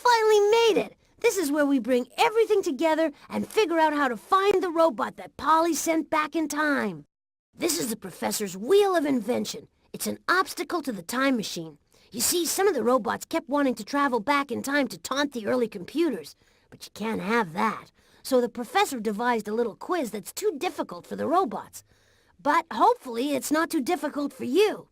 finally made it! This is where we bring everything together and figure out how to find the robot that Polly sent back in time. This is the professor's Wheel of Invention. It's an obstacle to the time machine. You see, some of the robots kept wanting to travel back in time to taunt the early computers, but you can't have that. So the professor devised a little quiz that's too difficult for the robots. But hopefully it's not too difficult for you.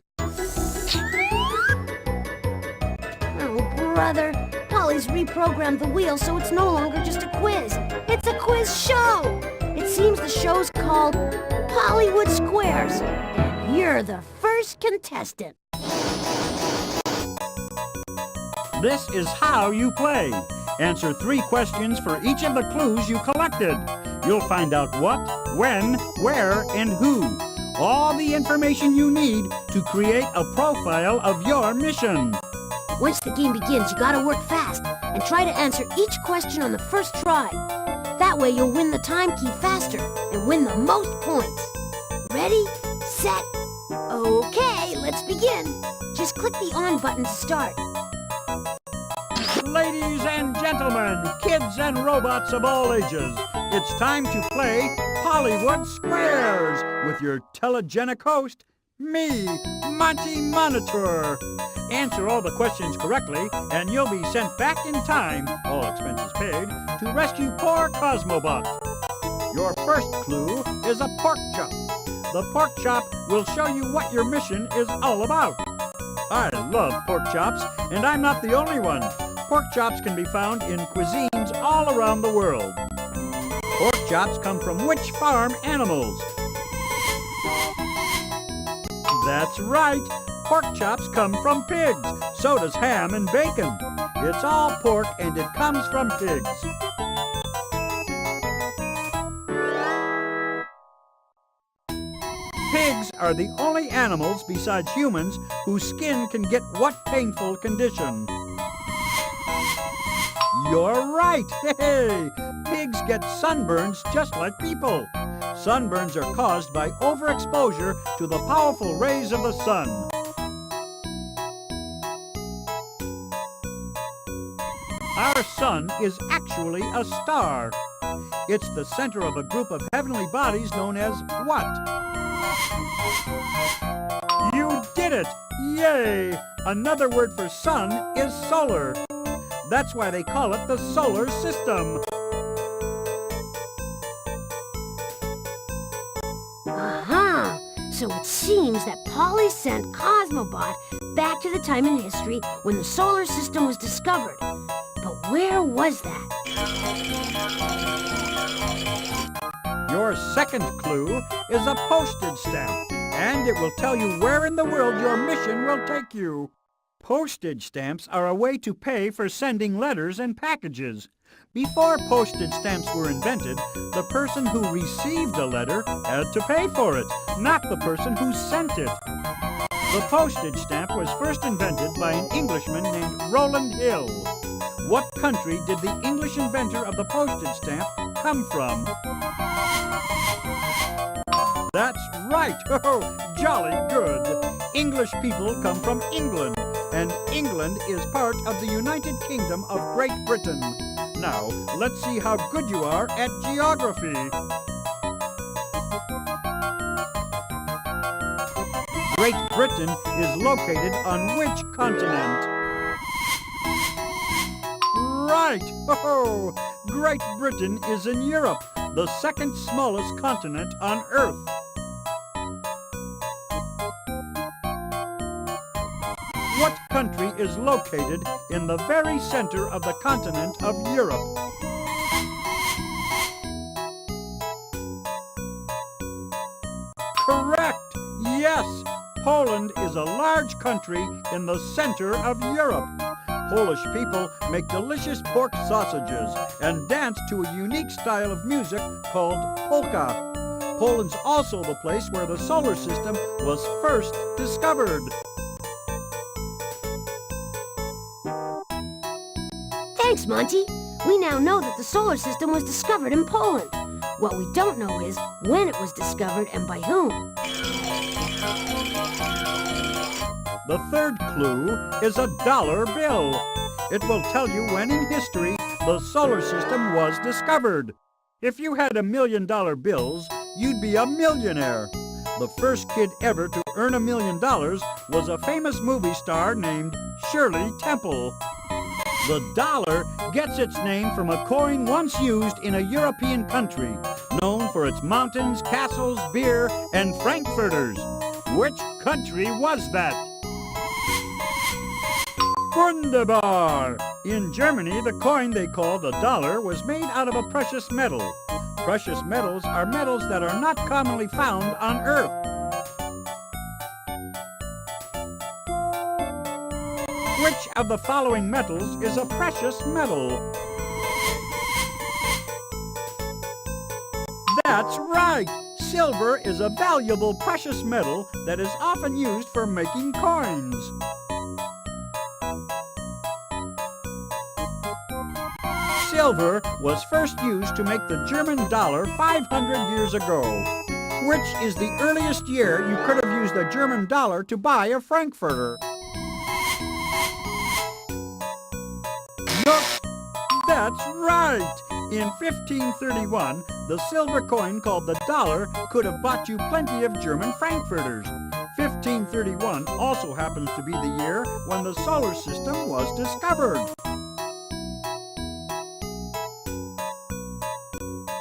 Oh, brother. Polly's reprogrammed the wheel so it's no longer just a quiz. It's a quiz show! It seems the show's called Pollywood Squares. And you're the first contestant. This is how you play. Answer 3 questions for each of the clues you collected. You'll find out what, when, where, and who. All the information you need to create a profile of your mission. Once the game begins, you gotta work fast and try to answer each question on the first try. That way you'll win the time key faster and win the most points. Ready, set, okay, let's begin. Just click the on button to start. Ladies and gentlemen, kids and robots of all ages, it's time to play Pollywood Squares with your telegenic host, me, Monty Monitor. Answer all the questions correctly, and you'll be sent back in time, all expenses paid, to rescue poor Cosmobot. Your first clue is a pork chop. The pork chop will show you what your mission is all about. I love pork chops, and I'm not the only one. Pork chops can be found in cuisines all around the world. Pork chops come from which farm animals? That's right. Pork chops come from pigs. So does ham and bacon. It's all pork and it comes from pigs. Pigs are the only animals besides humans whose skin can get what painful condition? You're right! Hey! Pigs get sunburns just like people. Sunburns are caused by overexposure to the powerful rays of the sun. Our sun is actually a star. It's the center of a group of heavenly bodies known as what? You did it! Yay! Another word for sun is solar. That's why they call it the solar system. Aha! So it seems that Polly sent Cosmobot back to the time in history when the solar system was discovered. But where was that? Your second clue is a postage stamp, and it will tell you where in the world your mission will take you. Postage stamps are a way to pay for sending letters and packages. Before postage stamps were invented, the person who received a letter had to pay for it, not the person who sent it. The postage stamp was first invented by an Englishman named Rowland Hill. What country did the English inventor of the postage stamp come from? That's right! Oh, jolly good! English people come from England, and England is part of the United Kingdom of Great Britain. Now, let's see how good you are at geography. Great Britain is located on which continent? Right! Oh, Great Britain is in Europe, the second smallest continent on Earth. What country is located in the very center of the continent of Europe? Correct! Yes! Poland is a large country in the center of Europe. Polish people make delicious pork sausages and dance to a unique style of music called polka. Poland's also the place where the solar system was first discovered. Thanks, Monty. We now know that the solar system was discovered in Poland. What we don't know is when it was discovered and by whom. The third clue is a dollar bill. It will tell you when in history the solar system was discovered. If you had $1 million bills, you'd be a millionaire. The first kid ever to earn $1 million was a famous movie star named Shirley Temple. The dollar gets its name from a coin once used in a European country, known for its mountains, castles, beer, and frankfurters. Which country was that? Wunderbar! In Germany, the coin they call the dollar was made out of a precious metal. Precious metals are metals that are not commonly found on Earth. Which of the following metals is a precious metal? That's right! Silver is a valuable precious metal that is often used for making coins. Silver was first used to make the German dollar 500 years ago. Which is the earliest year you could have used a German dollar to buy a frankfurter? Nope, that's right! In 1531, the silver coin called the dollar could have bought you plenty of German frankfurters. 1531 also happens to be the year when the solar system was discovered.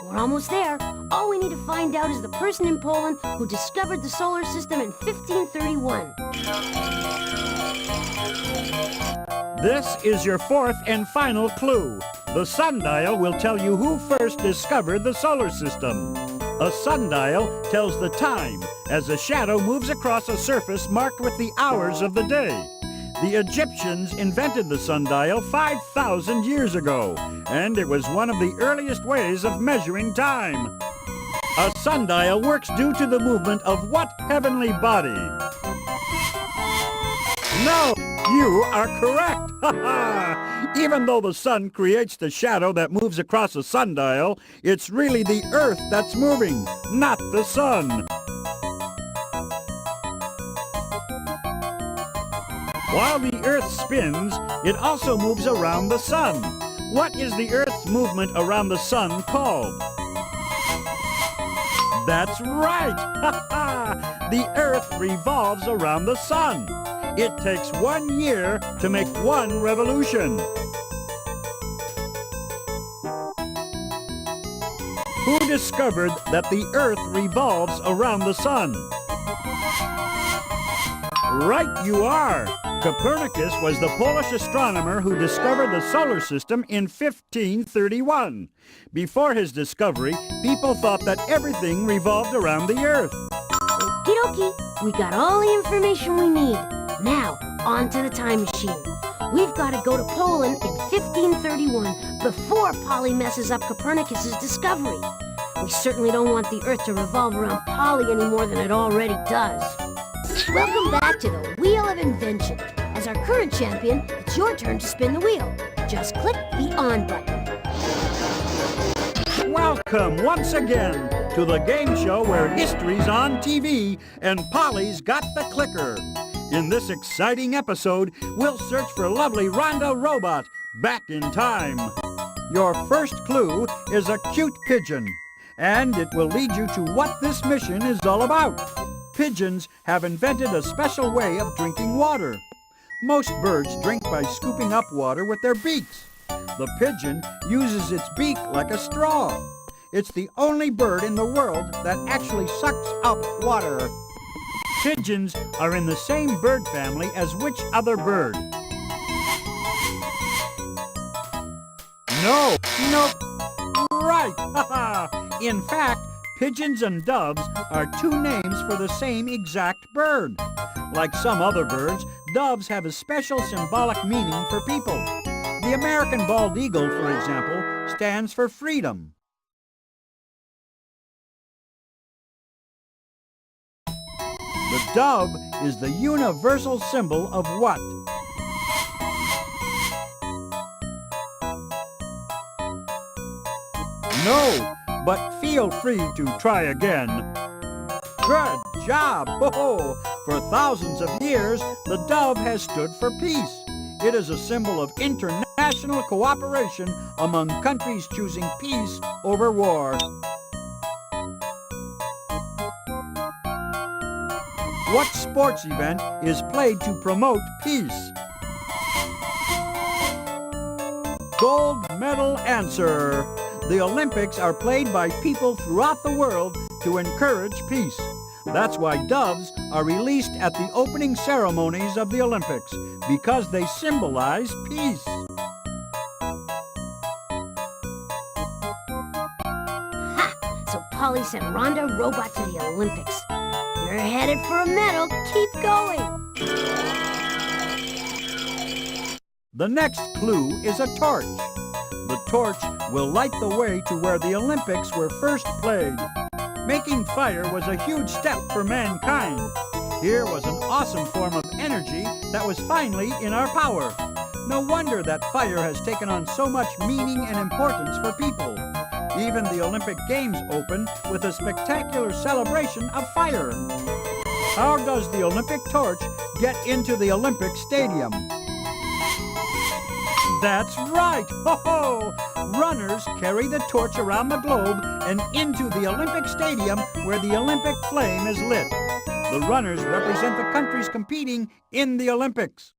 We're almost there. All we need to find out is the person in Poland who discovered the solar system in 1531. This is your fourth and final clue. The sundial will tell you who first discovered the solar system. A sundial tells the time as a shadow moves across a surface marked with the hours of the day. The Egyptians invented the sundial 5,000 years ago, and it was one of the earliest ways of measuring time. A sundial works due to the movement of what heavenly body? No, you are correct! Ha ha! Even though the sun creates the shadow that moves across a sundial, it's really the Earth that's moving, not the sun. While the Earth spins, it also moves around the sun. What is the Earth's movement around the sun called? That's right! Ha ha! The Earth revolves around the sun. It takes 1 year to make one revolution. Who discovered that the Earth revolves around the sun? Right you are! Copernicus was the Polish astronomer who discovered the solar system in 1531. Before his discovery, people thought that everything revolved around the Earth. Okie dokie, we got all the information we need. Now, on to the time machine. We've got to go to Poland in 1531 before Polly messes up Copernicus's discovery. We certainly don't want the Earth to revolve around Polly any more than it already does. Welcome back to the Wheel of Invention. As our current champion, it's your turn to spin the wheel. Just click the on button. Welcome once again to the game show where history's on TV and Polly's got the clicker. In this exciting episode, we'll search for lovely Rhonda Robot back in time. Your first clue is a cute pigeon, and it will lead you to what this mission is all about. Pigeons have invented a special way of drinking water. Most birds drink by scooping up water with their beaks. The pigeon uses its beak like a straw. It's the only bird in the world that actually sucks up water. Pigeons are in the same bird family as which other bird? No, nope, right, haha. In fact, pigeons and doves are two names for the same exact bird. Like some other birds, doves have a special symbolic meaning for people. The American bald eagle, for example, stands for freedom. The dove is the universal symbol of what? No, but feel free to try again. Good job! Oh, for thousands of years, the dove has stood for peace. It is a symbol of international cooperation among countries choosing peace over war. What sports event is played to promote peace? Gold medal answer. The Olympics are played by people throughout the world to encourage peace. That's why doves are released at the opening ceremonies of the Olympics, because they symbolize peace. Ha! So Polly sent Rhonda Robot to the Olympics. You're headed for a medal. Keep going. The next clue is a torch. The torch will light the way to where the Olympics were first played. Making fire was a huge step for mankind. Here was an awesome form of energy that was finally in our power. No wonder that fire has taken on so much meaning and importance for people. Even the Olympic Games open with a spectacular celebration of fire. How does the Olympic torch get into the Olympic Stadium? That's right! Ho-ho! Runners carry the torch around the globe and into the Olympic Stadium where the Olympic flame is lit. The runners represent the countries competing in the Olympics.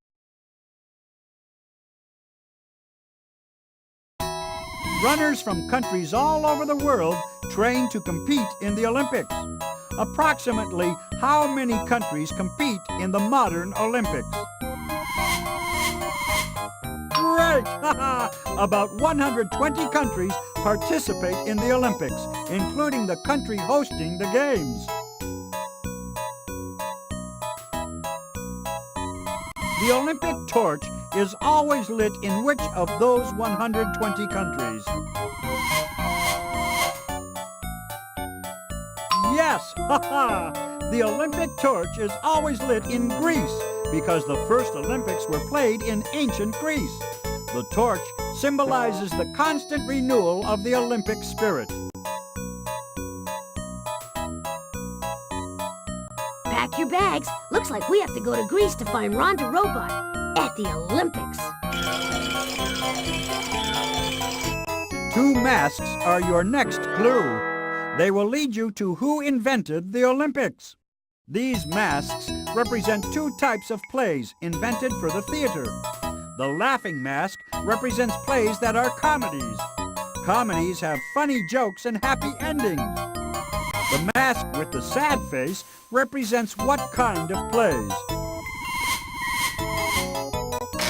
Runners from countries all over the world train to compete in the Olympics. Approximately how many countries compete in the modern Olympics? Great! About 120 countries participate in the Olympics, including the country hosting the Games. The Olympic torch is always lit in which of those 120 countries? Yes! The Olympic torch is always lit in Greece because the first Olympics were played in ancient Greece. The torch symbolizes the constant renewal of the Olympic spirit. Pack your bags. Looks like we have to go to Greece to find Rhonda Robot at the Olympics. 2 masks are your next clue. They will lead you to who invented the Olympics. These masks represent 2 types of plays invented for the theater. The laughing mask represents plays that are comedies. Comedies have funny jokes and happy endings. The mask with the sad face represents what kind of plays?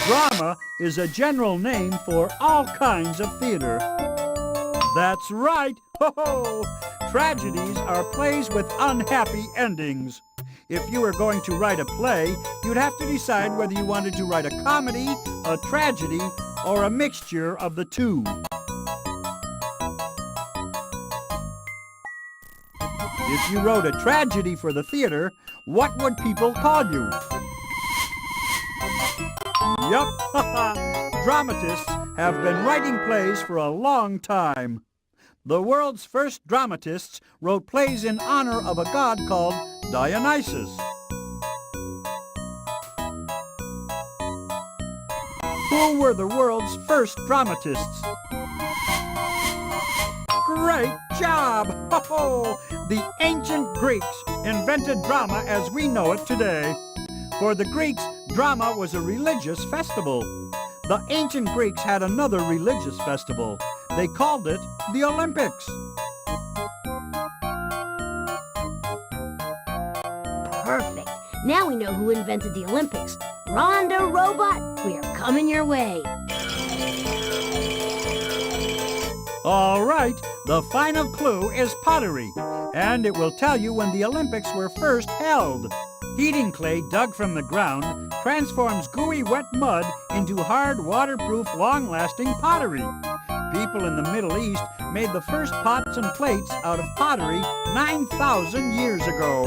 Drama is a general name for all kinds of theater. That's right! Ho-ho! Tragedies are plays with unhappy endings. If you were going to write a play, you'd have to decide whether you wanted to write a comedy, a tragedy, or a mixture of the two. If you wrote a tragedy for the theater, what would people call you? Yup, dramatists have been writing plays for a long time. The world's first dramatists wrote plays in honor of a god called Dionysus. Who were the world's first dramatists? Great job! Ho-ho! The ancient Greeks invented drama as we know it today. For the Greeks, drama was a religious festival. The ancient Greeks had another religious festival. They called it the Olympics. Perfect. Now we know who invented the Olympics. Rhonda Robot, we are coming your way. All right, the final clue is pottery, and it will tell you when the Olympics were first held. Heating clay dug from the ground transforms gooey wet mud into hard, waterproof, long-lasting pottery. People in the Middle East made the first pots and plates out of pottery 9,000 years ago.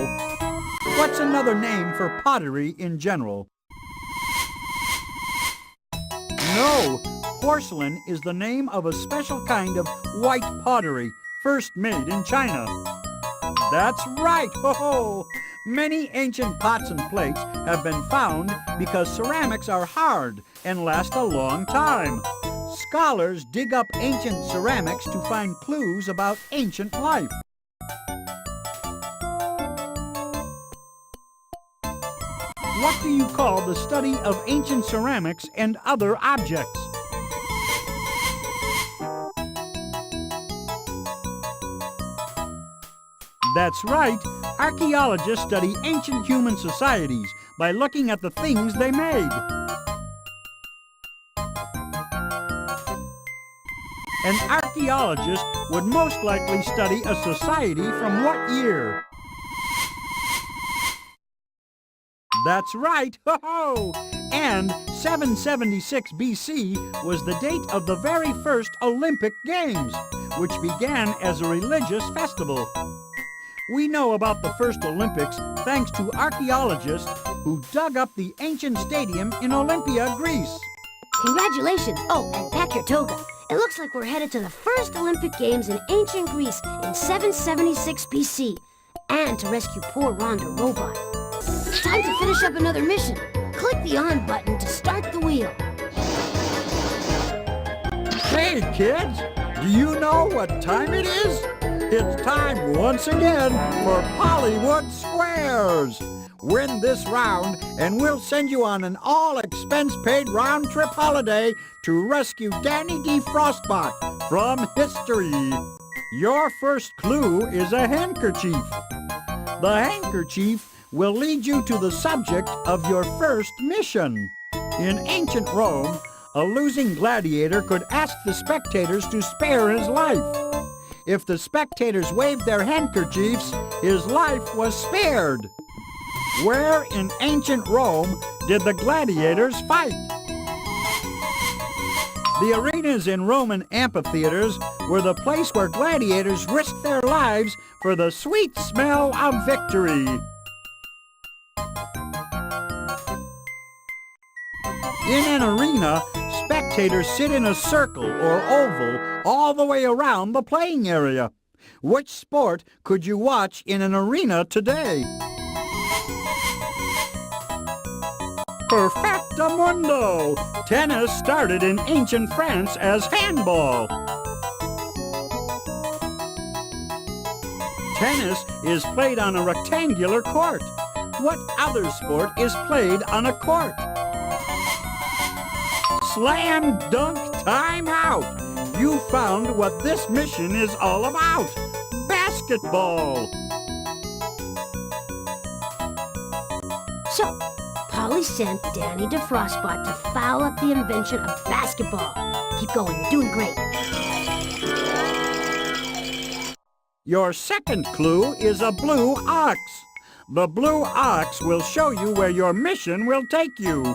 What's another name for pottery in general? No, porcelain is the name of a special kind of white pottery, first made in China. That's right! Ho-ho! Many ancient pots and plates have been found because ceramics are hard and last a long time. Scholars dig up ancient ceramics to find clues about ancient life. What do you call the study of ancient ceramics and other objects? That's right. Archaeologists study ancient human societies by looking at the things they made. An archaeologist would most likely study a society from what year? That's right, ho-ho! And 776 BC was the date of the very first Olympic Games, which began as a religious festival. We know about the first Olympics thanks to archaeologists who dug up the ancient stadium in Olympia, Greece. Congratulations! Oh, and pack your toga. It looks like we're headed to the first Olympic Games in ancient Greece in 776 BC, and to rescue poor Rhonda Robot. Time to finish up another mission. Click the on button to start the wheel. Hey, kids! Do you know what time it is? It's time once again for Pollywood Squares. Win this round and we'll send you on an all-expense-paid round-trip holiday to rescue Danny D. Frostbot from history. Your first clue is a handkerchief. The handkerchief will lead you to the subject of your first mission. In ancient Rome, a losing gladiator could ask the spectators to spare his life. If the spectators waved their handkerchiefs, his life was spared. Where in ancient Rome did the gladiators fight? The arenas in Roman amphitheaters were the place where gladiators risked their lives for the sweet smell of victory. In an arena, spectators sit in a circle or oval all the way around the playing area. Which sport could you watch in an arena today? Perfectamundo! Tennis started in ancient France as handball. Tennis is played on a rectangular court. What other sport is played on a court? Slam dunk time out! You found what this mission is all about. Basketball! So, Polly sent Danny to Frostbot to foul up the invention of basketball. Keep going, you're doing great. Your second clue is a blue ox. The blue ox will show you where your mission will take you.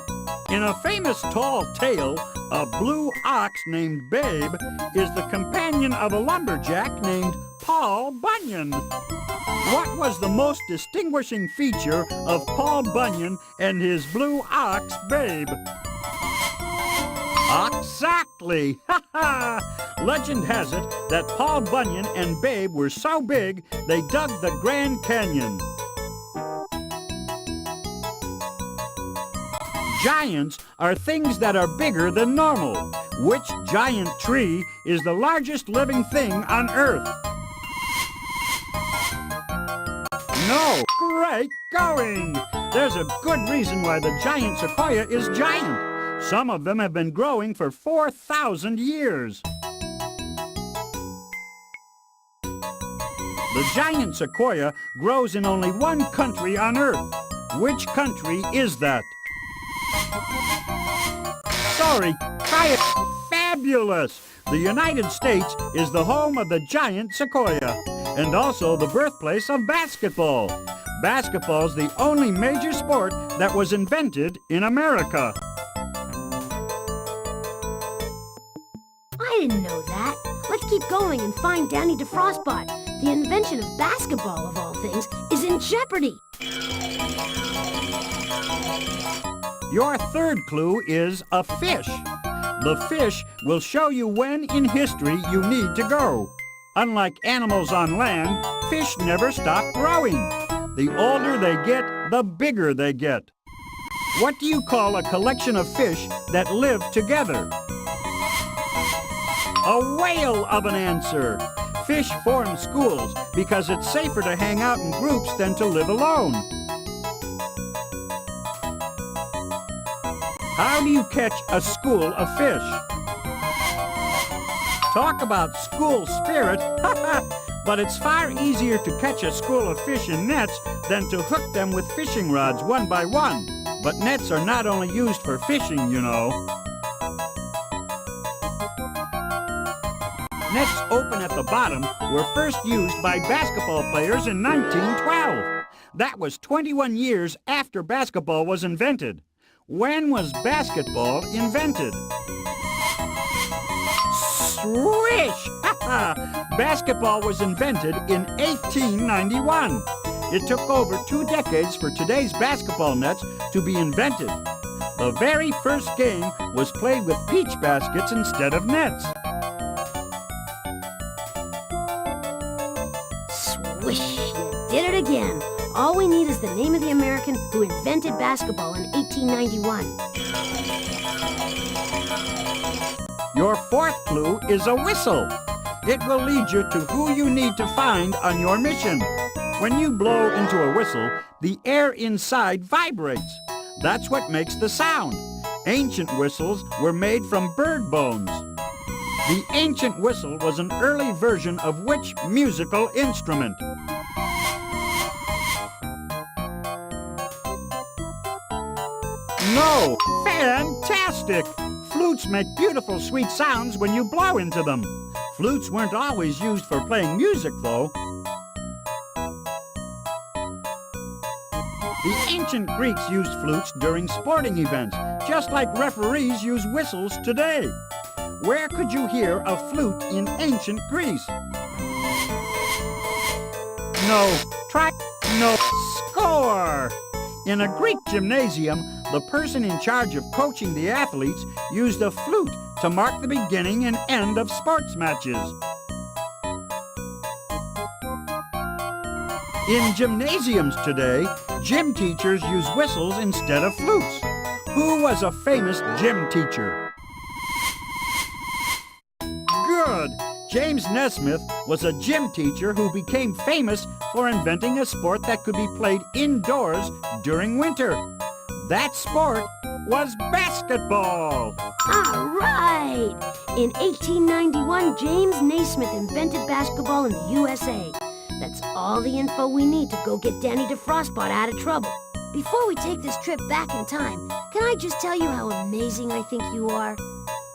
In a famous tall tale, a blue ox named Babe is the companion of a lumberjack named Paul Bunyan. What was the most distinguishing feature of Paul Bunyan and his blue ox, Babe? Exactly! Ha ha! Legend has it that Paul Bunyan and Babe were so big they dug the Grand Canyon. Giants are things that are bigger than normal. Which giant tree is the largest living thing on Earth? No! Great going! There's a good reason why the giant sequoia is giant. Some of them have been growing for 4,000 years. The giant sequoia grows in only one country on Earth. Which country is that? Sorry, try it. Fabulous! The United States is the home of the giant sequoia, and also the birthplace of basketball. Basketball's the only major sport that was invented in America. I didn't know that. Let's keep going and find Danny DeFrostbot. The invention of basketball, of all things, is in jeopardy. Your third clue is a fish. The fish will show you when in history you need to go. Unlike animals on land, fish never stop growing. The older they get, the bigger they get. What do you call a collection of fish that live together? A whale of an answer. Fish form schools because it's safer to hang out in groups than to live alone. How do you catch a school of fish? Talk about school spirit, but it's far easier to catch a school of fish in nets than to hook them with fishing rods one by one. But nets are not only used for fishing, you know. Nets open at the bottom were first used by basketball players in 1912. That was 21 years after basketball was invented. When was basketball invented? Swish! Basketball was invented in 1891. It took over 2 decades for today's basketball nets to be invented. The very first game was played with peach baskets instead of nets. Swish! You did it again. All we need is the name of the American who invented basketball in 1891. Your fourth clue is a whistle. It will lead you to who you need to find on your mission. When you blow into a whistle, the air inside vibrates. That's what makes the sound. Ancient whistles were made from bird bones. The ancient whistle was an early version of which musical instrument? No! Fantastic! Flutes make beautiful sweet sounds when you blow into them. Flutes weren't always used for playing music, though. The ancient Greeks used flutes during sporting events, just like referees use whistles today. Where could you hear a flute in ancient Greece? No, score! In a Greek gymnasium, the person in charge of coaching the athletes used a flute to mark the beginning and end of sports matches. In gymnasiums today, gym teachers use whistles instead of flutes. Who was a famous gym teacher? Good! James Nesmith was a gym teacher who became famous for inventing a sport that could be played indoors during winter. That sport was basketball. All right! In 1891, James Naismith invented basketball in the USA. That's all the info we need to go get Danny DeFrostbot out of trouble. Before we take this trip back in time, can I just tell you how amazing I think you are?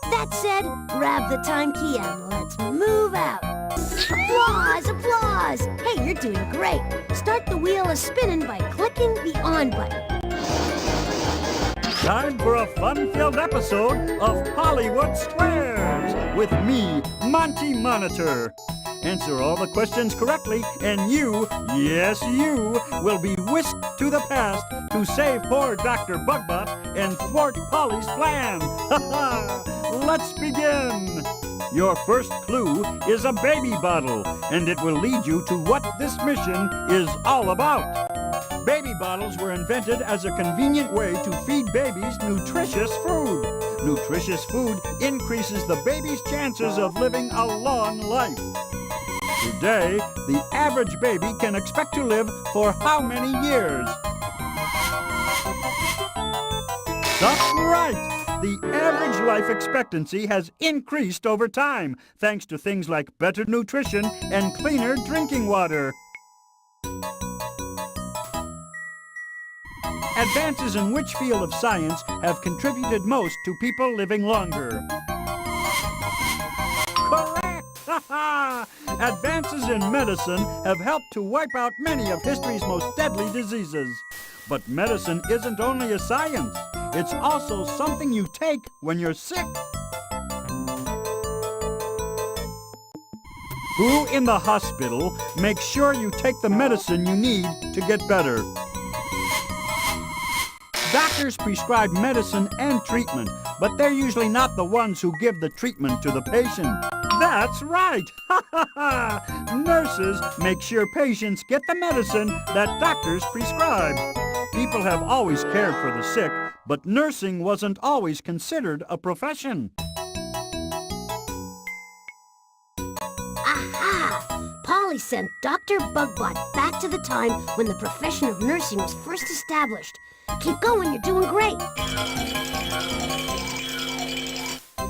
That said, grab the time key and let's move out. Applause, applause! Hey, you're doing great. Start the wheel a-spinning by clicking the on button. Time for a fun-filled episode of Pollywood Squares with me, Monty Monitor. Answer all the questions correctly, and you, yes you, will be whisked to the past to save poor Dr. Bugbot and thwart Polly's plan. Ha ha! Let's begin! Your first clue is a baby bottle, and it will lead you to what this mission is all about. Baby bottles were invented as a convenient way to feed babies nutritious food. Nutritious food increases the baby's chances of living a long life. Today, the average baby can expect to live for how many years? That's right! The average life expectancy has increased over time, thanks to things like better nutrition and cleaner drinking water. Advances in which field of science have contributed most to people living longer? Correct! Advances in medicine have helped to wipe out many of history's most deadly diseases. But medicine isn't only a science. It's also something you take when you're sick. Who in the hospital makes sure you take the medicine you need to get better? Doctors prescribe medicine and treatment, but they're usually not the ones who give the treatment to the patient. That's right! Ha ha ha! Nurses make sure patients get the medicine that doctors prescribe. People have always cared for the sick, but nursing wasn't always considered a profession. Aha! Polly sent Dr. Bugbot back to the time when the profession of nursing was first established. Keep going, you're doing great.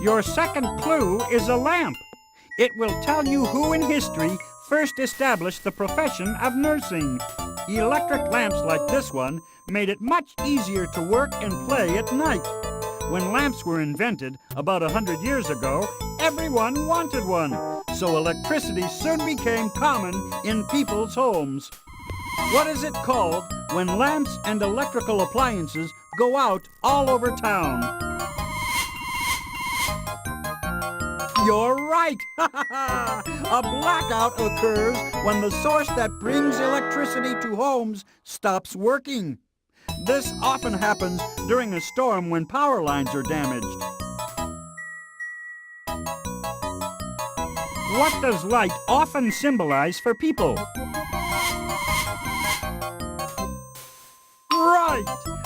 Your second clue is a lamp. It will tell you who in history first established the profession of nursing. Electric lamps like this one made it much easier to work and play at night. When lamps were invented about 100 years ago, everyone wanted one, so electricity soon became common in people's homes. What is it called when lamps and electrical appliances go out all over town? You're right! A blackout occurs when the source that brings electricity to homes stops working. This often happens during a storm when power lines are damaged. What does light often symbolize for people? Right!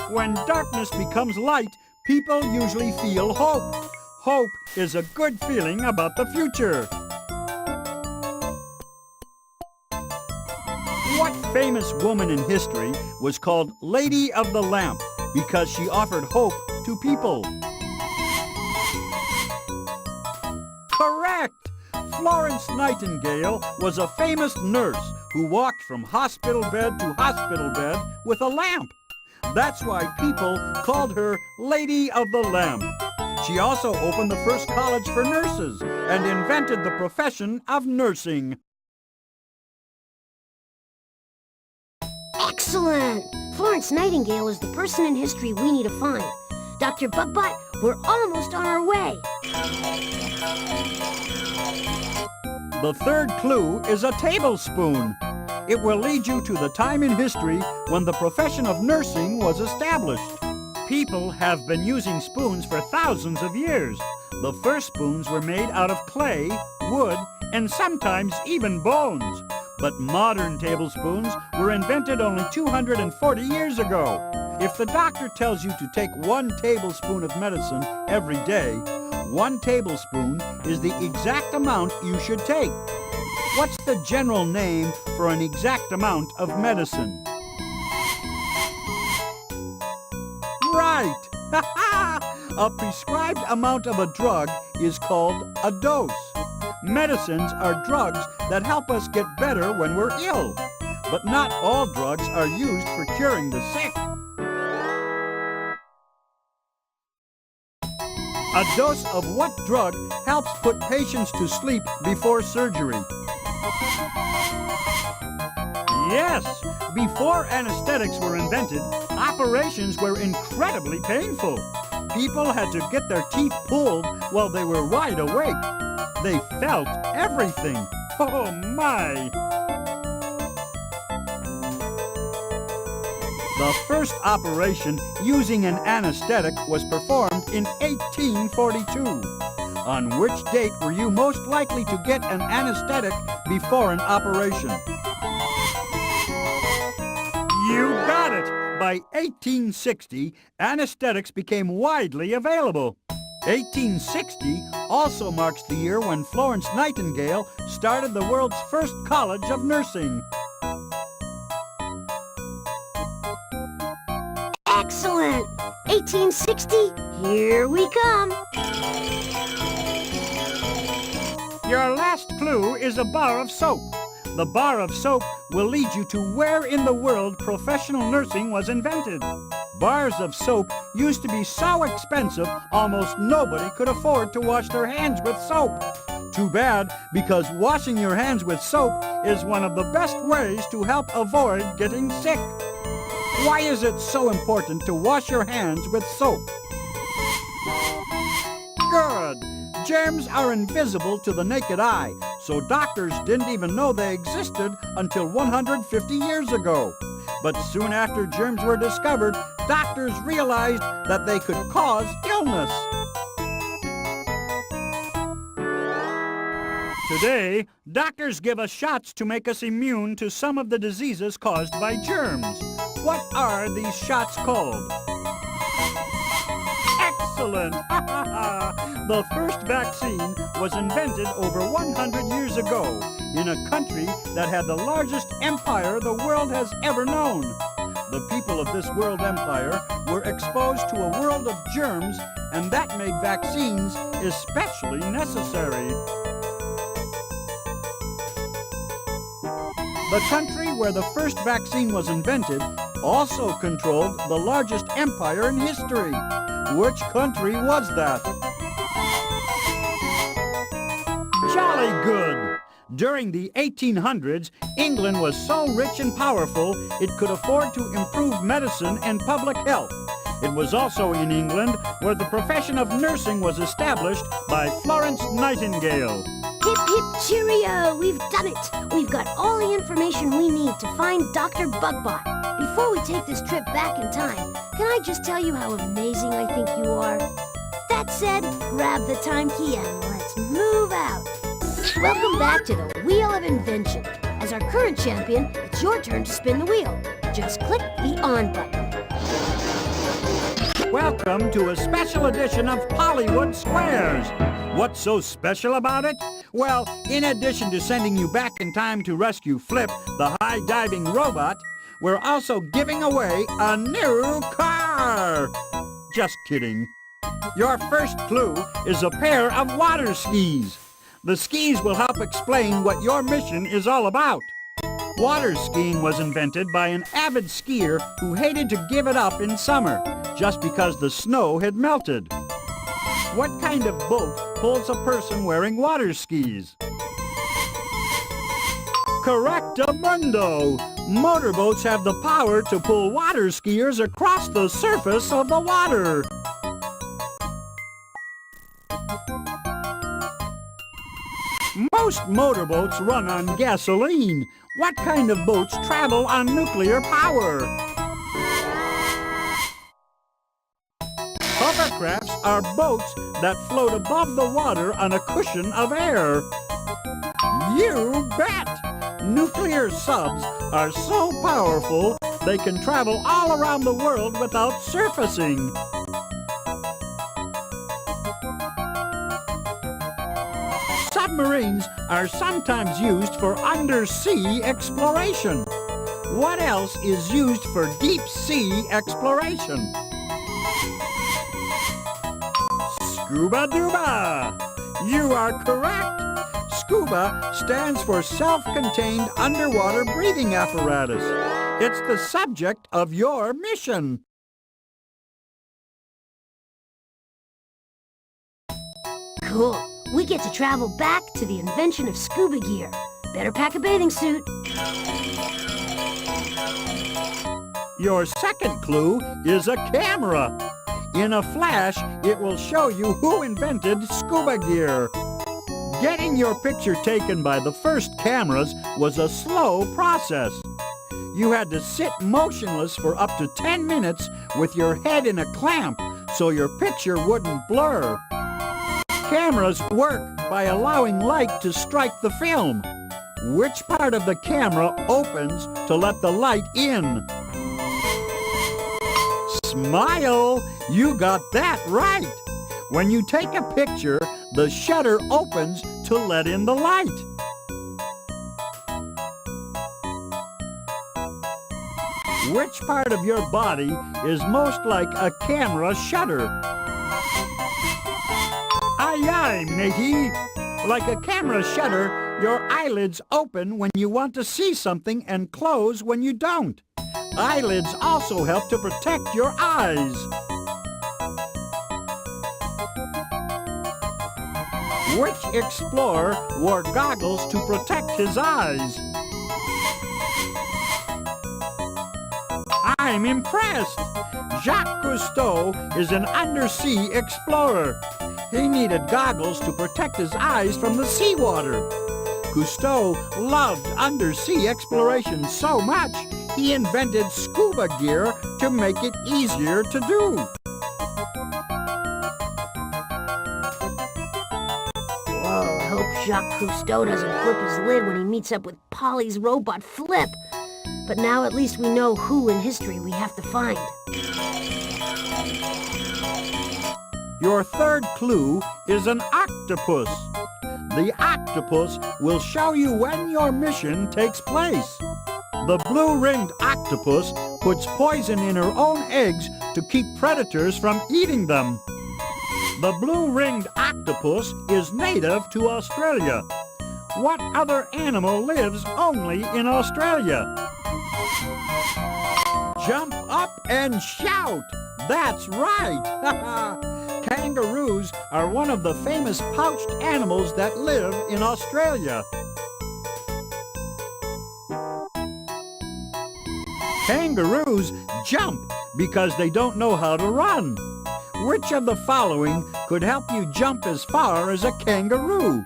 When darkness becomes light, people usually feel hope. Hope is a good feeling about the future. What famous woman in history was called Lady of the Lamp because she offered hope to people? Correct! Florence Nightingale was a famous nurse who walked from hospital bed to hospital bed with a lamp. That's why people called her Lady of the Lamp. She also opened the first college for nurses and invented the profession of nursing. Excellent! Florence Nightingale is the person in history we need to find. Dr. Bugbot, we're almost on our way. The third clue is a tablespoon. It will lead you to the time in history when the profession of nursing was established. People have been using spoons for thousands of years. The first spoons were made out of clay, wood, and sometimes even bones. But modern tablespoons were invented only 240 years ago. If the doctor tells you to take 1 tablespoon of medicine every day, 1 tablespoon is the exact amount you should take. What's the general name for an exact amount of medicine? Right! A prescribed amount of a drug is called a dose. Medicines are drugs that help us get better when we're ill. But not all drugs are used for curing the sick. A dose of what drug helps put patients to sleep before surgery? Yes! Before anesthetics were invented, operations were incredibly painful. People had to get their teeth pulled while they were wide awake. They felt everything. Oh my! The first operation using an anesthetic was performed in 1842. On which date were you most likely to get an anesthetic before an operation? You got it! By 1860, anesthetics became widely available. 1860 also marks the year when Florence Nightingale started the world's first college of nursing. Excellent! 1860, here we come. Your last clue is a bar of soap. The bar of soap will lead you to where in the world professional nursing was invented. Bars of soap used to be so expensive, almost nobody could afford to wash their hands with soap. Too bad, because washing your hands with soap is one of the best ways to help avoid getting sick. Why is it so important to wash your hands with soap? Good! Germs are invisible to the naked eye, so doctors didn't even know they existed until 150 years ago. But soon after germs were discovered, doctors realized that they could cause illness. Today, doctors give us shots to make us immune to some of the diseases caused by germs. What are these shots called? Excellent! The first vaccine was invented over 100 years ago in a country that had the largest empire the world has ever known. The people of this world empire were exposed to a world of germs, and that made vaccines especially necessary. The country where the first vaccine was invented also controlled the largest empire in history. Which country was that? Jolly good! During the 1800s, England was so rich and powerful it could afford to improve medicine and public health. It was also in England where the profession of nursing was established by Florence Nightingale. Hip, hip, cheerio! We've done it! We've got all the information we need to find Dr. Bugbot. Before we take this trip back in time, can I just tell you how amazing I think you are? That said, grab the time key and let's move out. Welcome back to the Wheel of Invention. As our current champion, it's your turn to spin the wheel. Just click the on button. Welcome to a special edition of Pollywood Squares. What's so special about it? Well, in addition to sending you back in time to rescue Flip, the high-diving robot, we're also giving away a new car! Just kidding. Your first clue is a pair of water skis. The skis will help explain what your mission is all about. Water skiing was invented by an avid skier who hated to give it up in summer, just because the snow had melted. What kind of boat pulls a person wearing water skis? Correctamundo! Motorboats have the power to pull water skiers across the surface of the water. Most motorboats run on gasoline. What kind of boats travel on nuclear power? Hovercrafts are boats that float above the water on a cushion of air. You bet! Nuclear subs are so powerful they can travel all around the world without surfacing. Submarines are sometimes used for undersea exploration. What else is used for deep sea exploration? Scuba Dooba! You are correct! Scuba stands for Self-Contained Underwater Breathing Apparatus. It's the subject of your mission. Cool. We get to travel back to the invention of scuba gear. Better pack a bathing suit. Your second clue is a camera. In a flash, it will show you who invented scuba gear. Getting your picture taken by the first cameras was a slow process. You had to sit motionless for up to 10 minutes with your head in a clamp so your picture wouldn't blur. Cameras work by allowing light to strike the film. Which part of the camera opens to let the light in? Smile! You got that right! When you take a picture, the shutter opens to let in the light. Which part of your body is most like a camera shutter? Aye, aye, matey! Like a camera shutter, your eyelids open when you want to see something and close when you don't. Eyelids also help to protect your eyes. Which explorer wore goggles to protect his eyes? I'm impressed! Jacques Cousteau is an undersea explorer. He needed goggles to protect his eyes from the seawater. Cousteau loved undersea exploration so much, he invented scuba gear to make it easier to do. Whoa, I hope Jacques Cousteau doesn't flip his lid when he meets up with Polly's robot Flip. But now at least we know who in history we have to find. Your third clue is an octopus. The octopus will show you when your mission takes place. The blue-ringed octopus puts poison in her own eggs to keep predators from eating them. The blue-ringed octopus is native to Australia. What other animal lives only in Australia? Jump up and shout! That's right! Kangaroos are one of the famous pouched animals that live in Australia. Kangaroos jump because they don't know how to run. Which of the following could help you jump as far as a kangaroo?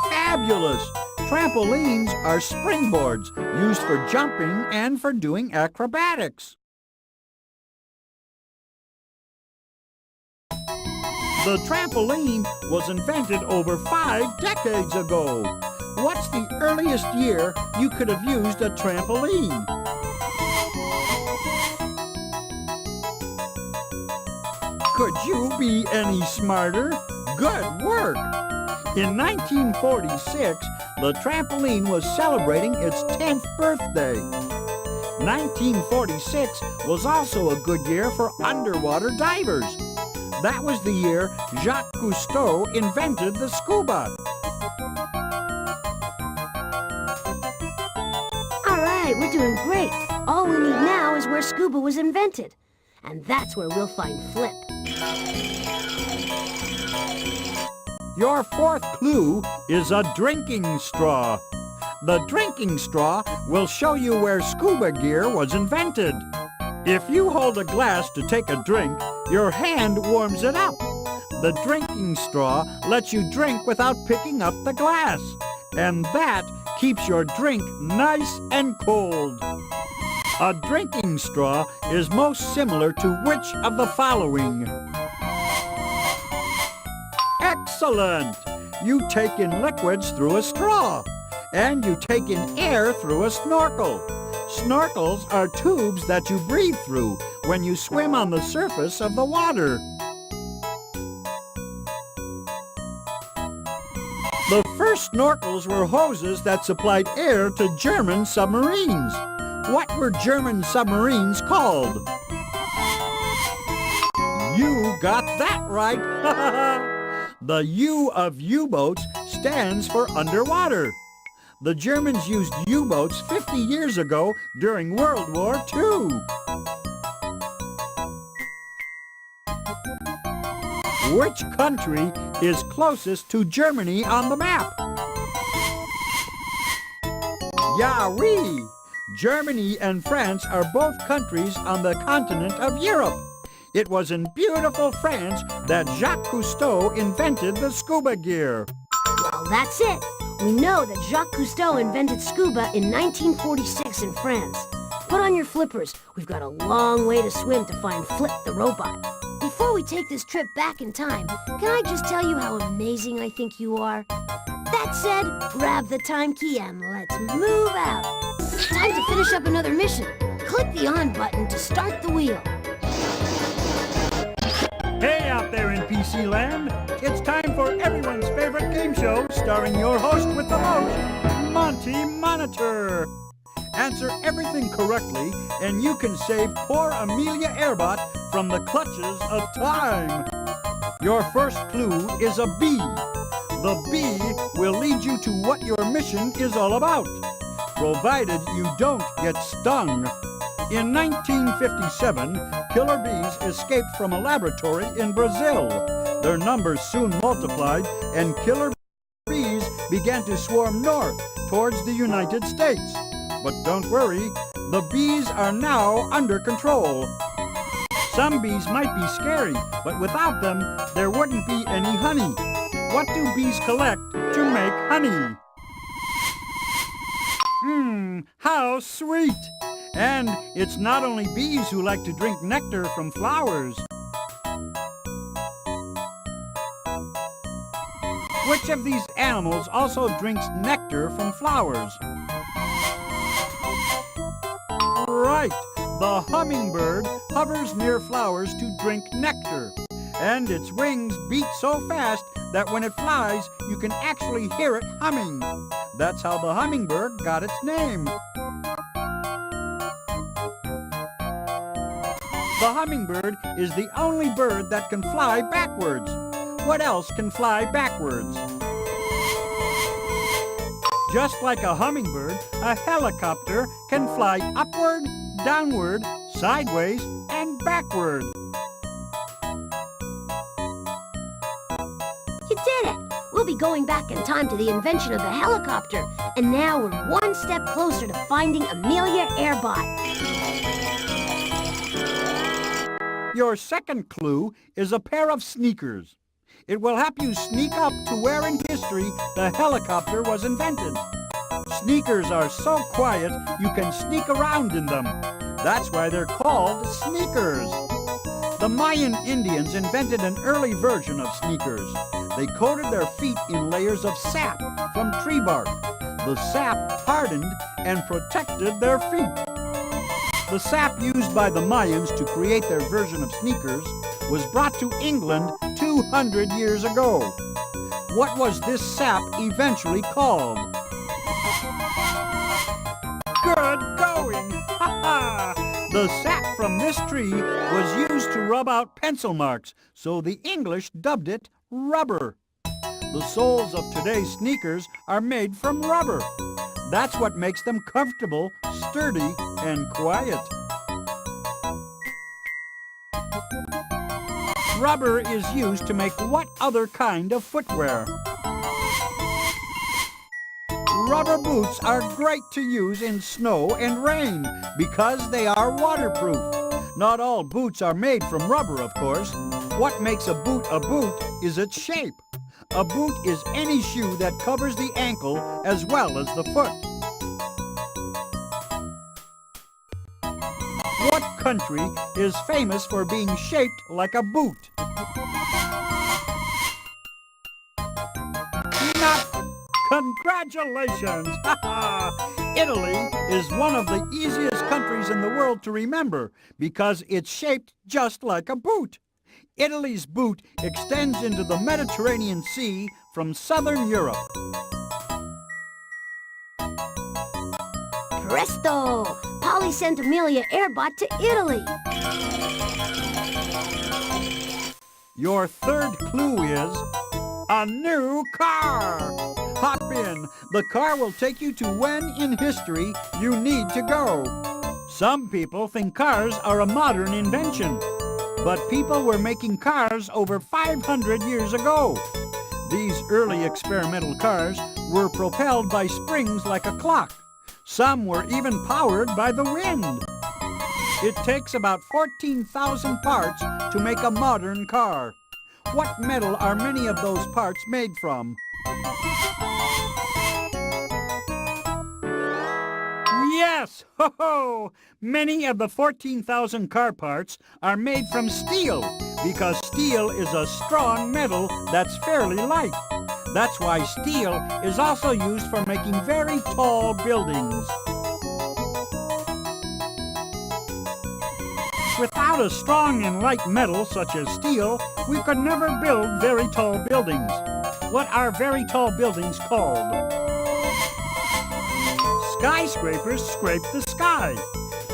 Fabulous! Trampolines are springboards used for jumping and for doing acrobatics. The trampoline was invented over 5 decades ago. What's the earliest year you could have used a trampoline? Could you be any smarter? Good work! In 1946, the trampoline was celebrating its 10th birthday. 1946 was also a good year for underwater divers. That was the year Jacques Cousteau invented the scuba. All right, we're doing great. All we need now is where scuba was invented. And that's where we'll find Flip. Your fourth clue is a drinking straw. The drinking straw will show you where scuba gear was invented. If you hold a glass to take a drink, your hand warms it up. The drinking straw lets you drink without picking up the glass. And that keeps your drink nice and cold. A drinking straw is most similar to which of the following? Excellent! You take in liquids through a straw, and you take in air through a snorkel. Snorkels are tubes that you breathe through when you swim on the surface of the water. The first snorkels were hoses that supplied air to German submarines. What were German submarines called? You got that right! The U of U-boats stands for underwater. The Germans used U-boats 50 years ago during World War II. Which country is closest to Germany on the map? Yahweh! Germany and France are both countries on the continent of Europe. It was in beautiful France that Jacques Cousteau invented the scuba gear. Well, that's it. We know that Jacques Cousteau invented scuba in 1946 in France. Put on your flippers. We've got a long way to swim to find Flip the robot. Before we take this trip back in time, can I just tell you how amazing I think you are? That said, grab the time key and let's move out. Time to finish up another mission. Click the on button to start the wheel. Hey out there in PC land, it's time for everyone's favorite game show starring your host with the most, Monty Monitor. Answer everything correctly and you can save poor Amelia Airbot from the clutches of time. Your first clue is a bee. The bee will lead you to what your mission is all about, provided you don't get stung. In 1957, killer bees escaped from a laboratory in Brazil. Their numbers soon multiplied, and killer bees began to swarm north towards the United States. But don't worry, the bees are now under control. Some bees might be scary, but without them, there wouldn't be any honey. What do bees collect to make honey? How sweet! And it's not only bees who like to drink nectar from flowers. Which of these animals also drinks nectar from flowers? Right! The hummingbird hovers near flowers to drink nectar. And its wings beat so fast that when it flies, you can actually hear it humming. That's how the hummingbird got its name. The hummingbird is the only bird that can fly backwards. What else can fly backwards? Just like a hummingbird, a helicopter can fly upward, downward, sideways, and backward. You did it! We'll be going back in time to the invention of the helicopter. And now we're one step closer to finding Amelia Airbot. Your second clue is a pair of sneakers. It will help you sneak up to where in history the helicopter was invented. Sneakers are so quiet you can sneak around in them. That's why they're called sneakers. The Mayan Indians invented an early version of sneakers. They coated their feet in layers of sap from tree bark. The sap hardened and protected their feet. The sap used by the Mayans to create their version of sneakers was brought to England 200 years ago. What was this sap eventually called? Good going! Ha ha! The sap from this tree was used to rub out pencil marks, so the English dubbed it rubber. The soles of today's sneakers are made from rubber. That's what makes them comfortable, sturdy, and quiet. Rubber is used to make what other kind of footwear? Rubber boots are great to use in snow and rain because they are waterproof. Not all boots are made from rubber, of course. What makes a boot is its shape. A boot is any shoe that covers the ankle as well as the foot. What country is famous for being shaped like a boot? Congratulations! Italy is one of the easiest countries in the world to remember because it's shaped just like a boot. Italy's boot extends into the Mediterranean Sea from southern Europe. Presto! Polly sent Amelia Airbot to Italy. Your third clue is a new car. Hop in. The car will take you to when in history you need to go. Some people think cars are a modern invention, but people were making cars over 500 years ago. These early experimental cars were propelled by springs like a clock. Some were even powered by the wind. It takes about 14,000 parts to make a modern car. What metal are many of those parts made from? Yes! Ho-ho! Many of the 14,000 car parts are made from steel because steel is a strong metal that's fairly light. That's why steel is also used for making very tall buildings. Without a strong and light metal such as steel, we could never build very tall buildings. What are very tall buildings called? Skyscrapers scrape the sky.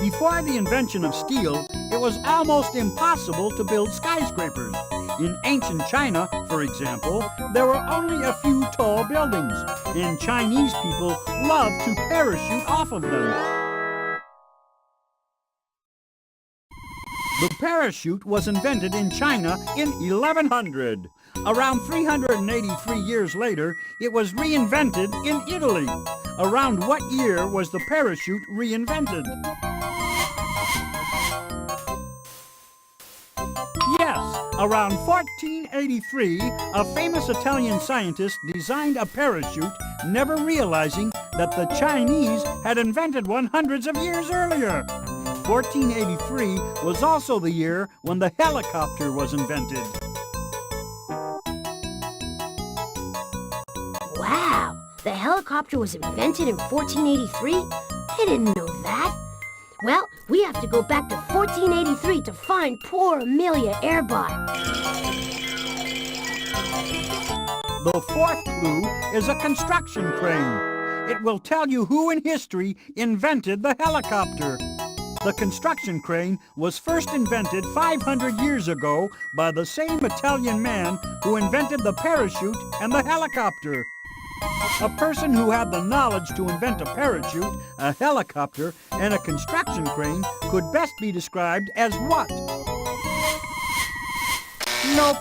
Before the invention of steel, it was almost impossible to build skyscrapers. In ancient China, for example, there were only a few tall buildings, and Chinese people loved to parachute off of them. The parachute was invented in China in 1100. Around 383 years later, it was reinvented in Italy. Around what year was the parachute reinvented? Yes, around 1483, a famous Italian scientist designed a parachute, never realizing that the Chinese had invented one hundreds of years earlier. 1483 was also the year when the helicopter was invented. The helicopter was invented in 1483? I didn't know that. Well, we have to go back to 1483 to find poor Amelia Airbot. The fourth clue is a construction crane. It will tell you who in history invented the helicopter. The construction crane was first invented 500 years ago by the same Italian man who invented the parachute and the helicopter. A person who had the knowledge to invent a parachute, a helicopter, and a construction crane could best be described as what? Nope.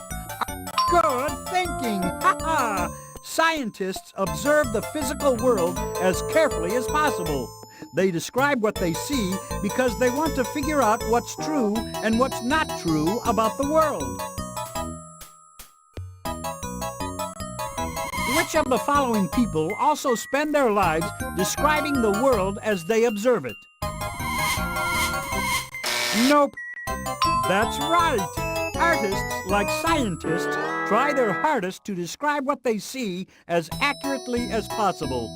Good thinking! Ha-ha! Scientists observe the physical world as carefully as possible. They describe what they see because they want to figure out what's true and what's not true about the world. Which of the following people also spend their lives describing the world as they observe it? Nope. That's right. Artists, like scientists, try their hardest to describe what they see as accurately as possible.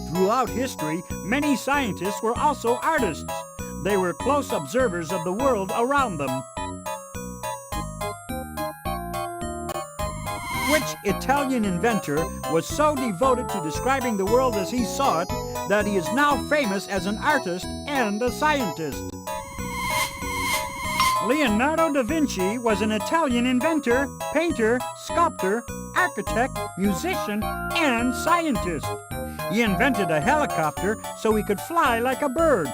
Throughout history, many scientists were also artists. They were close observers of the world around them. Which Italian inventor was so devoted to describing the world as he saw it that he is now famous as an artist and a scientist? Leonardo da Vinci was an Italian inventor, painter, sculptor, architect, musician, and scientist. He invented a helicopter so he could fly like a bird.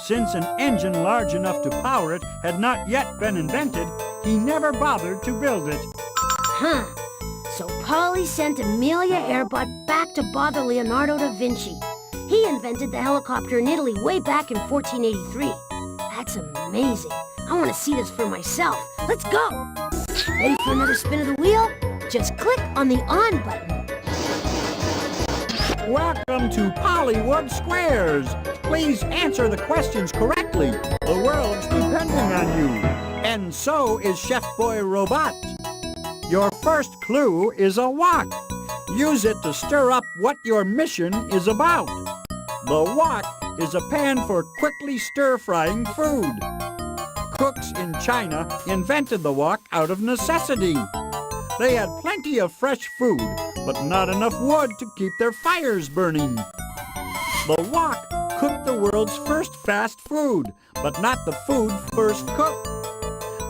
Since an engine large enough to power it had not yet been invented, he never bothered to build it. Huh. So Polly sent Amelia Airbot back to bother Leonardo da Vinci. He invented the helicopter in Italy way back in 1483. That's amazing. I want to see this for myself. Let's go! Ready for another spin of the wheel? Just click on the on button. Welcome to Pollywood Squares. Please answer the questions correctly. The world's depending on you. And so is Chef Boy Robot. Your first clue is a wok. Use it to stir up what your mission is about. The wok is a pan for quickly stir-frying food. Cooks in China invented the wok out of necessity. They had plenty of fresh food, but not enough wood to keep their fires burning. The wok cooked the world's first fast food, but not the food first cooked.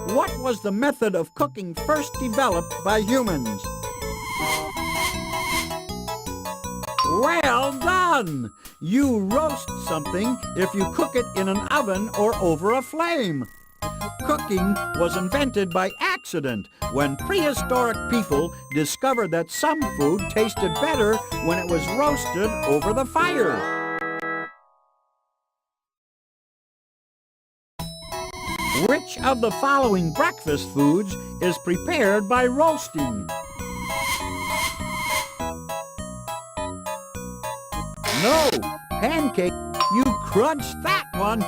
What was the method of cooking first developed by humans? Well done! You roast something if you cook it in an oven or over a flame. Cooking was invented by accident when prehistoric people discovered that some food tasted better when it was roasted over the fire. Which of the following breakfast foods is prepared by roasting? No, pancake, you crunched that one.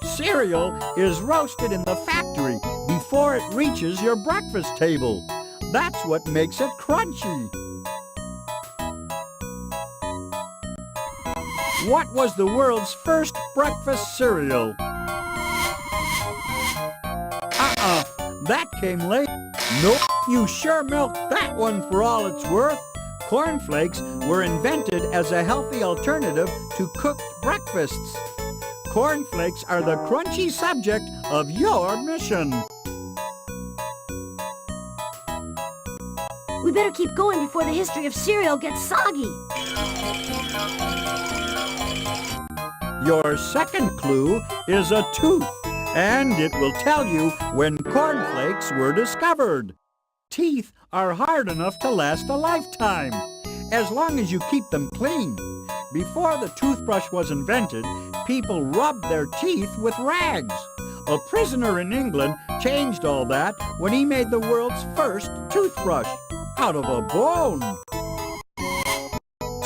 Cereal is roasted in the factory before it reaches your breakfast table. That's what makes it crunchy. What was the world's first breakfast cereal? That came late. Nope, you sure milked that one for all it's worth. Cornflakes were invented as a healthy alternative to cooked breakfasts. Cornflakes are the crunchy subject of your mission. We better keep going before the history of cereal gets soggy. Your second clue is a tooth, and it will tell you when cornflakes were discovered. Teeth are hard enough to last a lifetime, as long as you keep them clean. Before the toothbrush was invented, people rubbed their teeth with rags. A prisoner in England changed all that when he made the world's first toothbrush out of a bone.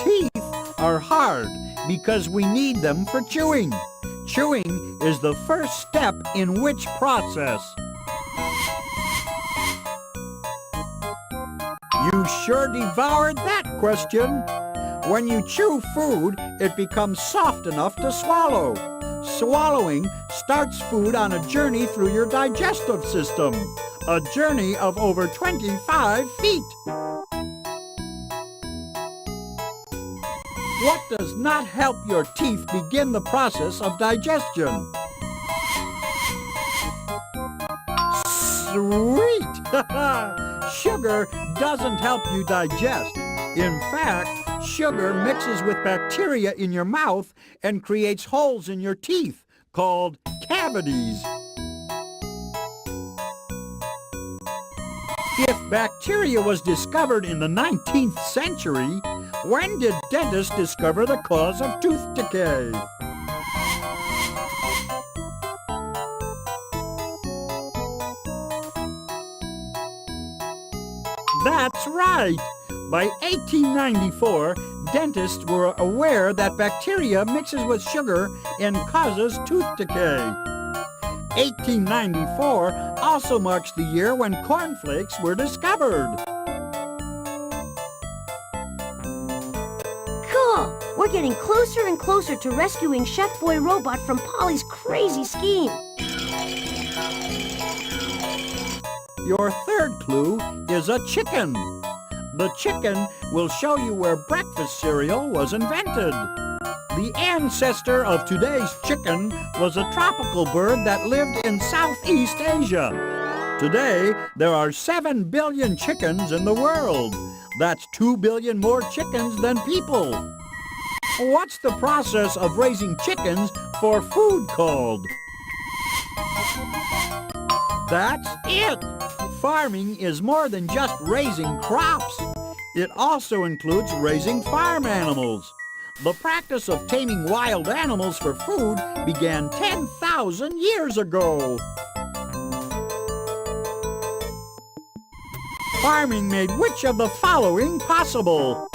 Teeth are hard because we need them for chewing. Chewing is the first step in which process? You sure devoured that question. When you chew food, it becomes soft enough to swallow. Swallowing starts food on a journey through your digestive system, a journey of over 25 feet. What does not help your teeth begin the process of digestion? Sweet! Sugar doesn't help you digest. In fact, sugar mixes with bacteria in your mouth and creates holes in your teeth, called cavities. If bacteria was discovered in the 19th century, when did dentists discover the cause of tooth decay? That's right! By 1894, dentists were aware that bacteria mixes with sugar and causes tooth decay. 1894 also marks the year when cornflakes were discovered. Cool! We're getting closer and closer to rescuing Chef Boy Robot from Polly's crazy scheme. Your third clue is a chicken. The chicken will show you where breakfast cereal was invented. The ancestor of today's chicken was a tropical bird that lived in Southeast Asia. Today, there are 7 billion chickens in the world. That's 2 billion more chickens than people. What's the process of raising chickens for food called? That's it! Farming is more than just raising crops. It also includes raising farm animals. The practice of taming wild animals for food began 10,000 years ago. Farming made which of the following possible?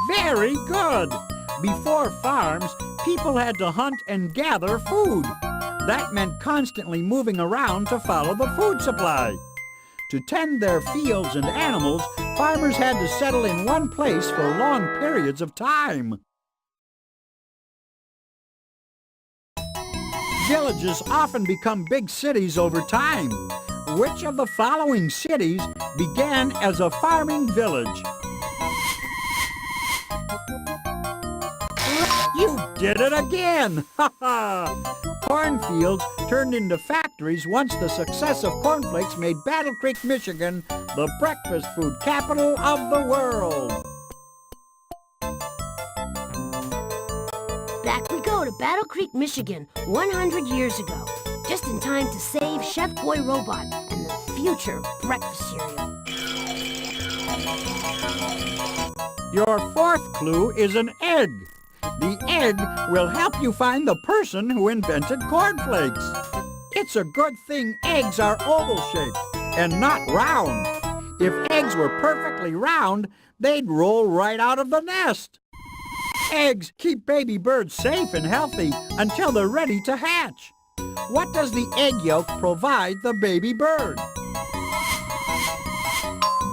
Very good! Before farms, people had to hunt and gather food. That meant constantly moving around to follow the food supply. To tend their fields and animals, farmers had to settle in one place for long periods of time. Villages often become big cities over time. Which of the following cities began as a farming village? You did it again! Ha ha! Cornfields turned into factories once the success of cornflakes made Battle Creek, Michigan, the breakfast food capital of the world. Back we go to Battle Creek, Michigan, 100 years ago, just in time to save Chef Boy Robot and the future breakfast cereal. Your fourth clue is an egg. The egg will help you find the person who invented cornflakes. It's a good thing eggs are oval-shaped and not round. If eggs were perfectly round, they'd roll right out of the nest. Eggs keep baby birds safe and healthy until they're ready to hatch. What does the egg yolk provide the baby bird?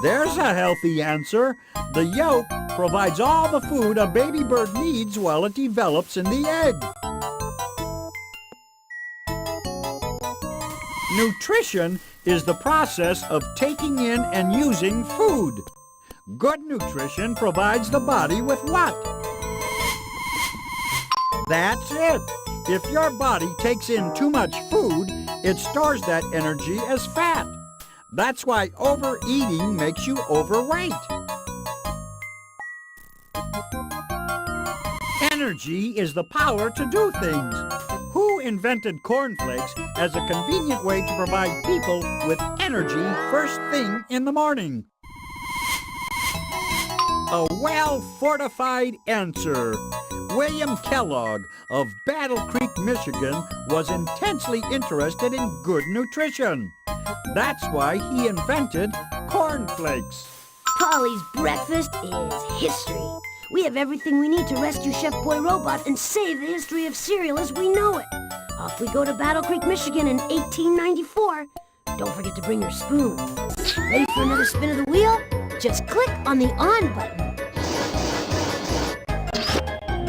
There's a healthy answer. The yolk provides all the food a baby bird needs while it develops in the egg. Nutrition is the process of taking in and using food. Good nutrition provides the body with what? That's it. If your body takes in too much food, it stores that energy as fat. That's why overeating makes you overweight. Energy is the power to do things. Who invented cornflakes as a convenient way to provide people with energy first thing in the morning? A well-fortified answer. William Kellogg of Battle Creek, Michigan, was intensely interested in good nutrition. That's why he invented cornflakes. Polly's breakfast is history. We have everything we need to rescue Chef Boy Robot and save the history of cereal as we know it. Off we go to Battle Creek, Michigan in 1894. Don't forget to bring your spoon. Ready for another spin of the wheel? Just click on the on button.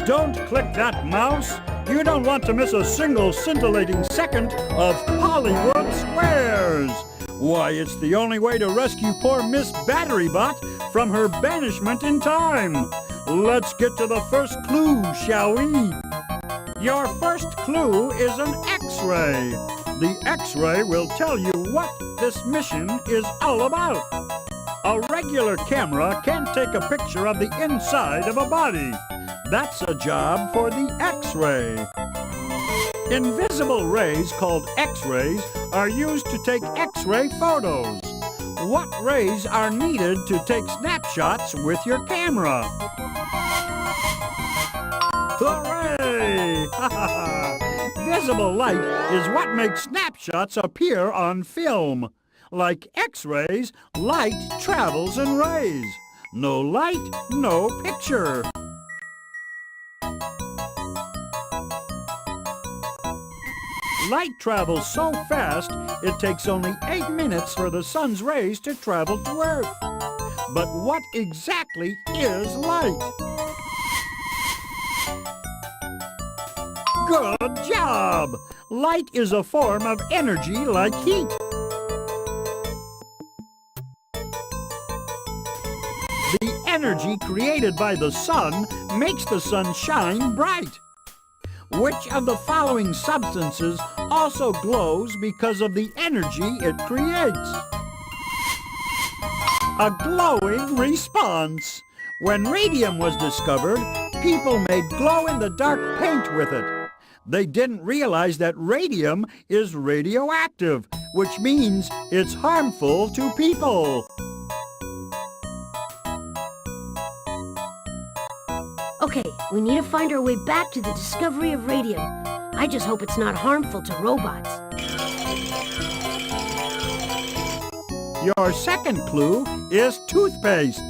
Don't click that mouse. You don't want to miss a single scintillating second of Pollywood Squares. Why, it's the only way to rescue poor Miss Batterybot from her banishment in time. Let's get to the first clue, shall we? Your first clue is an X-ray. The X-ray will tell you what this mission is all about. A regular camera can't take a picture of the inside of a body. That's a job for the X-ray. Invisible rays called X-rays are used to take X-ray photos. What rays are needed to take snapshots with your camera? Hooray! Visible light is what makes snapshots appear on film. Like X-rays, light travels in rays. No light, no picture. Light travels so fast, it takes only 8 minutes for the sun's rays to travel to Earth. But what exactly is light? Good job! Light is a form of energy like heat. The energy created by the sun makes the sun shine bright. Which of the following substances also glows because of the energy it creates? A glowing response. When radium was discovered, people made glow-in-the-dark paint with it. They didn't realize that radium is radioactive, which means it's harmful to people. Okay, we need to find our way back to the discovery of radium. I just hope it's not harmful to robots. Your second clue is toothpaste.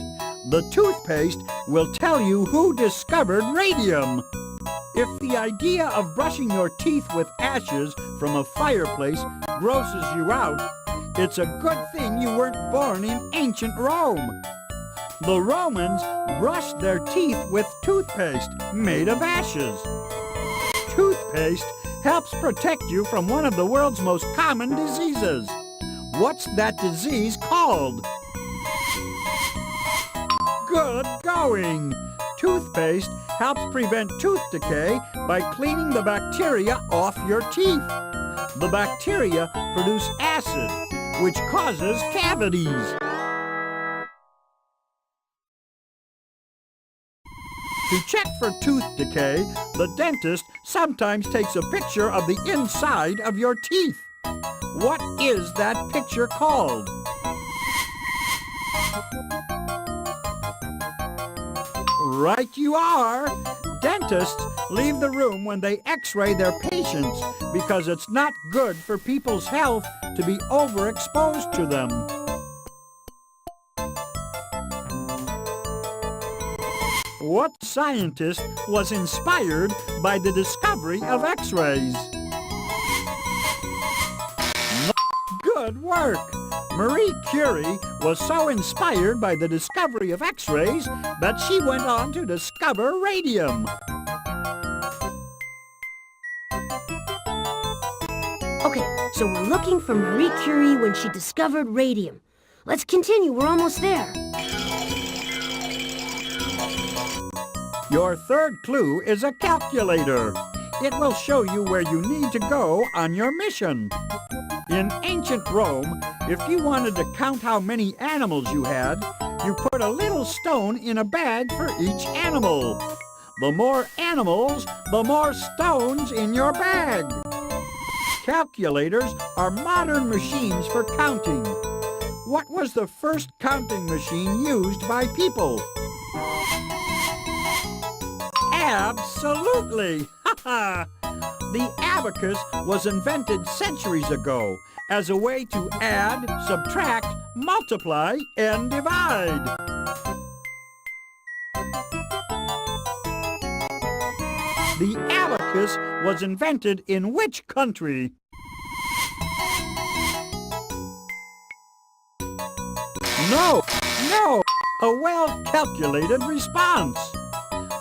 The toothpaste will tell you who discovered radium. If the idea of brushing your teeth with ashes from a fireplace grosses you out, it's a good thing you weren't born in ancient Rome. The Romans brushed their teeth with toothpaste made of ashes. Toothpaste helps protect you from one of the world's most common diseases. What's that disease called? Good going! Toothpaste helps prevent tooth decay by cleaning the bacteria off your teeth. The bacteria produce acid, which causes cavities. To check for tooth decay, the dentist sometimes takes a picture of the inside of your teeth. What is that picture called? Right you are! Dentists leave the room when they x-ray their patients because it's not good for people's health to be overexposed to them. What scientist was inspired by the discovery of X-rays? Good work! Marie Curie was so inspired by the discovery of X-rays that she went on to discover radium. Okay, so we're looking for Marie Curie when she discovered radium. Let's continue, we're almost there. Your third clue is a calculator. It will show you where you need to go on your mission. In ancient Rome, if you wanted to count how many animals you had, you put a little stone in a bag for each animal. The more animals, the more stones in your bag. Calculators are modern machines for counting. What was the first counting machine used by people? Absolutely! Ha ha! The abacus was invented centuries ago as a way to add, subtract, multiply, and divide. The abacus was invented in which country? No! a well-calculated response.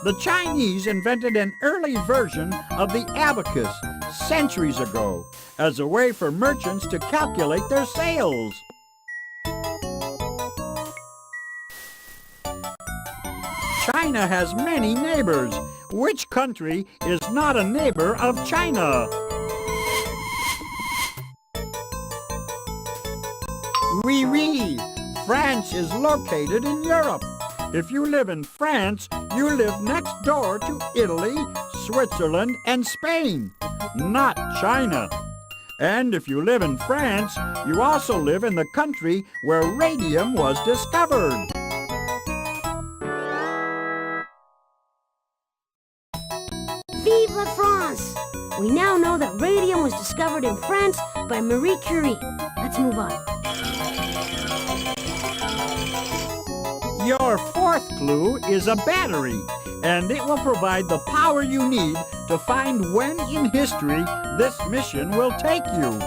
The Chinese invented an early version of the abacus centuries ago as a way for merchants to calculate their sales. China has many neighbors. Which country is not a neighbor of China? Oui. France is located in Europe. If you live in France, you live next door to Italy, Switzerland, and Spain, not China. And if you live in France, you also live in the country where radium was discovered. Vive la France! We now know that radium was discovered in France by Marie Curie. Let's move on. Your fourth clue is a battery, and it will provide the power you need to find when in history this mission will take you.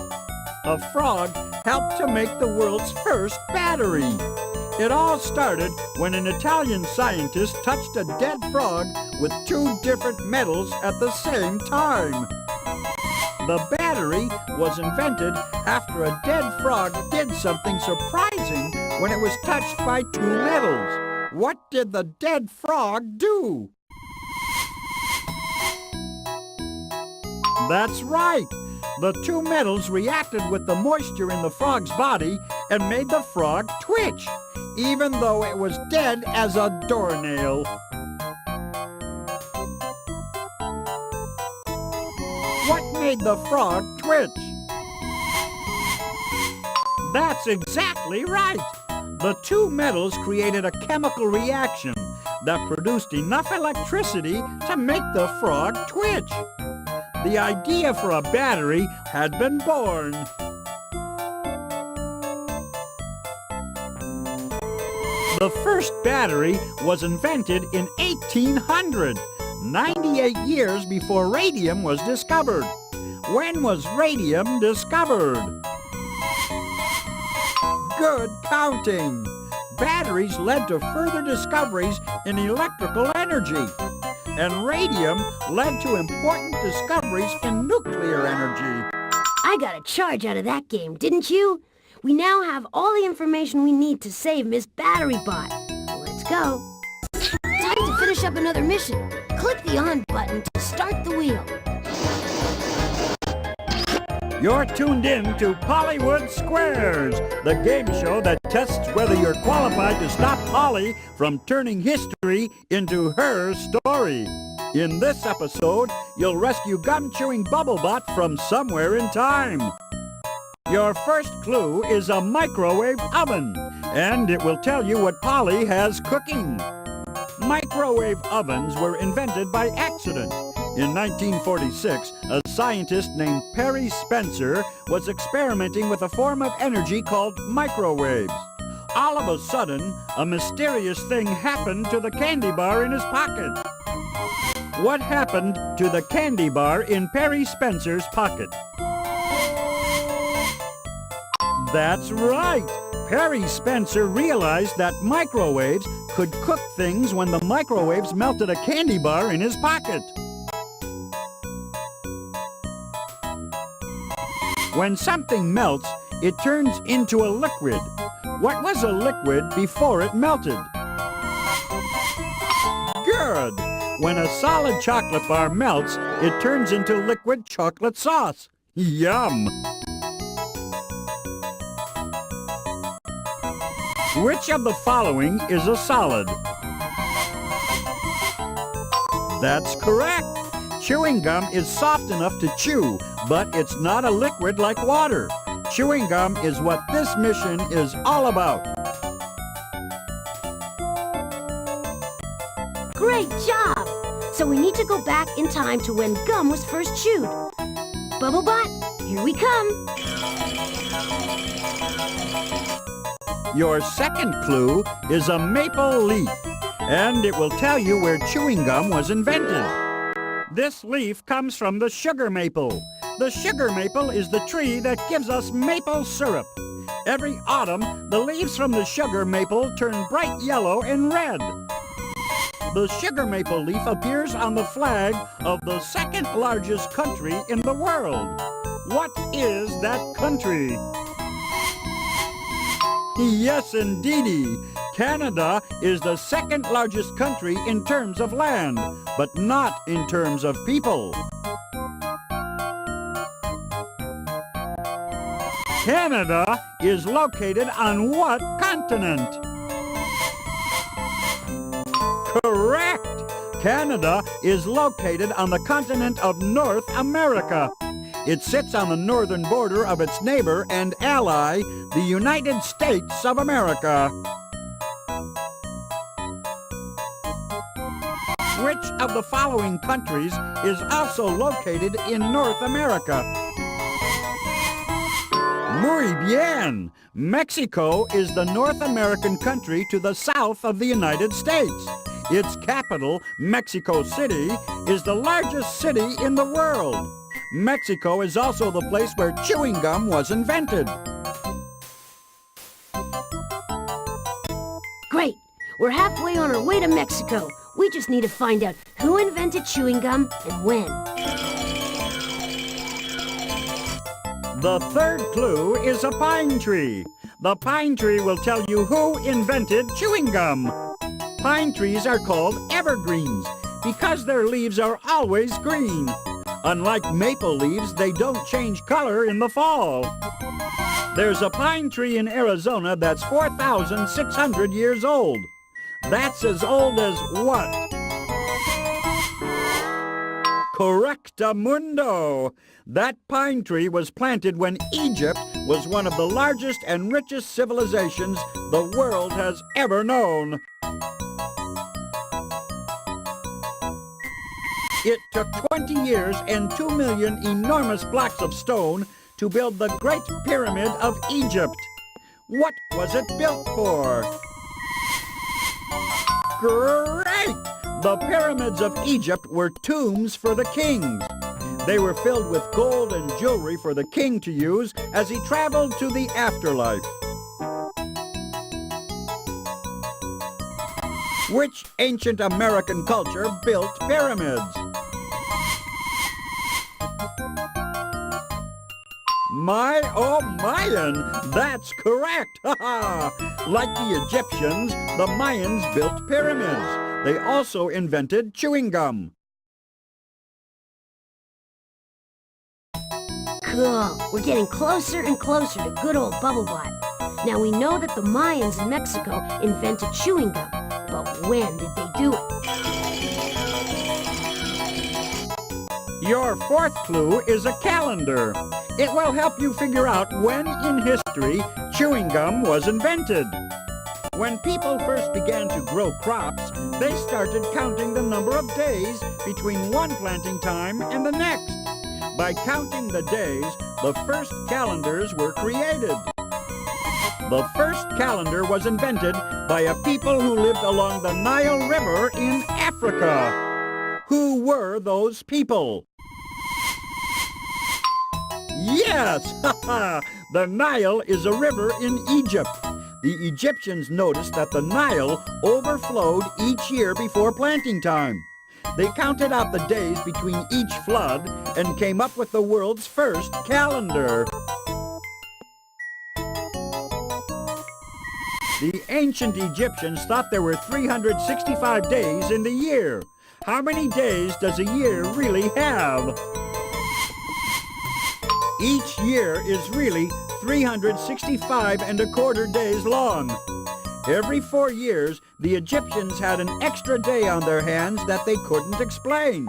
A frog helped to make the world's first battery. It all started when an Italian scientist touched a dead frog with two different metals at the same time. The battery was invented after a dead frog did something surprising when it was touched by two metals. What did the dead frog do? That's right. The two metals reacted with the moisture in the frog's body and made the frog twitch, even though it was dead as a doornail. What made the frog twitch? That's exactly right. The two metals created a chemical reaction that produced enough electricity to make the frog twitch. The idea for a battery had been born. The first battery was invented in 1800, 98 years before radium was discovered. When was radium discovered? Good counting! Batteries led to further discoveries in electrical energy, and radium led to important discoveries in nuclear energy. I got a charge out of that game, didn't you? We now have all the information we need to save Miss Batterybot. Let's go. Time to finish up another mission. Click the on button to start the wheel. You're tuned in to Pollywood Squares, the game show that tests whether you're qualified to stop Polly from turning history into her story. In this episode, you'll rescue gum-chewing Bubblebot from somewhere in time. Your first clue is a microwave oven, and it will tell you what Polly has cooking. Microwave ovens were invented by accident. In 1946, a scientist named Perry Spencer was experimenting with a form of energy called microwaves. All of a sudden, a mysterious thing happened to the candy bar in his pocket. What happened to the candy bar in Perry Spencer's pocket? That's right! Perry Spencer realized that microwaves could cook things when the microwaves melted a candy bar in his pocket. When something melts, it turns into a liquid. What was a liquid before it melted? Good! When a solid chocolate bar melts, it turns into liquid chocolate sauce. Yum! Which of the following is a solid? That's correct! Chewing gum is soft enough to chew, but it's not a liquid like water. Chewing gum is what this mission is all about. Great job! So we need to go back in time to when gum was first chewed. Bubblebot, here we come! Your second clue is a maple leaf, and it will tell you where chewing gum was invented. This leaf comes from the sugar maple. The sugar maple is the tree that gives us maple syrup. Every autumn, the leaves from the sugar maple turn bright yellow and red. The sugar maple leaf appears on the flag of the second largest country in the world. What is that country? Yes, indeedy. Canada is the second largest country in terms of land, but not in terms of people. Canada is located on what continent? Correct! Canada is located on the continent of North America. It sits on the northern border of its neighbor and ally, the United States of America. Which of the following countries is also located in North America? Muy bien! Mexico is the North American country to the south of the United States. Its capital, Mexico City, is the largest city in the world. Mexico is also the place where chewing gum was invented. Great! We're halfway on our way to Mexico. We just need to find out who invented chewing gum and when. The third clue is a pine tree. The pine tree will tell you who invented chewing gum. Pine trees are called evergreens because their leaves are always green. Unlike maple leaves, they don't change color in the fall. There's a pine tree in Arizona that's 4,600 years old. That's as old as what? Correctamundo! That pine tree was planted when Egypt was one of the largest and richest civilizations the world has ever known. It took 20 years and 2 million enormous blocks of stone to build the Great Pyramid of Egypt. What was it built for? Great! The pyramids of Egypt were tombs for the kings. They were filled with gold and jewelry for the king to use as he traveled to the afterlife. Which ancient American culture built pyramids? Mayan! That's correct! Like the Egyptians, the Mayans built pyramids. They also invented chewing gum. Cool. We're getting closer and closer to good old Bubblebot. Now we know that the Mayans in Mexico invented chewing gum, but when did they do it? Your fourth clue is a calendar. It will help you figure out when in history chewing gum was invented. When people first began to grow crops, they started counting the number of days between one planting time and the next. By counting the days, the first calendars were created. The first calendar was invented by a people who lived along the Nile River in Africa. Who were those people? Yes! The Nile is a river in Egypt. The Egyptians noticed that the Nile overflowed each year before planting time. They counted out the days between each flood and came up with the world's first calendar. The ancient Egyptians thought there were 365 days in the year. How many days does a year really have? Each year is really 365 and a quarter days long. Every 4 years, the Egyptians had an extra day on their hands that they couldn't explain.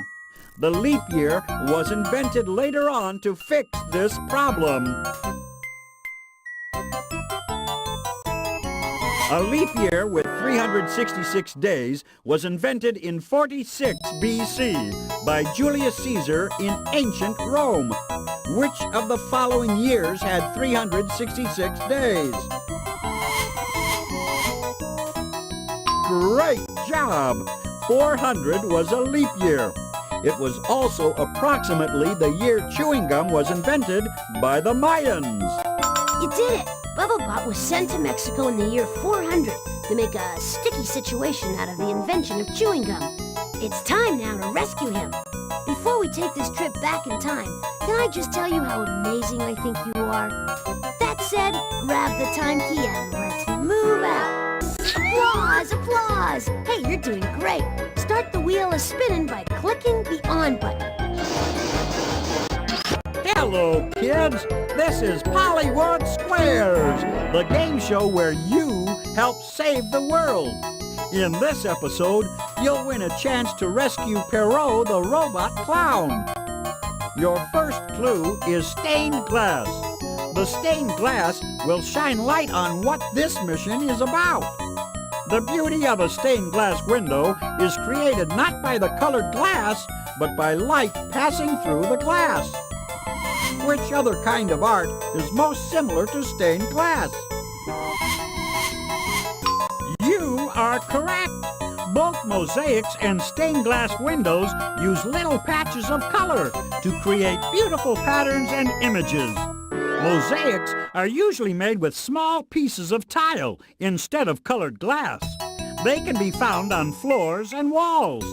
The leap year was invented later on to fix this problem. A leap year with 366 days was invented in 46 BC by Julius Caesar in ancient Rome. Which of the following years had 366 days? Great job! 400 was a leap year. It was also approximately the year chewing gum was invented by the Mayans. You did it! Bubblebot was sent to Mexico in the year 400 to make a sticky situation out of the invention of chewing gum. It's time now to rescue him. Before we take this trip back in time, can I just tell you how amazing I think you are? That said, grab the time key and let's move out. Applause, applause! Hey, you're doing great. Start the wheel a-spinning by clicking the on button. Hello, kids. This is Pollywood Squares, the game show where you help save the world. In this episode, you'll win a chance to rescue Perrault the robot clown. Your first clue is stained glass. The stained glass will shine light on what this mission is about. The beauty of a stained glass window is created not by the colored glass, but by light passing through the glass. Which other kind of art is most similar to stained glass? You are correct! Both mosaics and stained glass windows use little patches of color to create beautiful patterns and images. Mosaics are usually made with small pieces of tile instead of colored glass. They can be found on floors and walls.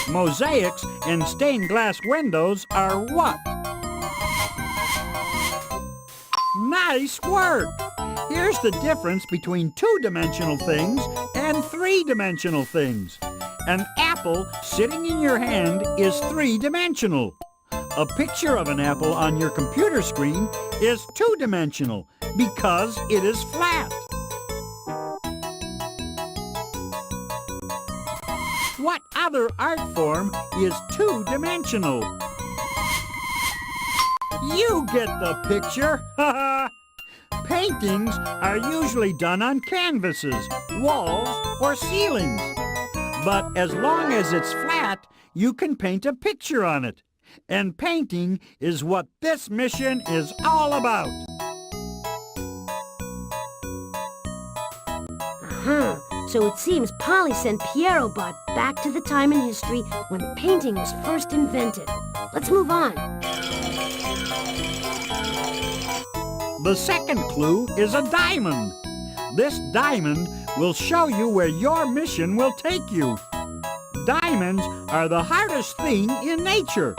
Mosaics and stained glass windows are what? Nice work! Here's the difference between two-dimensional things and three-dimensional things. An apple sitting in your hand is three-dimensional. A picture of an apple on your computer screen is two-dimensional because it is flat. What other art form is two-dimensional? You get the picture! Paintings are usually done on canvases, walls, or ceilings. But as long as it's flat, you can paint a picture on it. And painting is what this mission is all about. So it seems Polly sent Pierrot back to the time in history when painting was first invented. Let's move on. The second clue is a diamond. This diamond will show you where your mission will take you. Diamonds are the hardest thing in nature,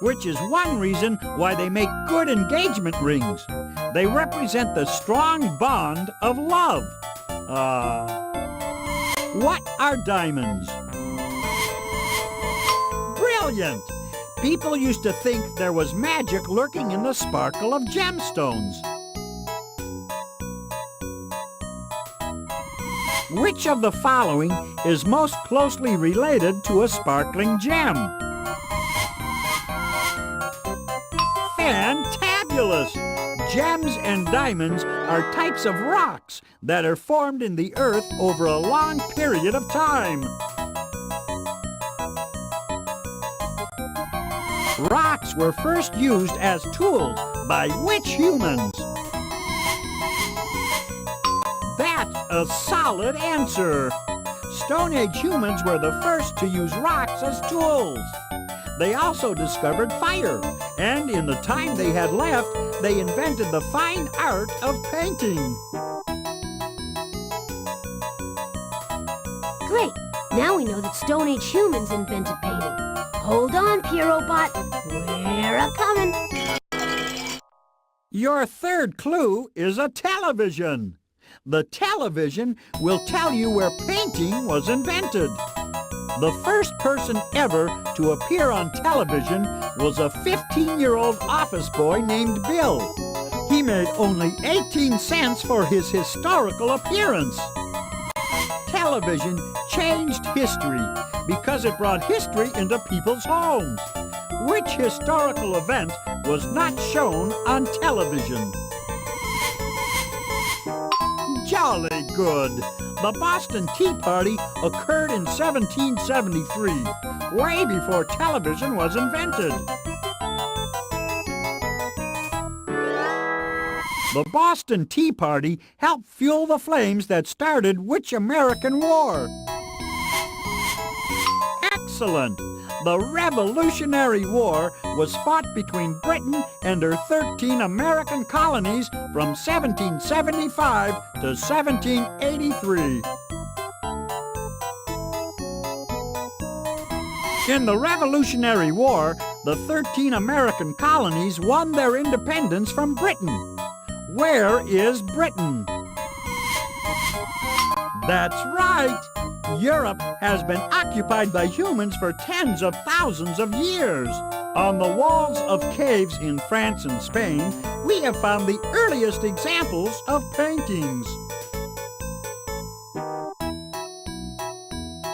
which is one reason why they make good engagement rings. They represent the strong bond of love. What are diamonds? Brilliant! People used to think there was magic lurking in the sparkle of gemstones. Which of the following is most closely related to a sparkling gem? Fantabulous! Gems and diamonds are types of rocks that are formed in the earth over a long period of time. Rocks were first used as tools by which humans? That's a solid answer. Stone Age humans were the first to use rocks as tools. They also discovered fire, and in the time they had left, they invented the fine art of painting. Great! Now we know that Stone Age humans invented painting. Hold on, Pierrot. We're a-comin'. Your third clue is a television. The television will tell you where painting was invented. The first person ever to appear on television was a 15-year-old office boy named Bill. He made only 18 cents for his historical appearance. Television changed history because it brought history into people's homes. Which historical event was not shown on television? Jolly good! The Boston Tea Party occurred in 1773, way before television was invented. The Boston Tea Party helped fuel the flames that started which American war? Excellent! The Revolutionary War was fought between Britain and her 13 American colonies from 1775 to 1783. In the Revolutionary War, the 13 American colonies won their independence from Britain. Where is Britain? That's right! Europe has been occupied by humans for tens of thousands of years. On the walls of caves in France and Spain, we have found the earliest examples of paintings.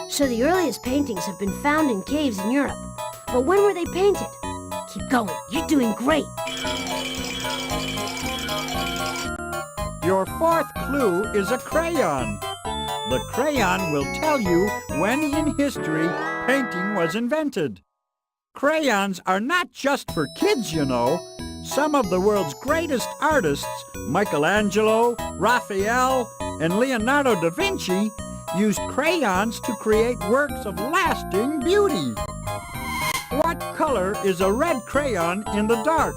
So the earliest paintings have been found in caves in Europe. But when were they painted? Keep going. You're doing great. Your fourth clue is a crayon. The crayon will tell you when in history painting was invented. Crayons are not just for kids, you know. Some of the world's greatest artists, Michelangelo, Raphael, and Leonardo da Vinci, used crayons to create works of lasting beauty. What color is a red crayon in the dark?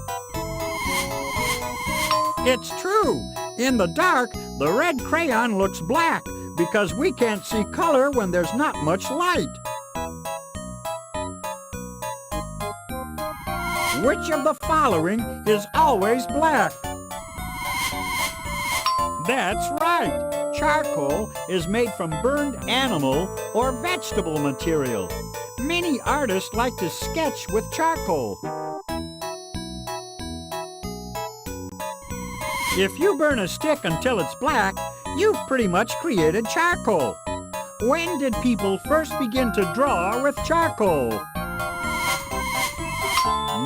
It's true. In the dark, the red crayon looks black because we can't see color when there's not much light. Which of the following is always black? That's right. Charcoal is made from burned animal or vegetable material. Many artists like to sketch with charcoal. If you burn a stick until it's black, you've pretty much created charcoal. When did people first begin to draw with charcoal?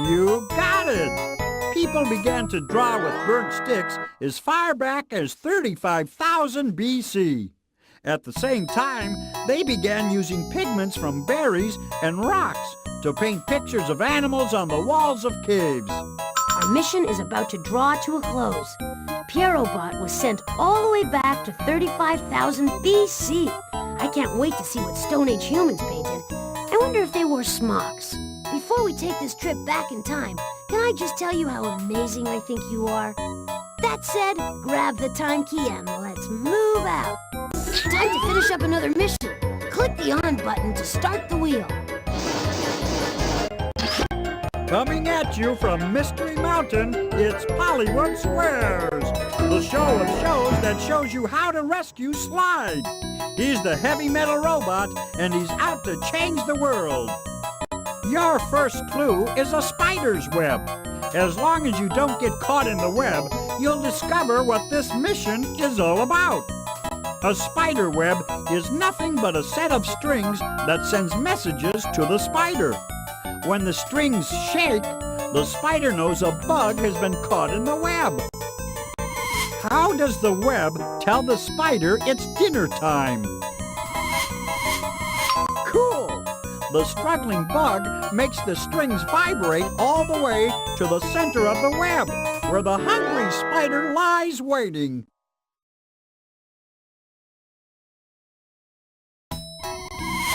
You got it! People began to draw with burnt sticks as far back as 35,000 BC. At the same time, they began using pigments from berries and rocks to paint pictures of animals on the walls of caves. Our mission is about to draw to a close. Pierrobot was sent all the way back to 35,000 BC. I can't wait to see what Stone Age humans painted. I wonder if they wore smocks. Before we take this trip back in time, can I just tell you how amazing I think you are? That said, grab the time key and let's move out. Time to finish up another mission. Click the on button to start the wheel. Coming at you from Mystery Mountain, it's Pollywood Squares, the show of shows that shows you how to rescue Slide. He's the heavy metal robot, and he's out to change the world. Your first clue is a spider's web. As long as you don't get caught in the web, you'll discover what this mission is all about. A spider web is nothing but a set of strings that sends messages to the spider. When the strings shake, the spider knows a bug has been caught in the web. How does the web tell the spider it's dinner time? Cool! The struggling bug makes the strings vibrate all the way to the center of the web, where the hungry spider lies waiting.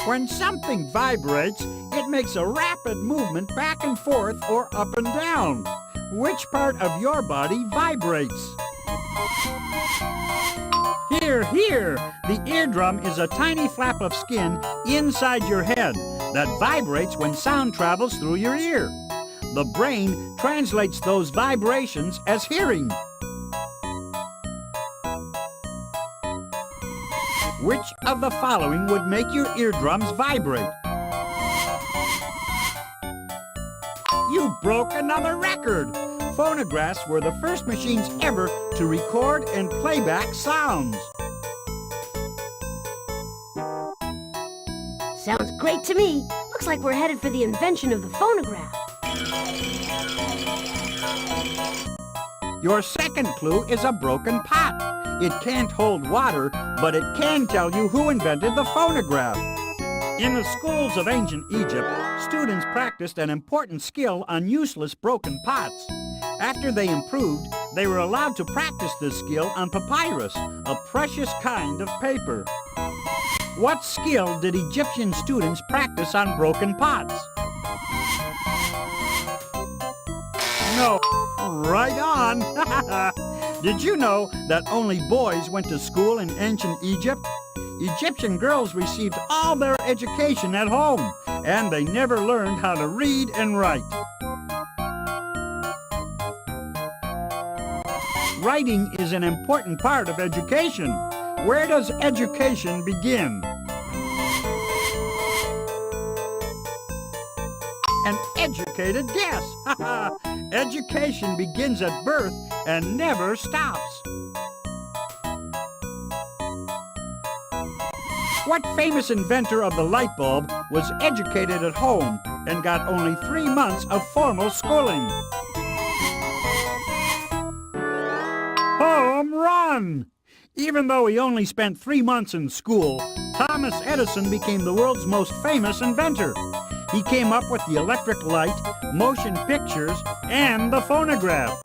When something vibrates, it makes a rapid movement back and forth or up and down. Which part of your body vibrates? Here! The eardrum is a tiny flap of skin inside your head that vibrates when sound travels through your ear. The brain translates those vibrations as hearing. Which of the following would make your eardrums vibrate? You broke another record! Phonographs were the first machines ever to record and play back sounds. Sounds great to me. Looks like we're headed for the invention of the phonograph. Your second clue is a broken pot. It can't hold water, but it can tell you who invented the phonograph. In the schools of ancient Egypt, students practiced an important skill on useless broken pots. After they improved, they were allowed to practice this skill on papyrus, a precious kind of paper. What skill did Egyptian students practice on broken pots? no. Right on. Did you know that only boys went to school in ancient Egypt? Egyptian girls received all their education at home, and they never learned how to read and write. Writing is an important part of education. Where does education begin? An educated guess. Education begins at birth and never stops. What famous inventor of the light bulb was educated at home and got only 3 months of formal schooling? Home run! Even though he only spent 3 months in school, Thomas Edison became the world's most famous inventor. He came up with the electric light, motion pictures, and the phonograph.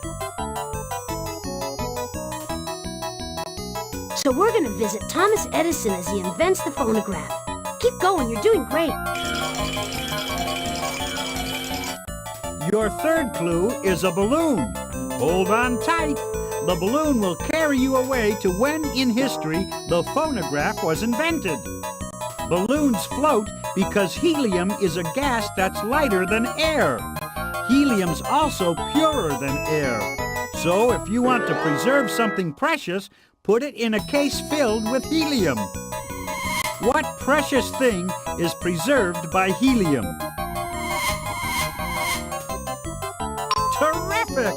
So we're going to visit Thomas Edison as he invents the phonograph. Keep going, you're doing great. Your third clue is a balloon. Hold on tight. The balloon will carry you away to when in history the phonograph was invented. Balloons float because helium is a gas that's lighter than air. Helium's also purer than air. So if you want to preserve something precious, put it in a case filled with helium. What precious thing is preserved by helium? Terrific!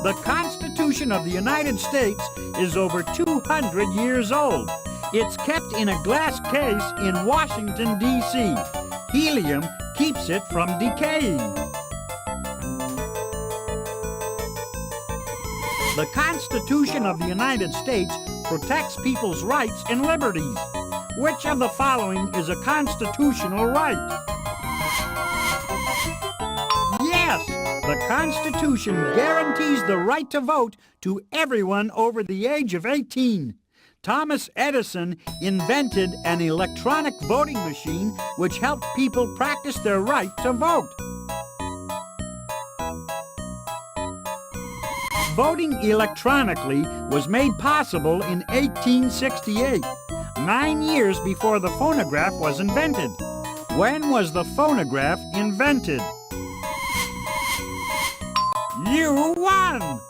The Constitution of the United States is over 200 years old. It's kept in a glass case in Washington, D.C. Helium keeps it from decaying. The Constitution of the United States protects people's rights and liberties. Which of the following is a constitutional right? Yes, the Constitution guarantees the right to vote to everyone over the age of 18. Thomas Edison invented an electronic voting machine which helped people practice their right to vote. Voting electronically was made possible in 1868, 9 years before the phonograph was invented. When was the phonograph invented? You won!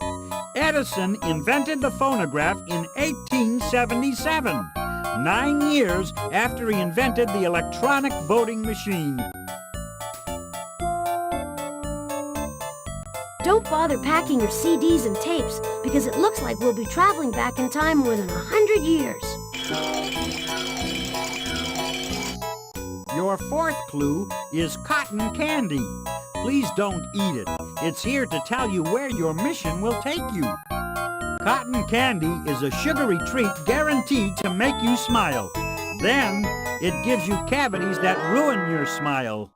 Edison invented the phonograph in 1877, 9 years after he invented the electronic voting machine. Don't bother packing your CDs and tapes because it looks like we'll be traveling back in time more than 100 years. Your fourth clue is cotton candy. Please don't eat it. It's here to tell you where your mission will take you. Cotton candy is a sugary treat guaranteed to make you smile. Then, it gives you cavities that ruin your smile.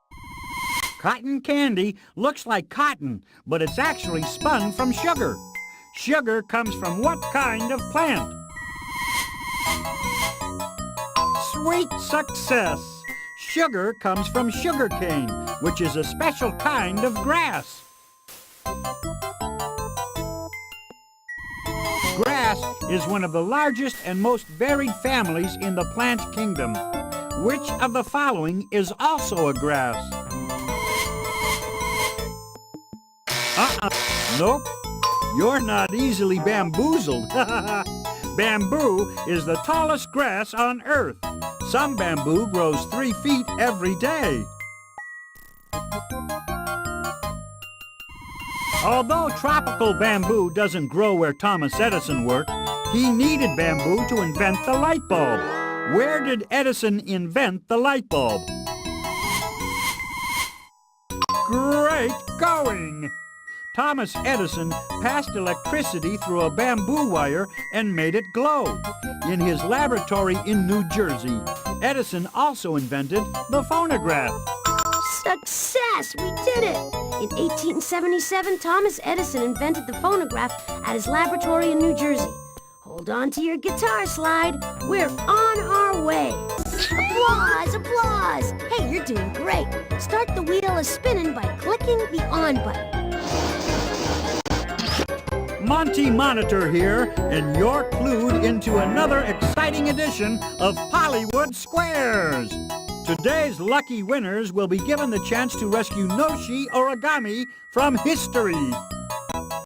Cotton candy looks like cotton, but it's actually spun from sugar. Sugar comes from what kind of plant? Sweet success! Sugar comes from sugarcane, which is a special kind of grass. Grass is one of the largest and most varied families in the plant kingdom. Which of the following is also a grass? Nope. You're not easily bamboozled. Bamboo is the tallest grass on Earth. Some bamboo grows 3 feet every day. Although tropical bamboo doesn't grow where Thomas Edison worked, he needed bamboo to invent the light bulb. Where did Edison invent the light bulb? Great going! Thomas Edison passed electricity through a bamboo wire and made it glow. In his laboratory in New Jersey, Edison also invented the phonograph. Success! We did it! In 1877, Thomas Edison invented the phonograph at his laboratory in New Jersey. Hold on to your guitar slide. We're on our way. Applause! Applause! Hey, you're doing great. Start the wheel a spinning by clicking the on button. Monty Monitor here, and you're clued into another exciting edition of Pollywood Squares. Today's lucky winners will be given the chance to rescue Noshi Origami from history.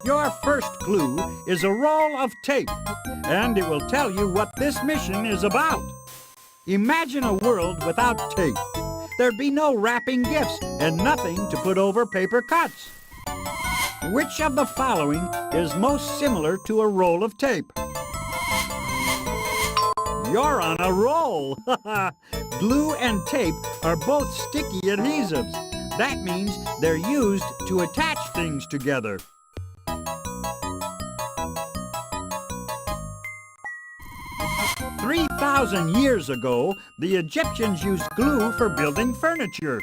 Your first clue is a roll of tape, and it will tell you what this mission is about. Imagine a world without tape. There'd be no wrapping gifts and nothing to put over paper cuts. Which of the following is most similar to a roll of tape? You're on a roll! Glue and tape are both sticky adhesives. That means they're used to attach things together. 3,000 years ago, the Egyptians used glue for building furniture.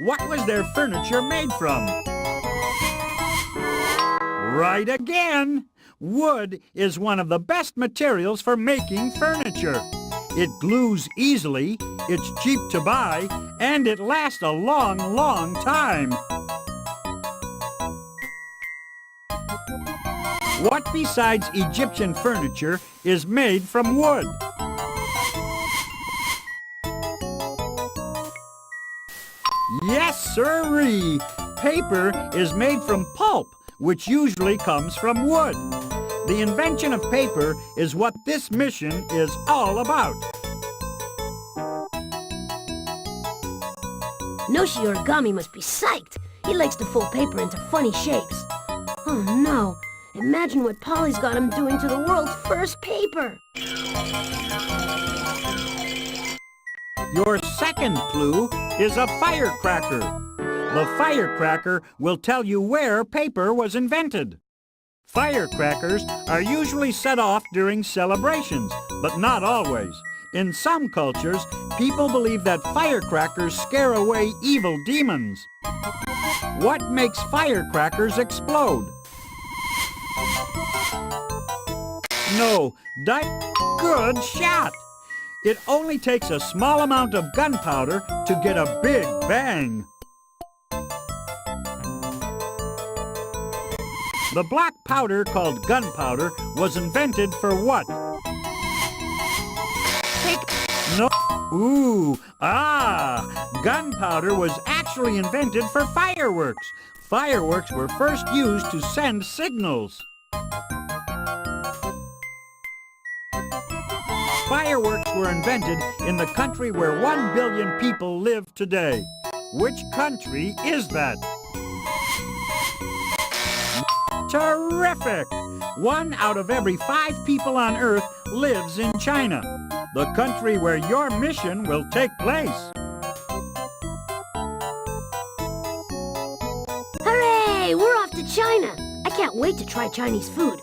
What was their furniture made from? Right again! Wood is one of the best materials for making furniture. It glues easily, it's cheap to buy, and it lasts a long, long time. What besides Egyptian furniture is made from wood? Yes, sirree! Paper is made from pulp, which usually comes from wood. The invention of paper is what this mission is all about. Noshi Origami must be psyched. He likes to fold paper into funny shapes. Oh no, imagine what Polly's got him doing to the world's first paper. Your second clue is a firecracker. The firecracker will tell you where paper was invented. Firecrackers are usually set off during celebrations, but not always. In some cultures, people believe that firecrackers scare away evil demons. What makes firecrackers explode? No, good shot! It only takes a small amount of gunpowder to get a big bang. The black powder called gunpowder was invented for what? No. Gunpowder was actually invented for fireworks. Fireworks were first used to send signals. Fireworks were invented in the country where 1 billion people live today. Which country is that? Terrific! 1 out of every 5 people on Earth lives in China, the country where your mission will take place. Hooray! We're off to China! I can't wait to try Chinese food.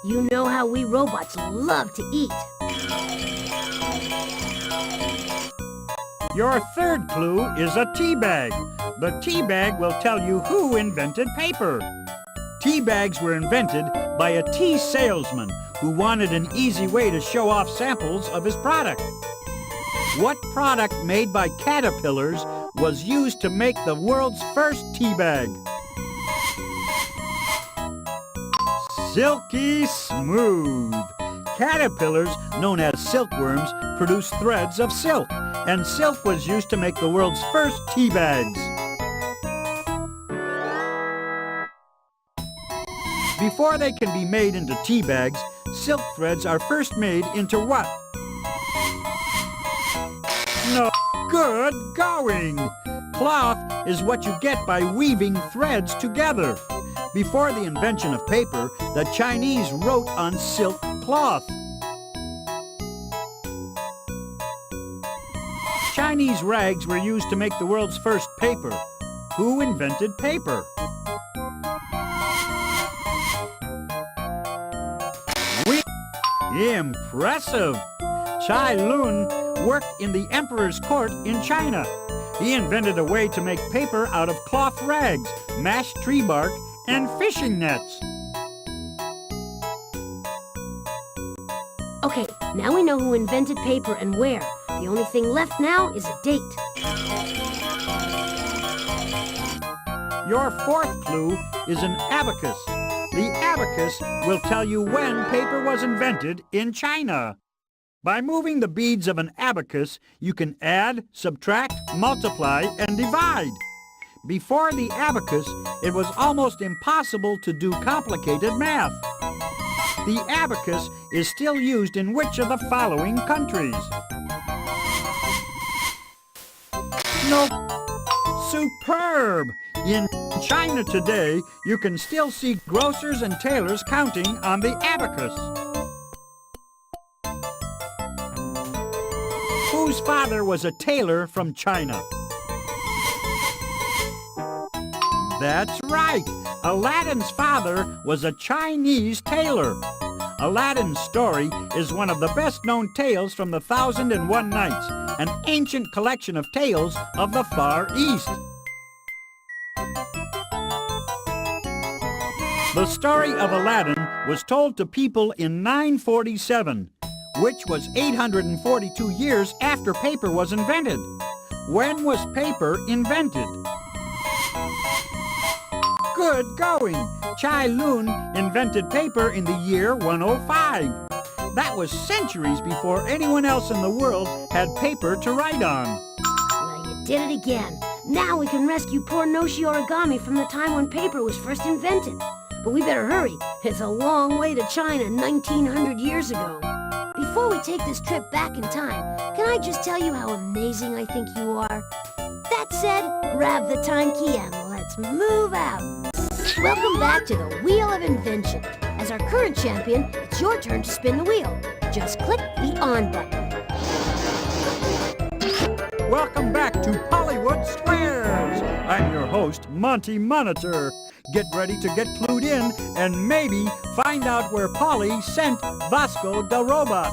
You know how we robots love to eat. Your third clue is a tea bag. The tea bag will tell you who invented paper. Tea bags were invented by a tea salesman who wanted an easy way to show off samples of his product. What product made by caterpillars was used to make the world's first tea bag? Silky smooth. Caterpillars, known as silkworms, produce threads of silk, and silk was used to make the world's first tea bags. Before they can be made into tea bags, silk threads are first made into what? No, good going! Cloth is what you get by weaving threads together. Before the invention of paper, the Chinese wrote on silk cloth. Chinese rags were used to make the world's first paper. Who invented paper? Impressive! Chai Lun worked in the emperor's court in China. He invented a way to make paper out of cloth rags, mashed tree bark, and fishing nets. Okay, now we know who invented paper and where. The only thing left now is a date. Your fourth clue is an abacus. The abacus will tell you when paper was invented in China. By moving the beads of an abacus, you can add, subtract, multiply, and divide. Before the abacus, it was almost impossible to do complicated math. The abacus is still used in which of the following countries? Nope. Superb! In China today, you can still see grocers and tailors counting on the abacus. Whose father was a tailor from China? That's right! Aladdin's father was a Chinese tailor. Aladdin's story is one of the best-known tales from the 1001 Nights, an ancient collection of tales of the Far East. The story of Aladdin was told to people in 947, which was 842 years after paper was invented. When was paper invented? Good going! Chai Lun invented paper in the year 105. That was centuries before anyone else in the world had paper to write on. Well, you did it again. Now we can rescue poor Noshi Origami from the time when paper was first invented. But we better hurry. It's a long way to China 1900 years ago. Before we take this trip back in time, can I just tell you how amazing I think you are? That said, grab the time key and let's move out. Welcome back to the Wheel of Invention. As our current champion, it's your turn to spin the wheel. Just click the on button. Welcome back to Pollywood Squares. I'm your host, Monty Monitor. Get ready to get clued in and maybe find out where Polly sent Vasco the robot.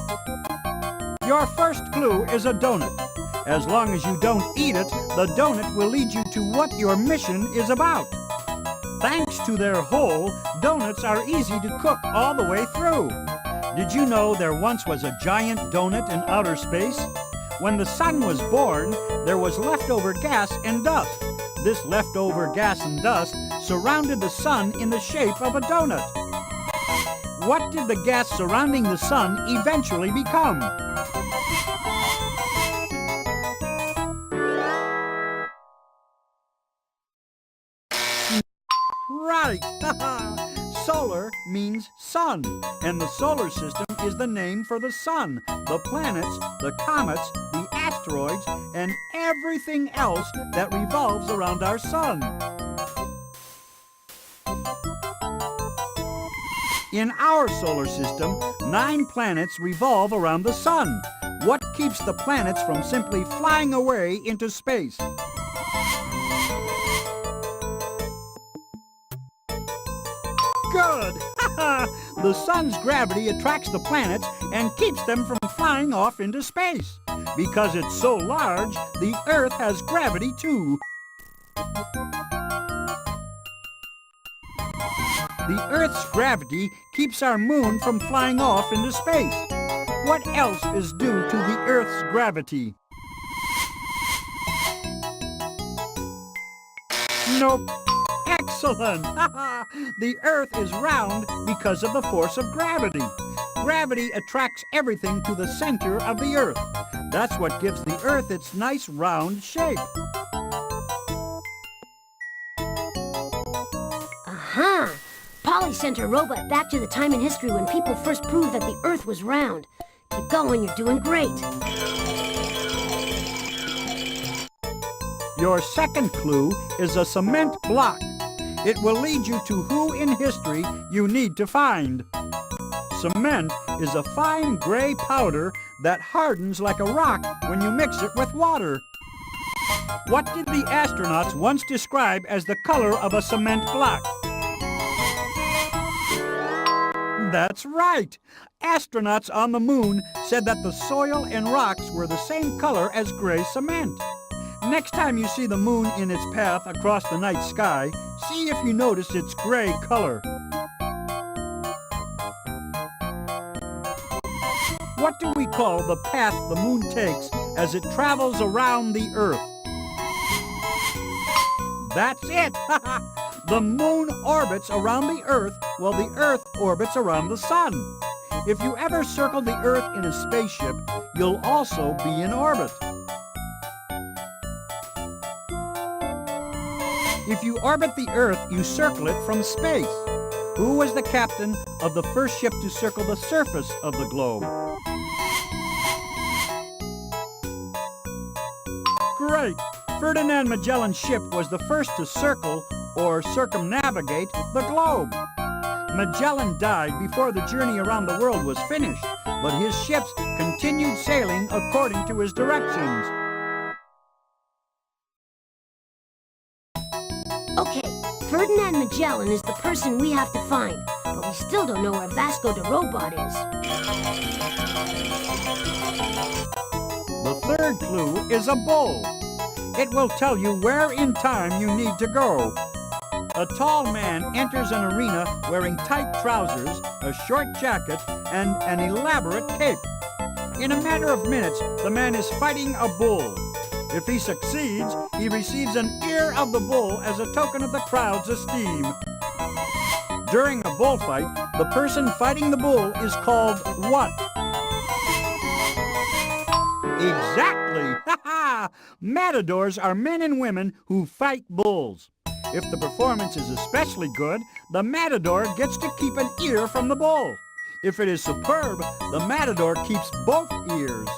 Your first clue is a donut. As long as you don't eat it, the donut will lead you to what your mission is about. Thanks to their hole, donuts are easy to cook all the way through. Did you know there once was a giant donut in outer space? When the sun was born, there was leftover gas and dust. This leftover gas and dust surrounded the sun in the shape of a donut. What did the gas surrounding the sun eventually become? Right! Solar means sun, and the solar system is the name for the sun, the planets, the comets, the asteroids, and everything else that revolves around our sun. In our solar system, 9 planets revolve around the sun. What keeps the planets from simply flying away into space? Good! The sun's gravity attracts the planets and keeps them from flying off into space. Because it's so large, the Earth has gravity too. The Earth's gravity keeps our moon from flying off into space. What else is due to the Earth's gravity? Nope. Excellent! The Earth is round because of the force of gravity. Gravity attracts everything to the center of the Earth. That's what gives the Earth its nice round shape. Aha! Polly sent her robot back to the time in history when people first proved that the Earth was round. Keep going, you're doing great. Your second clue is a cement block. It will lead you to who in history you need to find. Cement is a fine gray powder that hardens like a rock when you mix it with water. What did the astronauts once describe as the color of a cement block? That's right! Astronauts on the moon said that the soil and rocks were the same color as gray cement. Next time you see the moon in its path across the night sky, see if you notice its gray color. What do we call the path the moon takes as it travels around the Earth? That's it! The moon orbits around the Earth Well, the Earth orbits around the Sun. If you ever circle the Earth in a spaceship, you'll also be in orbit. If you orbit the Earth, you circle it from space. Who was the captain of the first ship to circle the surface of the globe? Great! Ferdinand Magellan's ship was the first to circle or circumnavigate the globe. Magellan died before the journey around the world was finished, but his ships continued sailing according to his directions. Okay, Ferdinand Magellan is the person we have to find, but we still don't know where Vasco da Robot is. The third clue is a bull. It will tell you where in time you need to go. A tall man enters an arena wearing tight trousers, a short jacket, and an elaborate cape. In a matter of minutes, the man is fighting a bull. If he succeeds, he receives an ear of the bull as a token of the crowd's esteem. During a bullfight, the person fighting the bull is called what? Exactly! Ha ha! Matadors are men and women who fight bulls. If the performance is especially good, the matador gets to keep an ear from the bull. If it is superb, the matador keeps both ears.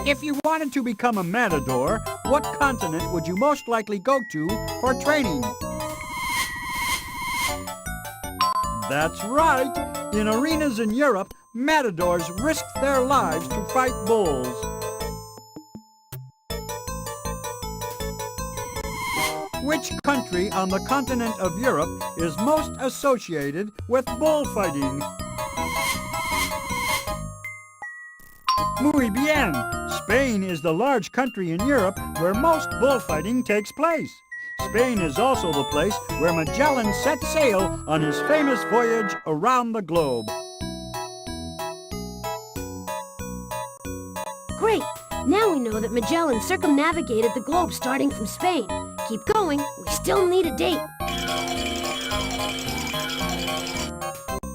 If you wanted to become a matador, what continent would you most likely go to for training? That's right! In arenas in Europe, matadors risk their lives to fight bulls. Which country on the continent of Europe is most associated with bullfighting? Muy bien! Spain is the large country in Europe where most bullfighting takes place. Spain is also the place where Magellan set sail on his famous voyage around the globe. Great! Now we know that Magellan circumnavigated the globe starting from Spain. Keep going, we still need a date.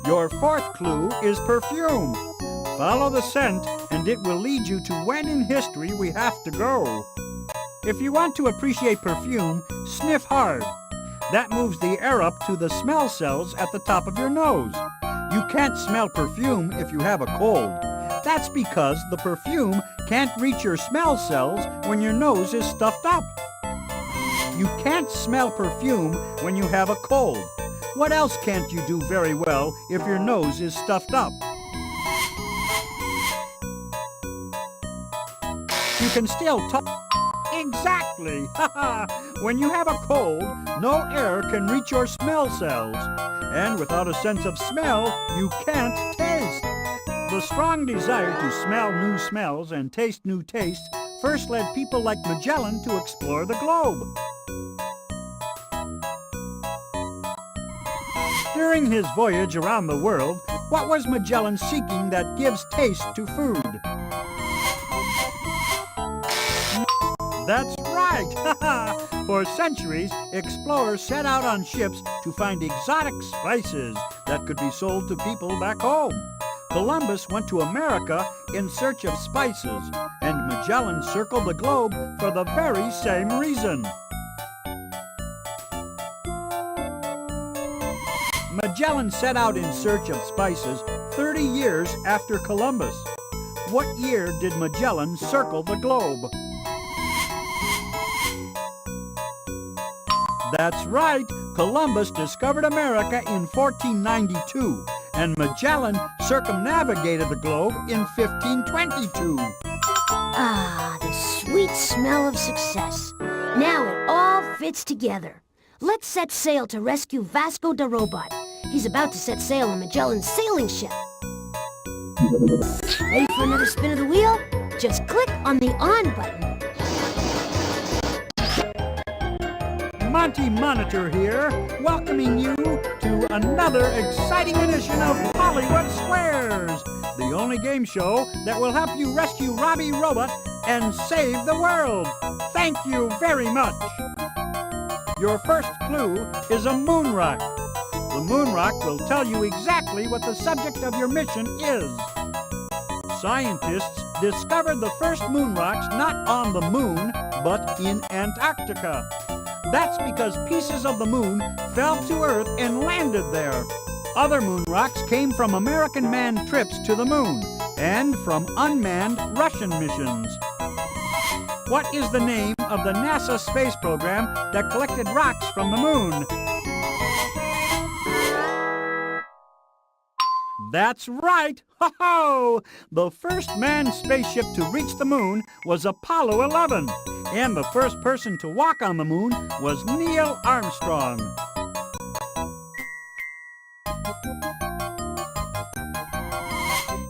Your fourth clue is perfume. Follow the scent and it will lead you to when in history we have to go. If you want to appreciate perfume, sniff hard. That moves the air up to the smell cells at the top of your nose. You can't smell perfume if you have a cold. That's because the perfume can't reach your smell cells when your nose is stuffed up. You can't smell perfume when you have a cold. What else can't you do very well if your nose is stuffed up? You can still talk. Exactly! When you have a cold, no air can reach your smell cells. And without a sense of smell, you can't taste. The strong desire to smell new smells and taste new tastes first led people like Magellan to explore the globe. During his voyage around the world, what was Magellan seeking that gives taste to food? That's right! For centuries, explorers set out on ships to find exotic spices that could be sold to people back home. Columbus went to America in search of spices, and Magellan circled the globe for the very same reason. Magellan set out in search of spices 30 years after Columbus. What year did Magellan circle the globe? That's right, Columbus discovered America in 1492, and Magellan circumnavigated the globe in 1522. Ah, the sweet smell of success. Now it all fits together. Let's set sail to rescue Vasco da Robot. He's about to set sail on Magellan's sailing ship. Ready for another spin of the wheel? Just click on the on button. Monty Monitor here, welcoming you to another exciting edition of Pollywood Squares, the only game show that will help you rescue Robbie Robot and save the world. Thank you very much. Your first clue is a moon rock. The moon rock will tell you exactly what the subject of your mission is. Scientists discovered the first moon rocks not on the moon, but in Antarctica. That's because pieces of the moon fell to Earth and landed there. Other moon rocks came from American manned trips to the moon and from unmanned Russian missions. What is the name of the NASA space program that collected rocks from the moon? That's right! Ho-ho! The first manned spaceship to reach the moon was Apollo 11, and the first person to walk on the moon was Neil Armstrong.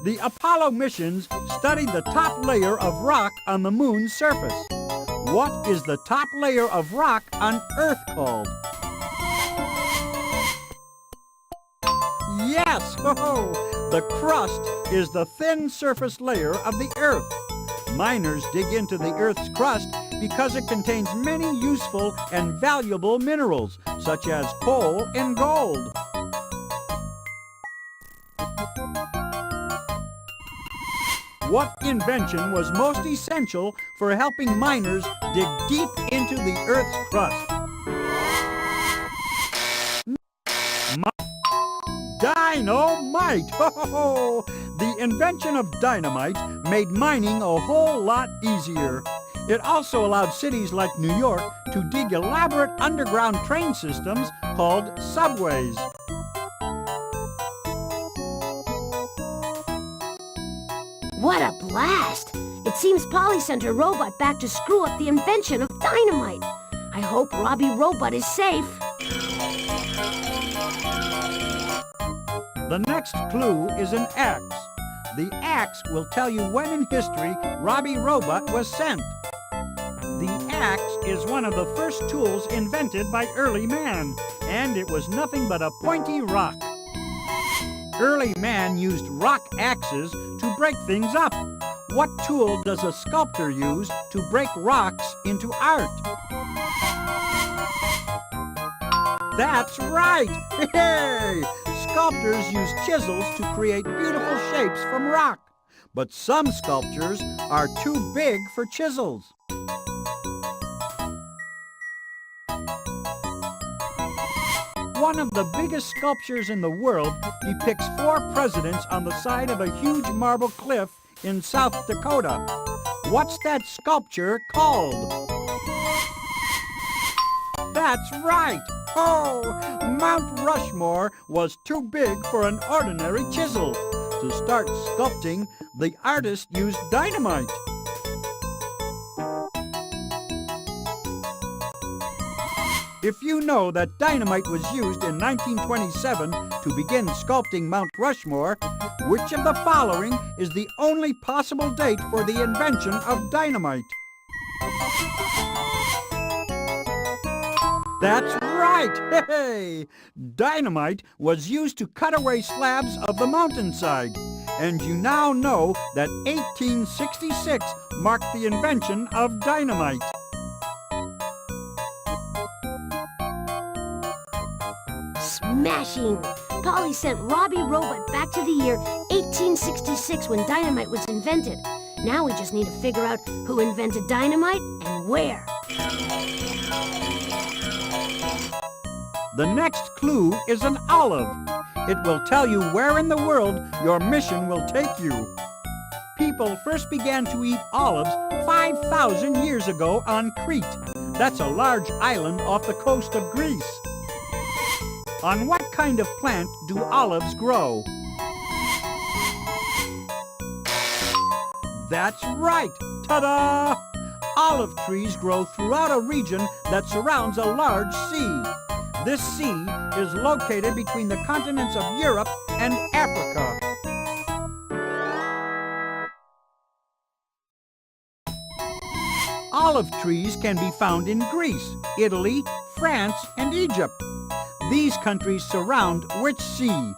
The Apollo missions studied the top layer of rock on the moon's surface. What is the top layer of rock on Earth called? Yes! Ho-ho! The crust is the thin surface layer of the Earth. Miners dig into the Earth's crust because it contains many useful and valuable minerals, such as coal and gold. What invention was most essential for helping miners dig deep into the Earth's crust? Dynamite! Ho, ho, ho. The invention of dynamite made mining a whole lot easier. It also allowed cities like New York to dig elaborate underground train systems called subways. What a blast! It seems Polly sent her robot back to screw up the invention of dynamite. I hope Robbie Robot is safe. The next clue is an axe. The axe will tell you when in history Robbie Robot was sent. The axe is one of the first tools invented by early man, and it was nothing but a pointy rock. Early man used rock axes to break things up. What tool does a sculptor use to break rocks into art? That's right! Hey! Sculptors use chisels to create beautiful shapes from rock. But some sculptures are too big for chisels. One of the biggest sculptures in the world depicts 4 presidents on the side of a huge marble cliff in South Dakota. What's that sculpture called? That's right! Oh, Mount Rushmore was too big for an ordinary chisel. To start sculpting, the artist used dynamite. If you know that dynamite was used in 1927 to begin sculpting Mount Rushmore, which of the following is the only possible date for the invention of dynamite? That's right! Hey! Dynamite was used to cut away slabs of the mountainside. And you now know that 1866 marked the invention of dynamite. Smashing! Polly sent Robbie Robot back to the year 1866 when dynamite was invented. Now we just need to figure out who invented dynamite and where. The next clue is an olive. It will tell you where in the world your mission will take you. People first began to eat olives 5,000 years ago on Crete. That's a large island off the coast of Greece. On what kind of plant do olives grow? That's right! Ta-da! Olive trees grow throughout a region that surrounds a large sea. This sea is located between the continents of Europe and Africa. Olive trees can be found in Greece, Italy, France, and Egypt. These countries surround which sea?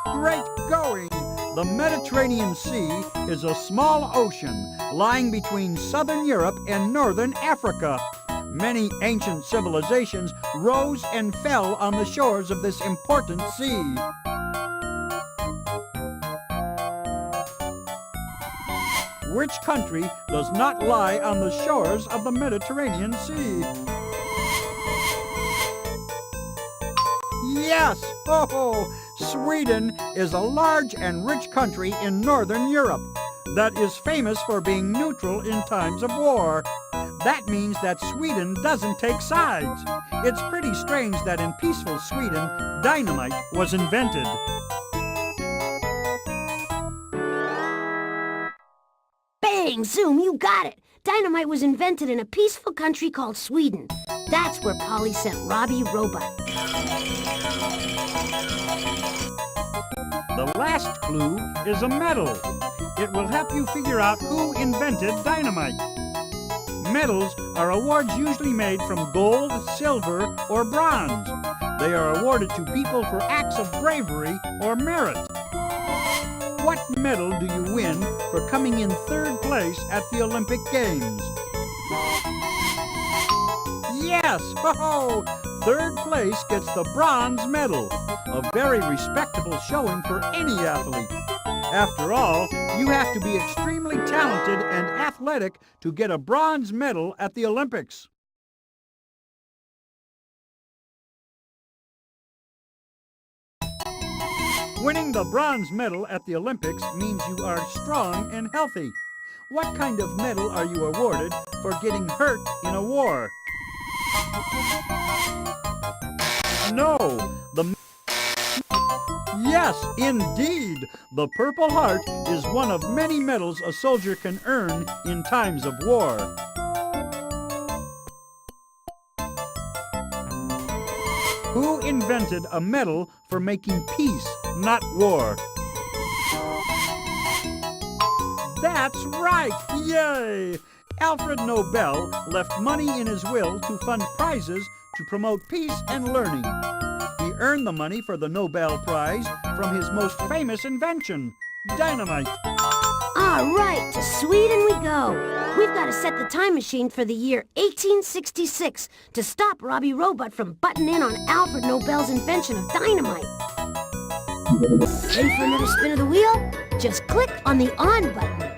Great going! The Mediterranean Sea is a small ocean lying between southern Europe and northern Africa. Many ancient civilizations rose and fell on the shores of this important sea. Which country does not lie on the shores of the Mediterranean Sea? Yes! Oh, Sweden is a large and rich country in northern Europe that is famous for being neutral in times of war. That means that Sweden doesn't take sides. It's pretty strange that in peaceful Sweden, dynamite was invented. Bang! Zoom, you got it! Dynamite was invented in a peaceful country called Sweden. That's where Polly sent Robbie Robot. The last clue is a medal. It will help you figure out who invented dynamite. Medals are awards usually made from gold, silver, or bronze. They are awarded to people for acts of bravery or merit. What medal do you win for coming in third place at the Olympic Games? Yes! Oh, third place gets the bronze medal, a very respectable showing for any athlete. After all, you have to be extremely talented and athletic to get a bronze medal at the Olympics. Winning the bronze medal at the Olympics means you are strong and healthy. What kind of medal are you awarded for getting hurt in a war? No, Yes, indeed! The Purple Heart is one of many medals a soldier can earn in times of war. Who invented a medal for making peace, not war? That's right! Yay! Alfred Nobel left money in his will to fund prizes to promote peace and learning. He earned the money for the Nobel Prize from his most famous invention, dynamite. All right, to Sweden we go. We've got to set the time machine for the year 1866 to stop Robbie Robot from butting in on Alfred Nobel's invention of dynamite. Ready for another spin of the wheel? Just click on the on button.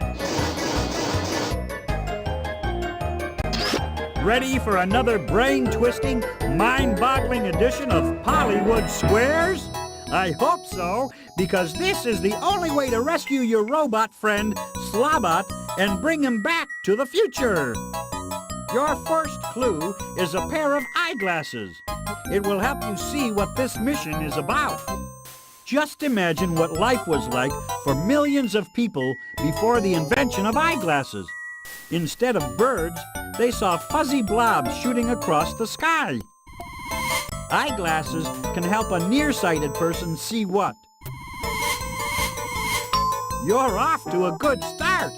Ready for another brain-twisting, mind-boggling edition of Pollywood Squares? I hope so, because this is the only way to rescue your robot friend, Slobot, and bring him back to the future. Your first clue is a pair of eyeglasses. It will help you see what this mission is about. Just imagine what life was like for millions of people before the invention of eyeglasses. Instead of birds, they saw fuzzy blobs shooting across the sky. Eyeglasses can help a nearsighted person see what? You're off to a good start.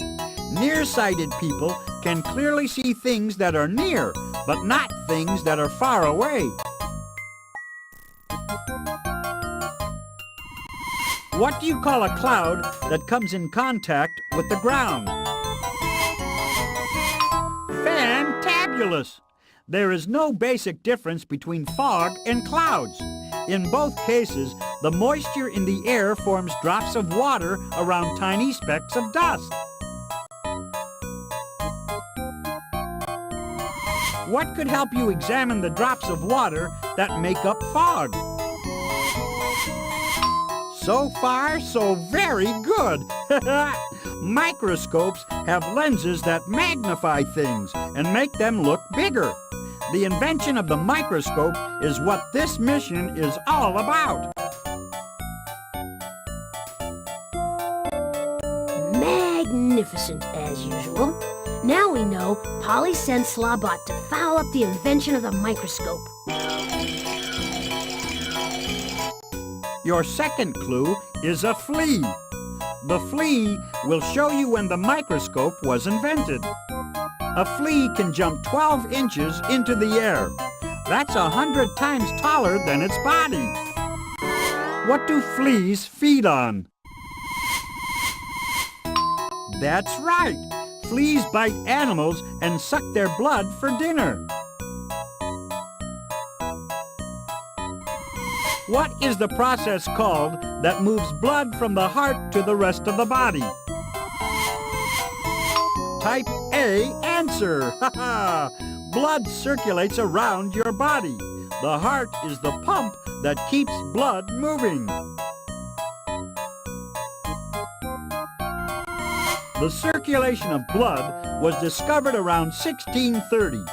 Nearsighted people can clearly see things that are near, but not things that are far away. What do you call a cloud that comes in contact with the ground? Fantabulous! There is no basic difference between fog and clouds. In both cases, the moisture in the air forms drops of water around tiny specks of dust. What could help you examine the drops of water that make up fog? So far, so very good. Microscopes have lenses that magnify things and make them look bigger. The invention of the microscope is what this mission is all about. Magnificent, as usual. Now we know Polly sent Slobot to foul up the invention of the microscope. Your second clue is a flea. The flea will show you when the microscope was invented. A flea can jump 12 inches into the air. That's 100 times taller than its body. What do fleas feed on? That's right. Fleas bite animals and suck their blood for dinner. What is the process called that moves blood from the heart to the rest of the body? Type A answer. Blood circulates around your body. The heart is the pump that keeps blood moving. The circulation of blood was discovered around 1630,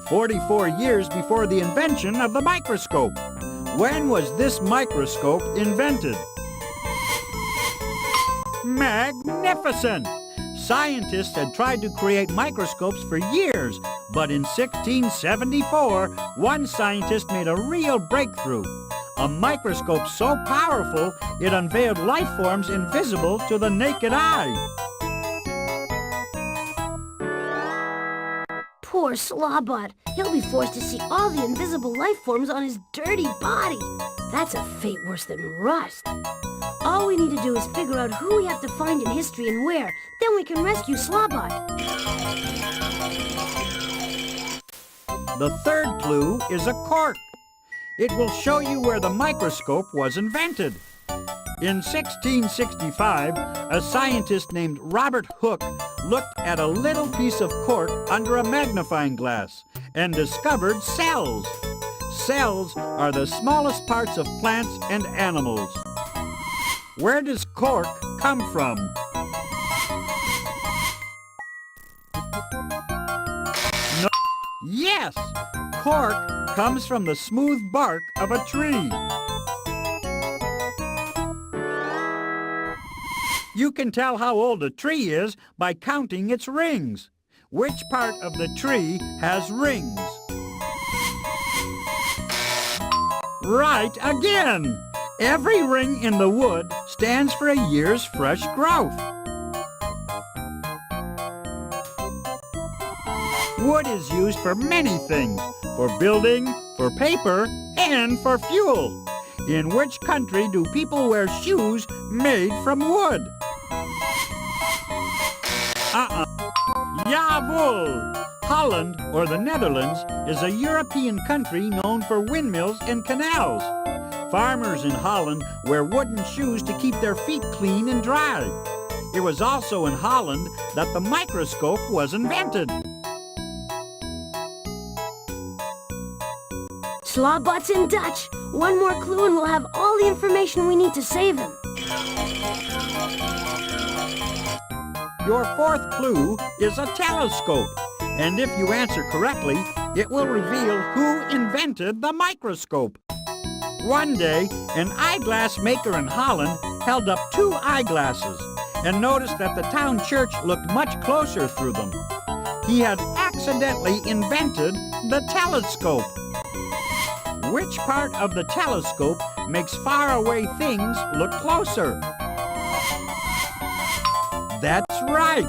44 years before the invention of the microscope. When was this microscope invented? Magnificent! Scientists had tried to create microscopes for years, but in 1674, one scientist made a real breakthrough. A microscope so powerful, it unveiled life forms invisible to the naked eye. Poor Slawbot. He'll be forced to see all the invisible life forms on his dirty body. That's a fate worse than rust. All we need to do is figure out who we have to find in history and where. Then we can rescue Slawbot. The third clue is a cork. It will show you where the microscope was invented. In 1665, a scientist named Robert Hooke looked at a little piece of cork under a magnifying glass and discovered cells. Cells are the smallest parts of plants and animals. Where does cork come from? No. Yes! Cork comes from the smooth bark of a tree. You can tell how old a tree is by counting its rings. Which part of the tree has rings? Right again! Every ring in the wood stands for a year's fresh growth. Wood is used for many things, for building, for paper, and for fuel. In which country do people wear shoes made from wood? Jawohl! Holland, or the Netherlands, is a European country known for windmills and canals. Farmers in Holland wear wooden shoes to keep their feet clean and dry. It was also in Holland that the microscope was invented. Slawbot's in Dutch. One more clue and we'll have all the information we need to save him. Your fourth clue is a telescope, and if you answer correctly, it will reveal who invented the microscope. One day, an eyeglass maker in Holland held up two eyeglasses and noticed that the town church looked much closer through them. He had accidentally invented the telescope. Which part of the telescope makes faraway things look closer? That's right!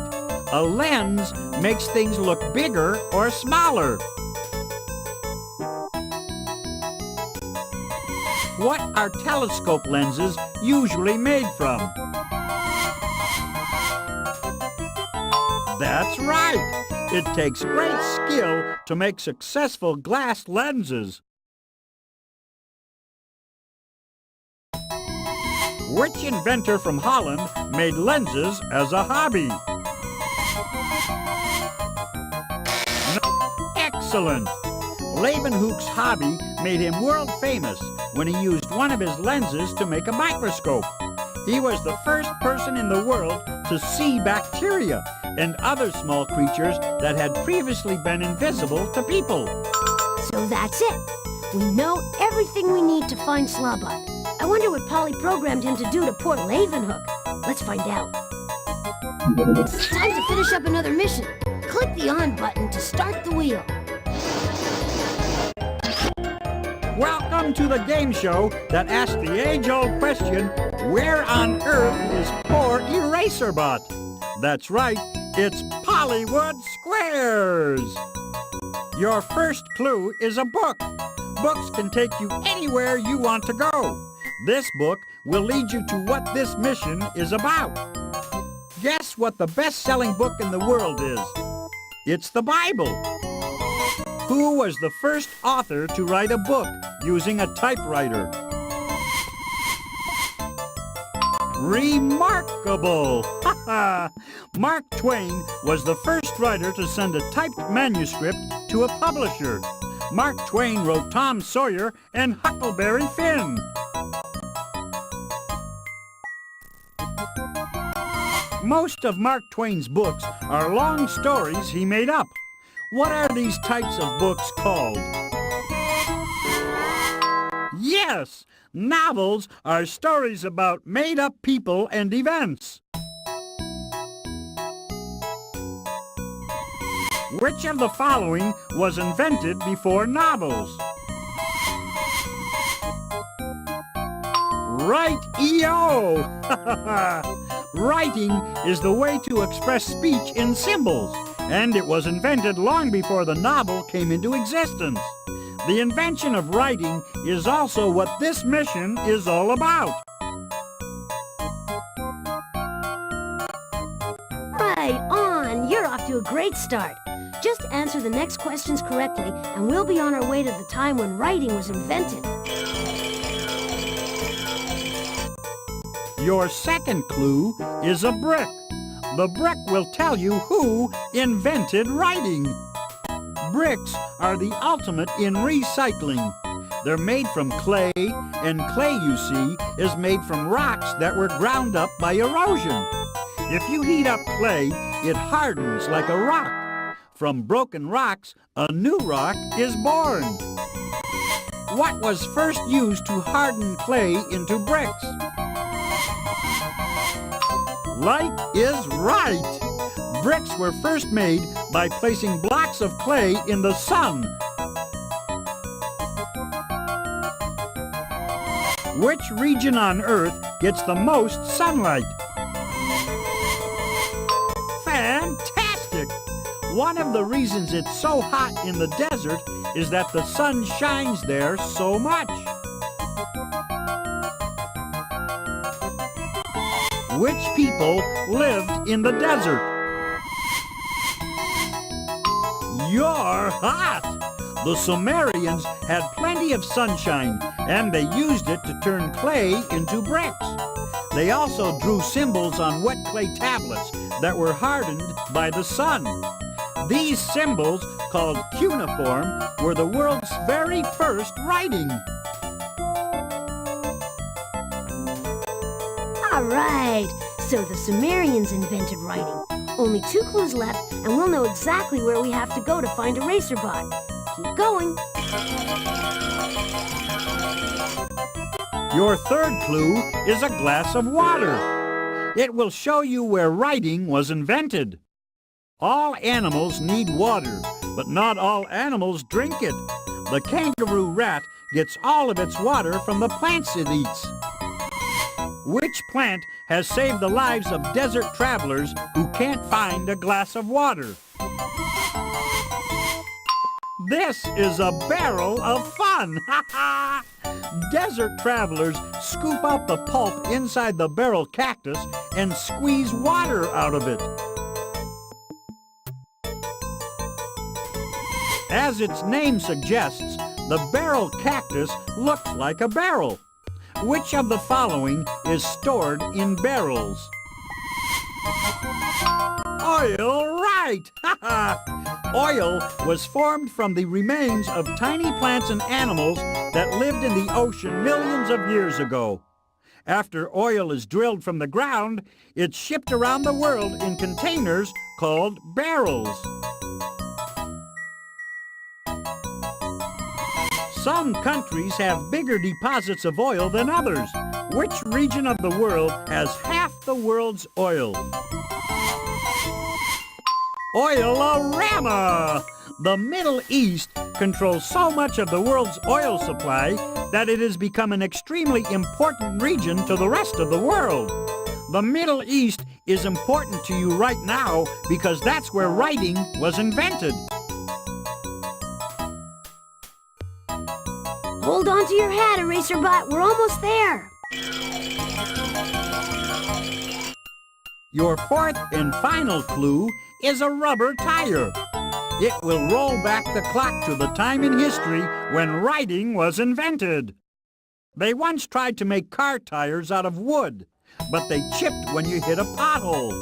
A lens makes things look bigger or smaller. What are telescope lenses usually made from? That's right! It takes great skill to make successful glass lenses. Which inventor from Holland made lenses as a hobby? No. Excellent! Leeuwenhoek's hobby made him world famous when he used one of his lenses to make a microscope. He was the first person in the world to see bacteria and other small creatures that had previously been invisible to people. So that's it. We know everything we need to find Slawbot. I wonder what Polly programmed him to do to poor Leeuwenhoek. Let's find out. Time to finish up another mission. Click the on button to start the wheel. Welcome to the game show that asks the age-old question, where on earth is poor Eraserbot? That's right, it's Pollywood Squares! Your first clue is a book. Books can take you anywhere you want to go. This book will lead you to what this mission is about. Guess what the best-selling book in the world is? It's the Bible. Who was the first author to write a book using a typewriter? Remarkable! Ha ha! Mark Twain was the first writer to send a typed manuscript to a publisher. Mark Twain wrote Tom Sawyer and Huckleberry Finn. Most of Mark Twain's books are long stories he made up. What are these types of books called? Yes! Novels are stories about made-up people and events. Which of the following was invented before novels? Right-eo! Writing is the way to express speech in symbols, and it was invented long before the novel came into existence. The invention of writing is also what this mission is all about. Right on! You're off to a great start. Just answer the next questions correctly, and we'll be on our way to the time when writing was invented. Your second clue is a brick. The brick will tell you who invented writing. Bricks are the ultimate in recycling. They're made from clay, and clay, you see, is made from rocks that were ground up by erosion. If you heat up clay, it hardens like a rock. From broken rocks, a new rock is born. What was first used to harden clay into bricks? Light is right! Bricks were first made by placing blocks of clay in the sun. Which region on Earth gets the most sunlight? Fantastic! One of the reasons it's so hot in the desert is that the sun shines there so much. Which people lived in the desert? You're hot! The Sumerians had plenty of sunshine, and they used it to turn clay into bricks. They also drew symbols on wet clay tablets that were hardened by the sun. These symbols, called cuneiform, were the world's very first writing. All right, so the Sumerians invented writing. Only 2 clues left, and we'll know exactly where we have to go to find a racer bot. Keep going. Your third clue is a glass of water. It will show you where writing was invented. All animals need water, but not all animals drink it. The kangaroo rat gets all of its water from the plants it eats. Which plant has saved the lives of desert travelers who can't find a glass of water? This is a barrel of fun! Desert travelers scoop out the pulp inside the barrel cactus and squeeze water out of it. As its name suggests, the barrel cactus looks like a barrel. Which of the following is stored in barrels? Oil, right! Oil was formed from the remains of tiny plants and animals that lived in the ocean millions of years ago. After oil is drilled from the ground, it's shipped around the world in containers called barrels. Some countries have bigger deposits of oil than others. Which region of the world has half the world's oil? Oil-a-rama! The Middle East controls so much of the world's oil supply that it has become an extremely important region to the rest of the world. The Middle East is important to you right now because that's where writing was invented. Hold on to your hat, Eraser Bot. We're almost there. Your fourth and final clue is a rubber tire. It will roll back the clock to the time in history when writing was invented. They once tried to make car tires out of wood, but they chipped when you hit a pothole.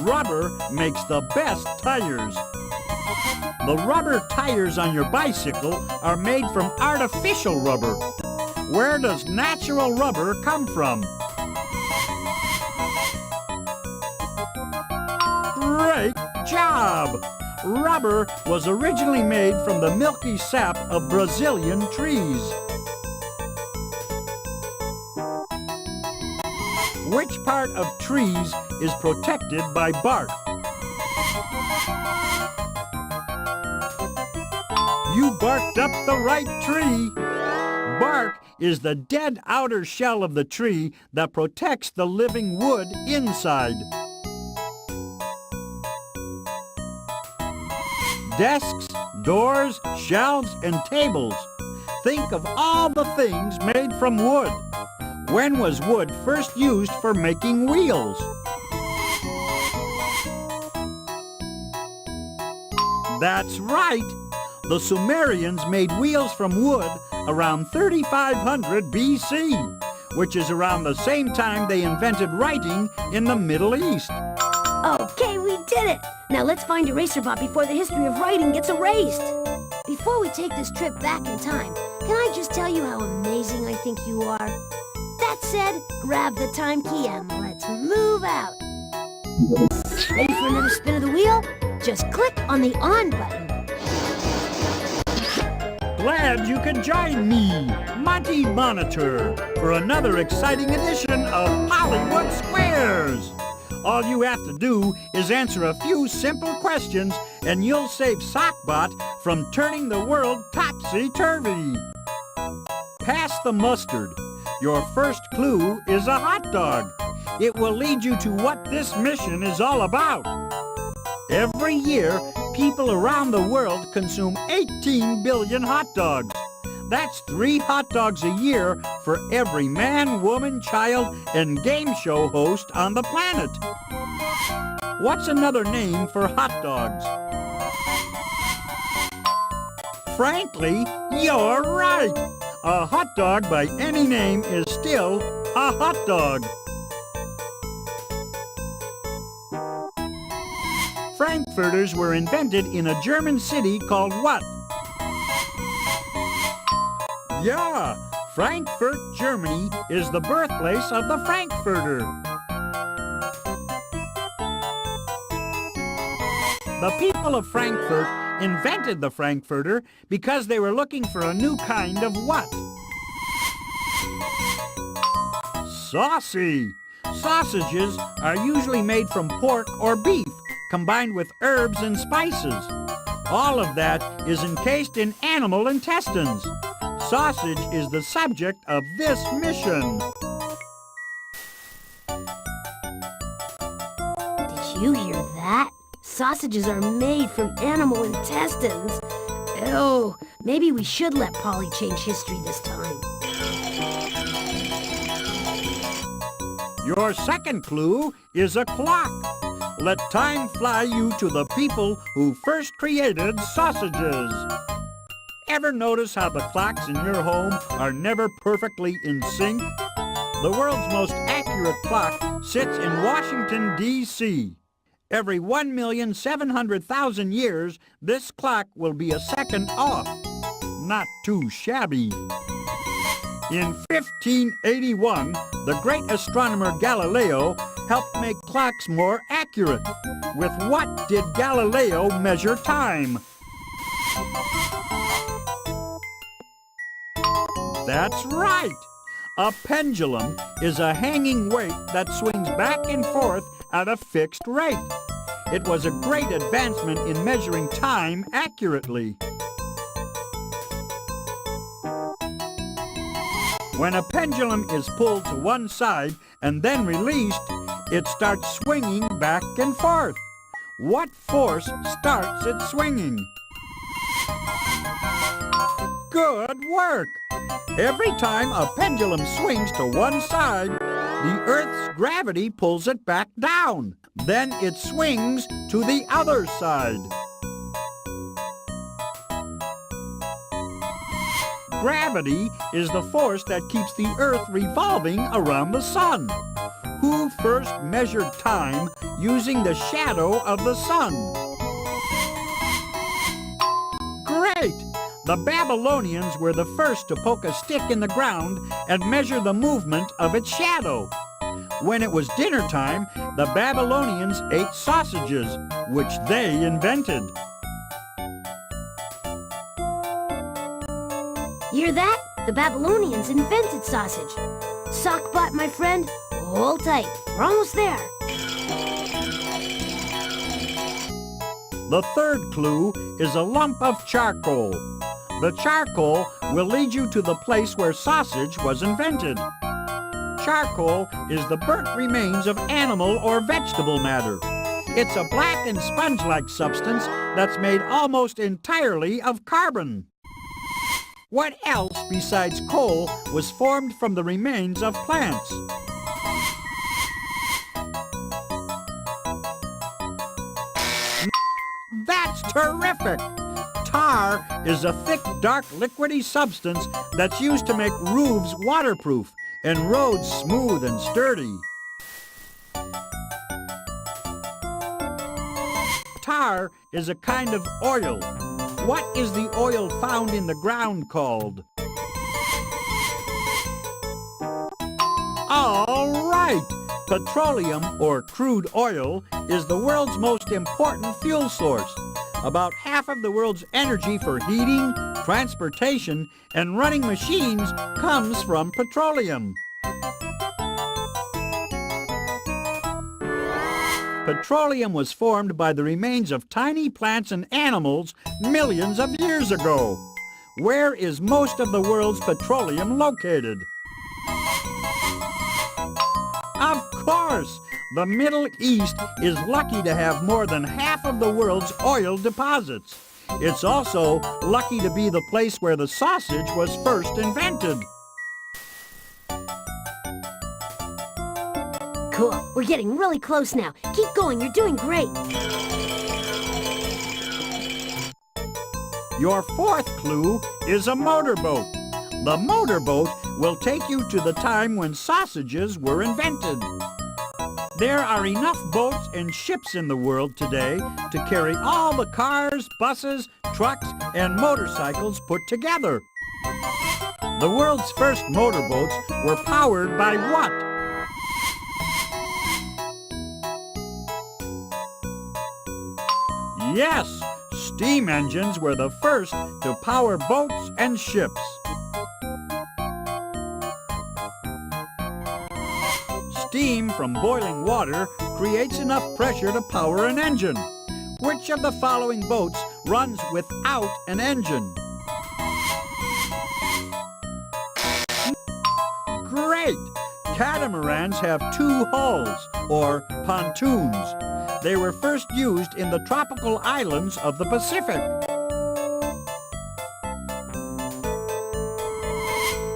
Rubber makes the best tires. The rubber tires on your bicycle are made from artificial rubber. Where does natural rubber come from? Great job! Rubber was originally made from the milky sap of Brazilian trees. Which part of trees is protected by bark? You barked up the right tree. Bark is the dead outer shell of the tree that protects the living wood inside. Desks, doors, shelves, and tables. Think of all the things made from wood. When was wood first used for making wheels? That's right! The Sumerians made wheels from wood around 3500 BC, which is around the same time they invented writing in the Middle East. Okay, we did it! Now let's find EraserBot before the history of writing gets erased. Before we take this trip back in time, can I just tell you how amazing I think you are? That said, grab the time key and let's move out. Ready for another spin of the wheel? Just click on the on button. Glad you could join me, Monty Monitor, for another exciting edition of Pollywood Squares. All you have to do is answer a few simple questions and you'll save Sockbot from turning the world topsy-turvy. Pass the mustard. Your first clue is a hot dog. It will lead you to what this mission is all about. Every year, people around the world consume 18 billion hot dogs. That's 3 hot dogs a year for every man, woman, child, and game show host on the planet. What's another name for hot dogs? Frankly, you're right. A hot dog by any name is still a hot dog. Frankfurters were invented in a German city called what? Yeah, Frankfurt, Germany is the birthplace of the Frankfurter. The people of Frankfurt invented the Frankfurter because they were looking for a new kind of what? Saucy. Sausages are usually made from pork or beef, combined with herbs and spices. All of that is encased in animal intestines. Sausage is the subject of this mission. Did you hear that? Sausages are made from animal intestines. Oh, maybe we should let Polly change history this time. Your second clue is a clock. Let time fly you to the people who first created sausages. Ever notice how the clocks in your home are never perfectly in sync? The world's most accurate clock sits in Washington, D.C. Every 1,700,000 years, this clock will be a second off. Not too shabby. In 1581, the great astronomer Galileo helped make clocks more accurate. With what did Galileo measure time? That's right! A pendulum is a hanging weight that swings back and forth at a fixed rate. It was a great advancement in measuring time accurately. When a pendulum is pulled to one side and then released, it starts swinging back and forth. What force starts it swinging? Good work! Every time a pendulum swings to one side, the Earth's gravity pulls it back down. Then it swings to the other side. Gravity is the force that keeps the Earth revolving around the sun. Who first measured time using the shadow of the sun? Great! The Babylonians were the first to poke a stick in the ground and measure the movement of its shadow. When it was dinner time, the Babylonians ate sausages, which they invented. Hear that? The Babylonians invented sausage. Sockbot, my friend, hold tight. We're almost there. The third clue is a lump of charcoal. The charcoal will lead you to the place where sausage was invented. Charcoal is the burnt remains of animal or vegetable matter. It's a black and sponge-like substance that's made almost entirely of carbon. What else besides coal was formed from the remains of plants? That's terrific! Tar is a thick, dark, liquidy substance that's used to make roofs waterproof and roads smooth and sturdy. Tar is a kind of oil. What is the oil found in the ground called? All right! Petroleum, or crude oil, is the world's most important fuel source. About half of the world's energy for heating, transportation, and running machines comes from petroleum. Petroleum was formed by the remains of tiny plants and animals millions of years ago. Where is most of the world's petroleum located? Of course! The Middle East is lucky to have more than half of the world's oil deposits. It's also lucky to be the place where the sausage was first invented. Cool. We're getting really close now. Keep going. You're doing great. Your fourth clue is a motorboat. The motorboat will take you to the time when sausages were invented. There are enough boats and ships in the world today to carry all the cars, buses, trucks, and motorcycles put together. The world's first motorboats were powered by what? Yes, steam engines were the first to power boats and ships. Steam from boiling water creates enough pressure to power an engine. Which of the following boats runs without an engine? Great! Catamarans have two hulls, or pontoons. They were first used in the tropical islands of the Pacific.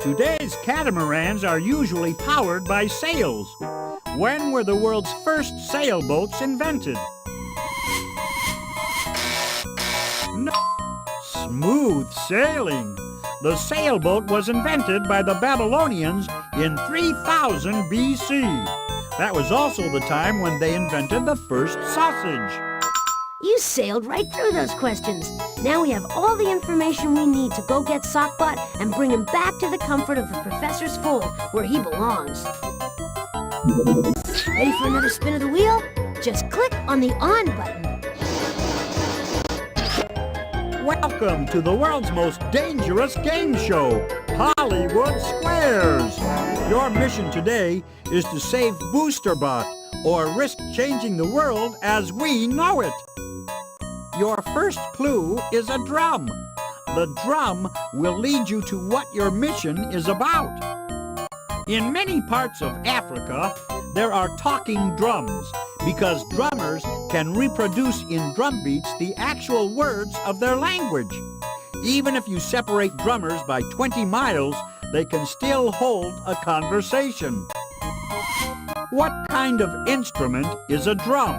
Today's catamarans are usually powered by sails. When were the world's first sailboats invented? No. Smooth sailing. The sailboat was invented by the Babylonians in 3000 BC. That was also the time when they invented the first sausage. You sailed right through those questions. Now we have all the information we need to go get Sockbot and bring him back to the comfort of the professor's fold, where he belongs. Ready for another spin of the wheel? Just click on the on button. Welcome to the world's most dangerous game show, Pollywood Squares. Your mission today is to save Boosterbot, or risk changing the world as we know it. Your first clue is a drum. The drum will lead you to what your mission is about. In many parts of Africa, there are talking drums because drummers can reproduce in drum beats the actual words of their language. Even if you separate drummers by 20 miles, they can still hold a conversation. What kind of instrument is a drum?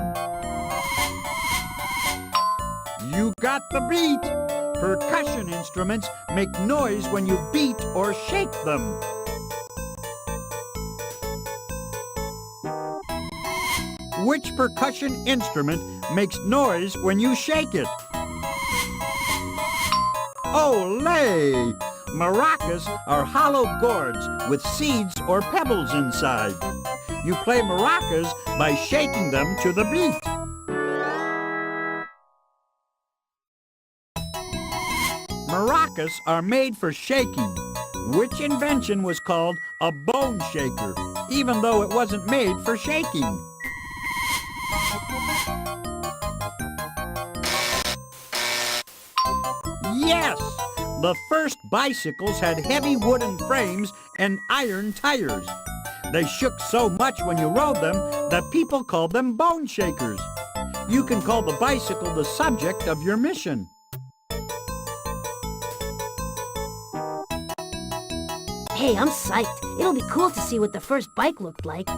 You got the beat. Percussion instruments make noise when you beat or shake them. Which percussion instrument makes noise when you shake it? Olé! Maracas are hollow gourds with seeds or pebbles inside. You play maracas by shaking them to the beat. Maracas are made for shaking. Which invention was called a bone shaker, even though it wasn't made for shaking? Yes! The first bicycles had heavy wooden frames and iron tires. They shook so much when you rode them that people called them bone shakers. You can call the bicycle the subject of your mission. Hey, I'm psyched. It'll be cool to see what the first bike looked like.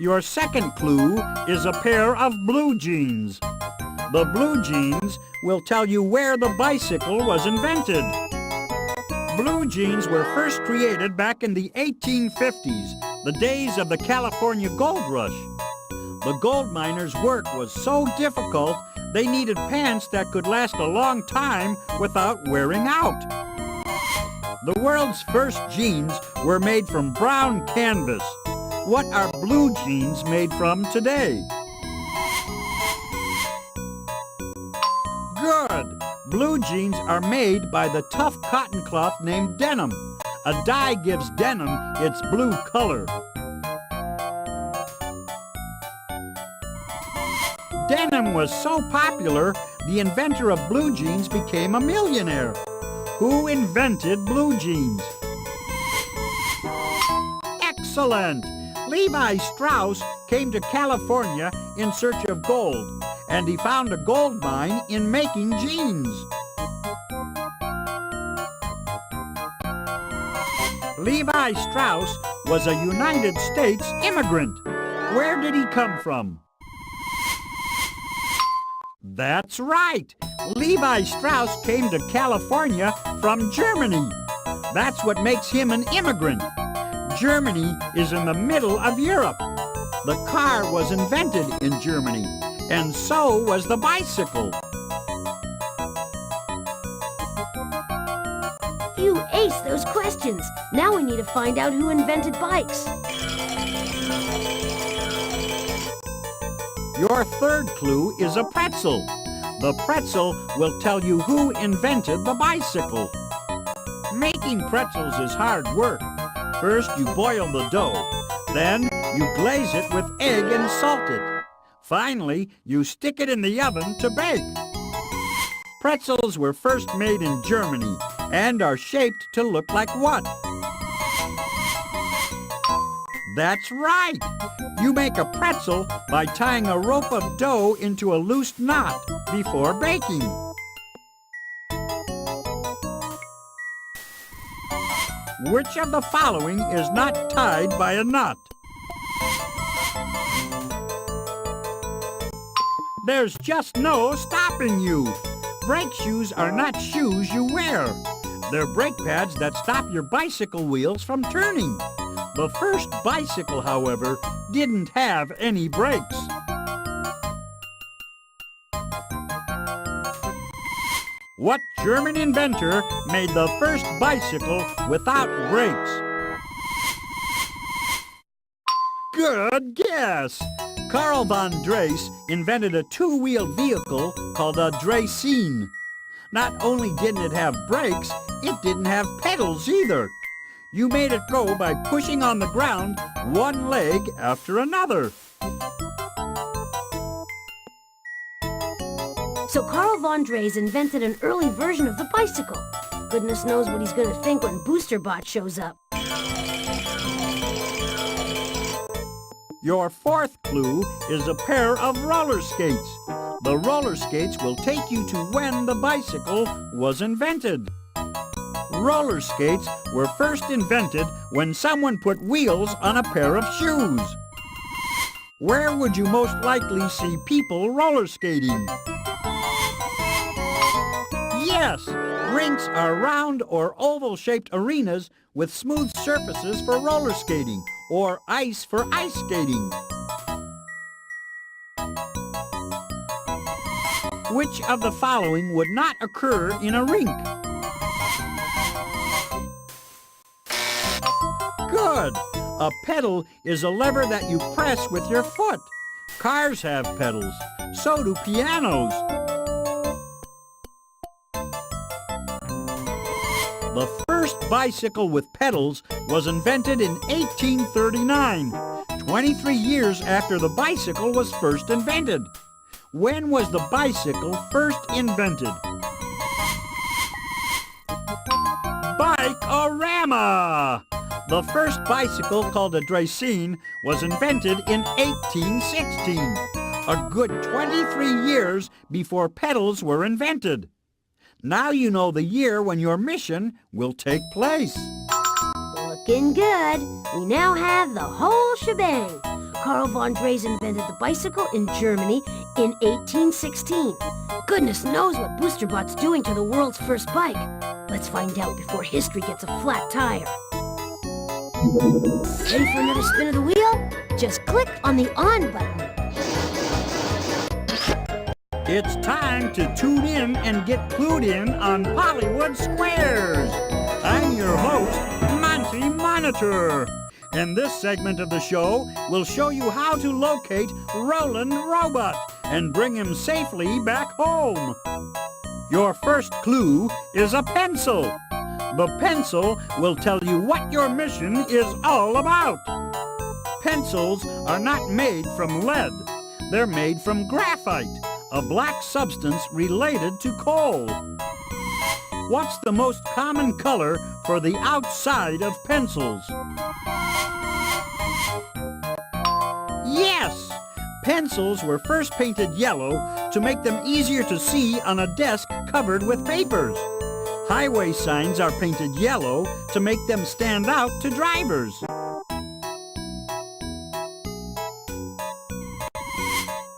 Your second clue is a pair of blue jeans. The blue jeans will tell you where the bicycle was invented. Blue jeans were first created back in the 1850s, the days of the California gold rush. The gold miners' work was so difficult, they needed pants that could last a long time without wearing out. The world's first jeans were made from brown canvas. What are blue jeans made from today? Good! Blue jeans are made by the tough cotton cloth named denim. A dye gives denim its blue color. Denim was so popular, the inventor of blue jeans became a millionaire. Who invented blue jeans? Excellent! Levi Strauss came to California in search of gold, and he found a gold mine in making jeans. Levi Strauss was a United States immigrant. Where did he come from? That's right! Levi Strauss came to California from Germany. That's what makes him an immigrant. Germany is in the middle of Europe. The car was invented in Germany, and so was the bicycle. You aced those questions. Now we need to find out who invented bikes. Your third clue is a pretzel. The pretzel will tell you who invented the bicycle. Making pretzels is hard work. First, you boil the dough. Then, you glaze it with egg and salt it. Finally, you stick it in the oven to bake. Pretzels were first made in Germany and are shaped to look like what? That's right! You make a pretzel by tying a rope of dough into a loose knot before baking. Which of the following is not tied by a knot? There's just no stopping you. Brake shoes are not shoes you wear. They're brake pads that stop your bicycle wheels from turning. The first bicycle, however, didn't have any brakes. What German inventor made the first bicycle without brakes? Good guess! Carl von Drais invented a two-wheeled vehicle called a Draisine. Not only didn't it have brakes, it didn't have pedals either. You made it go by pushing on the ground one leg after another. So Carl von Drais invented an early version of the bicycle. Goodness knows what he's going to think when Boosterbot shows up. Your fourth clue is a pair of roller skates. The roller skates will take you to when the bicycle was invented. Roller skates were first invented when someone put wheels on a pair of shoes. Where would you most likely see people roller skating? Yes, rinks are round or oval-shaped arenas with smooth surfaces for roller skating, or ice for ice skating. Which of the following would not occur in a rink? Good! A pedal is a lever that you press with your foot. Cars have pedals. So do pianos. The first bicycle with pedals was invented in 1839, 23 years after the bicycle was first invented. When was the bicycle first invented? Bike-o-rama! The first bicycle, called a draisine, was invented in 1816, a good 23 years before pedals were invented. Now you know the year when your mission will take place. Looking good. We now have the whole shebang. Carl von Drees invented the bicycle in Germany in 1816. Goodness knows what Boosterbot's doing to the world's first bike. Let's find out before history gets a flat tire. Ready for another spin of the wheel? Just click on the on button. It's time to tune in and get clued in on Pollywood Squares. I'm your host, Monty Monitor. And this segment of the show will show you how to locate Roland Robot and bring him safely back home. Your first clue is a pencil. The pencil will tell you what your mission is all about. Pencils are not made from lead. They're made from graphite, a black substance related to coal. What's the most common color for the outside of pencils? Yes! Pencils were first painted yellow to make them easier to see on a desk covered with papers. Highway signs are painted yellow to make them stand out to drivers.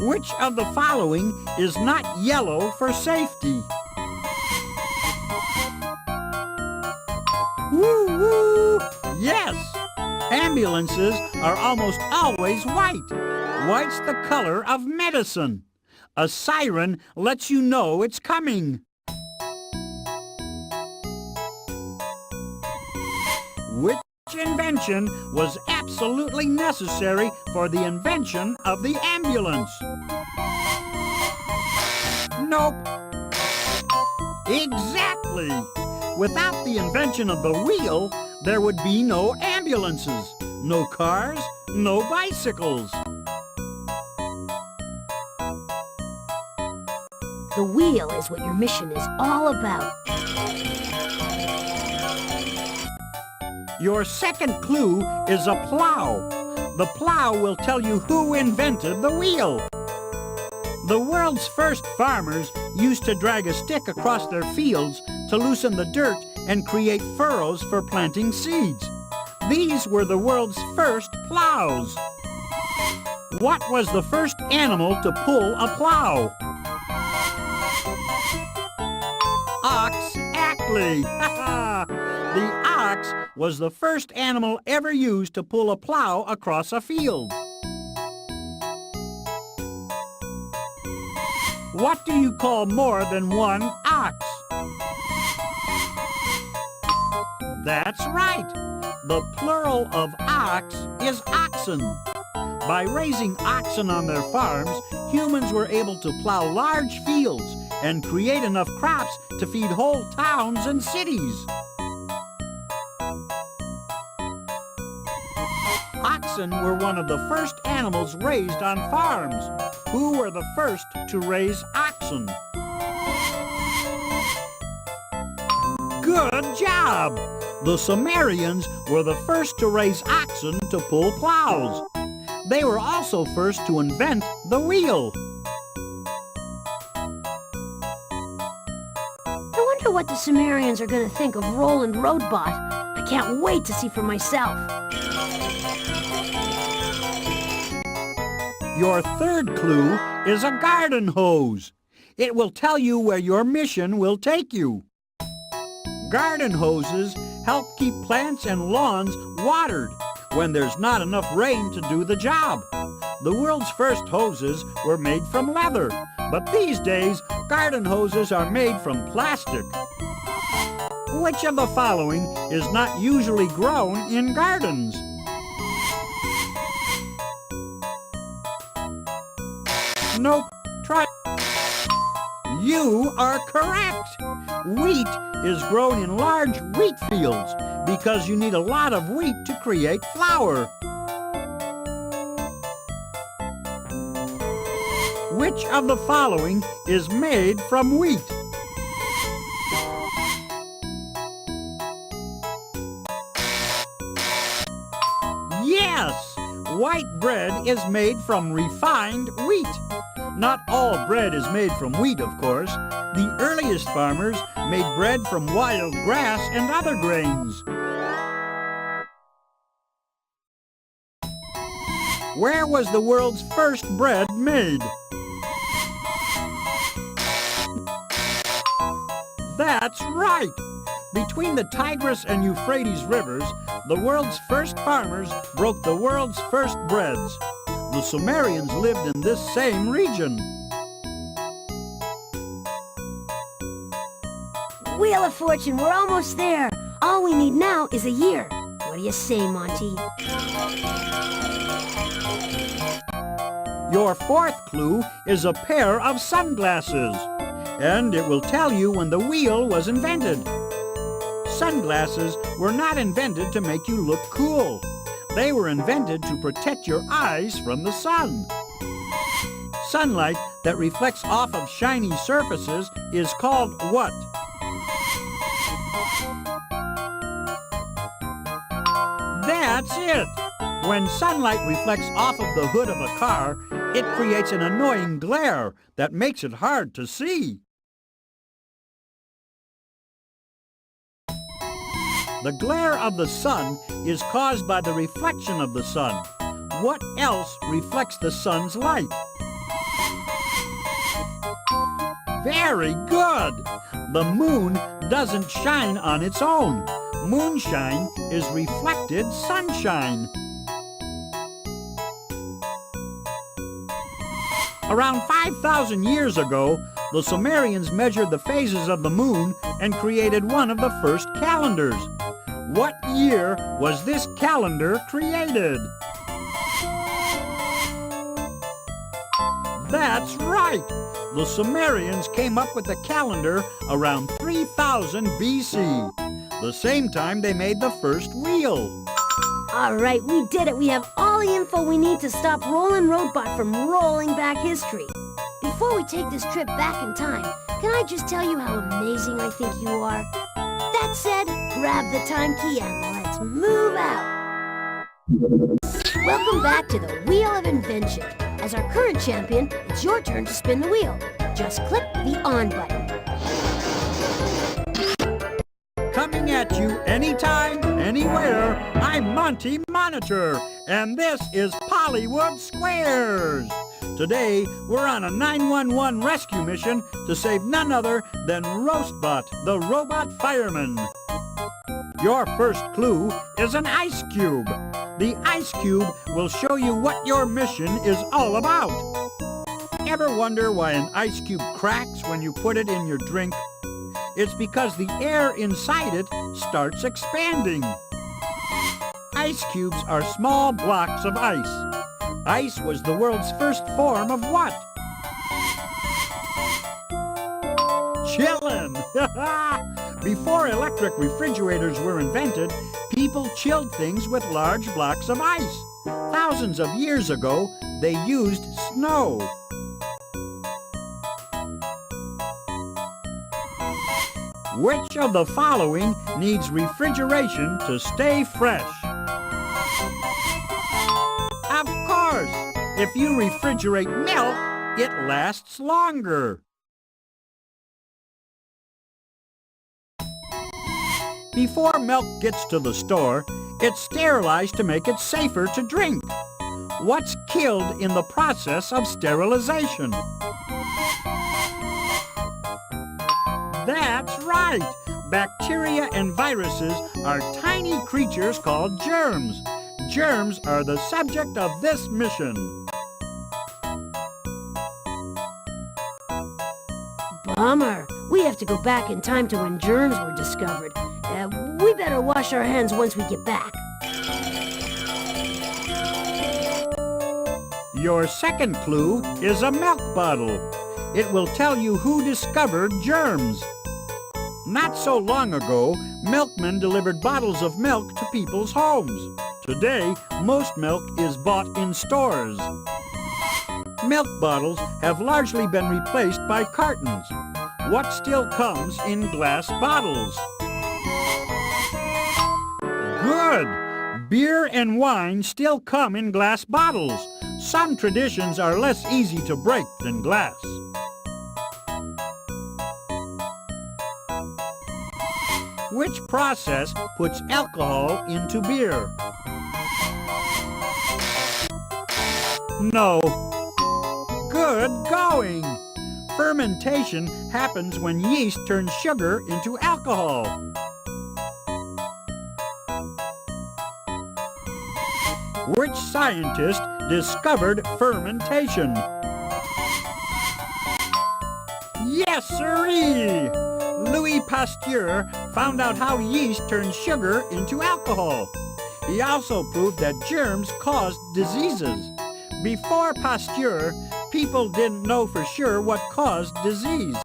Which of the following is not yellow for safety? Woo-woo! Yes! Ambulances are almost always white. White's the color of medicine. A siren lets you know it's coming. Which invention was absolutely necessary for the invention of the ambulance? Nope. Exactly. Without the invention of the wheel, there would be no ambulances, no cars, no bicycles. The wheel is what your mission is all about. Your second clue is a plow. The plow will tell you who invented the wheel. The world's first farmers used to drag a stick across their fields to loosen the dirt and create furrows for planting seeds. These were the world's first plows. What was the first animal to pull a plow? Ox, Ackley. The ox was the first animal ever used to pull a plow across a field. What do you call more than one ox? That's right. The plural of ox is oxen. By raising oxen on their farms, humans were able to plow large fields and create enough crops to feed whole towns and cities. Oxen were one of the first animals raised on farms. Who were the first to raise oxen? Good job! The Sumerians were the first to raise oxen to pull plows. They were also first to invent the wheel. I wonder what the Sumerians are going to think of Roland Roadbot. I can't wait to see for myself. Your third clue is a garden hose. It will tell you where your mission will take you. Garden hoses help keep plants and lawns watered when there's not enough rain to do the job. The world's first hoses were made from leather, but these days, garden hoses are made from plastic. Which of the following is not usually grown in gardens? Nope. Try. You are correct. Wheat is grown in large wheat fields because you need a lot of wheat to create flour. Which of the following is made from wheat? Yes! White bread is made from refined wheat. Not all bread is made from wheat, of course. The earliest farmers made bread from wild grass and other grains. Where was the world's first bread made? That's right! Between the Tigris and Euphrates rivers, the world's first farmers broke the world's first breads. The Sumerians lived in this same region. Wheel of Fortune, we're almost there. All we need now is a year. What do you say, Monty? Your fourth clue is a pair of sunglasses, and it will tell you when the wheel was invented. Sunglasses were not invented to make you look cool. They were invented to protect your eyes from the sun. Sunlight that reflects off of shiny surfaces is called what? That's it! When sunlight reflects off of the hood of a car, it creates an annoying glare that makes it hard to see. The glare of the sun is caused by the reflection of the sun. What else reflects the sun's light? Very good! The moon doesn't shine on its own. Moonshine is reflected sunshine. Around 5,000 years ago, the Sumerians measured the phases of the moon and created one of the first calendars. What year was this calendar created? That's right! The Sumerians came up with the calendar around 3000 BC, the same time they made the first wheel. All right, we did it. We have all the info we need to stop Roland Roadbot from rolling back history. Before we take this trip back in time, can I just tell you how amazing I think you are? That said, grab the time key and let's move out. Welcome back to the Wheel of Invention. As our current champion, it's your turn to spin the wheel. Just click the on button. Coming at you anytime, anywhere, I'm Monty Monitor, and this is Pollywood Squares. Today, we're on a 911 rescue mission to save none other than Roastbot, the robot fireman. Your first clue is an ice cube. The ice cube will show you what your mission is all about. Ever wonder why an ice cube cracks when you put it in your drink? It's because the air inside it starts expanding. Ice cubes are small blocks of ice. Ice was the world's first form of what? Chillin'! Before electric refrigerators were invented, people chilled things with large blocks of ice. Thousands of years ago, they used snow. Which of the following needs refrigeration to stay fresh? Of course! If you refrigerate milk, it lasts longer. Before milk gets to the store, it's sterilized to make it safer to drink. What's killed in the process of sterilization? That's right! Bacteria and viruses are tiny creatures called germs. Germs are the subject of this mission. Bummer. We have to go back in time to when germs were discovered. We better wash our hands once we get back. Your second clue is a milk bottle. It will tell you who discovered germs. Not so long ago, milkmen delivered bottles of milk to people's homes. Today, most milk is bought in stores. Milk bottles have largely been replaced by cartons. What still comes in glass bottles? Good! Beer and wine still come in glass bottles. Some traditions are less easy to break than glass. Which process puts alcohol into beer? No. Good going! Fermentation happens when yeast turns sugar into alcohol. Which scientist discovered fermentation? Yes, sirree! Louis Pasteur found out how yeast turns sugar into alcohol. He also proved that germs caused diseases. Before Pasteur, people didn't know for sure what caused disease.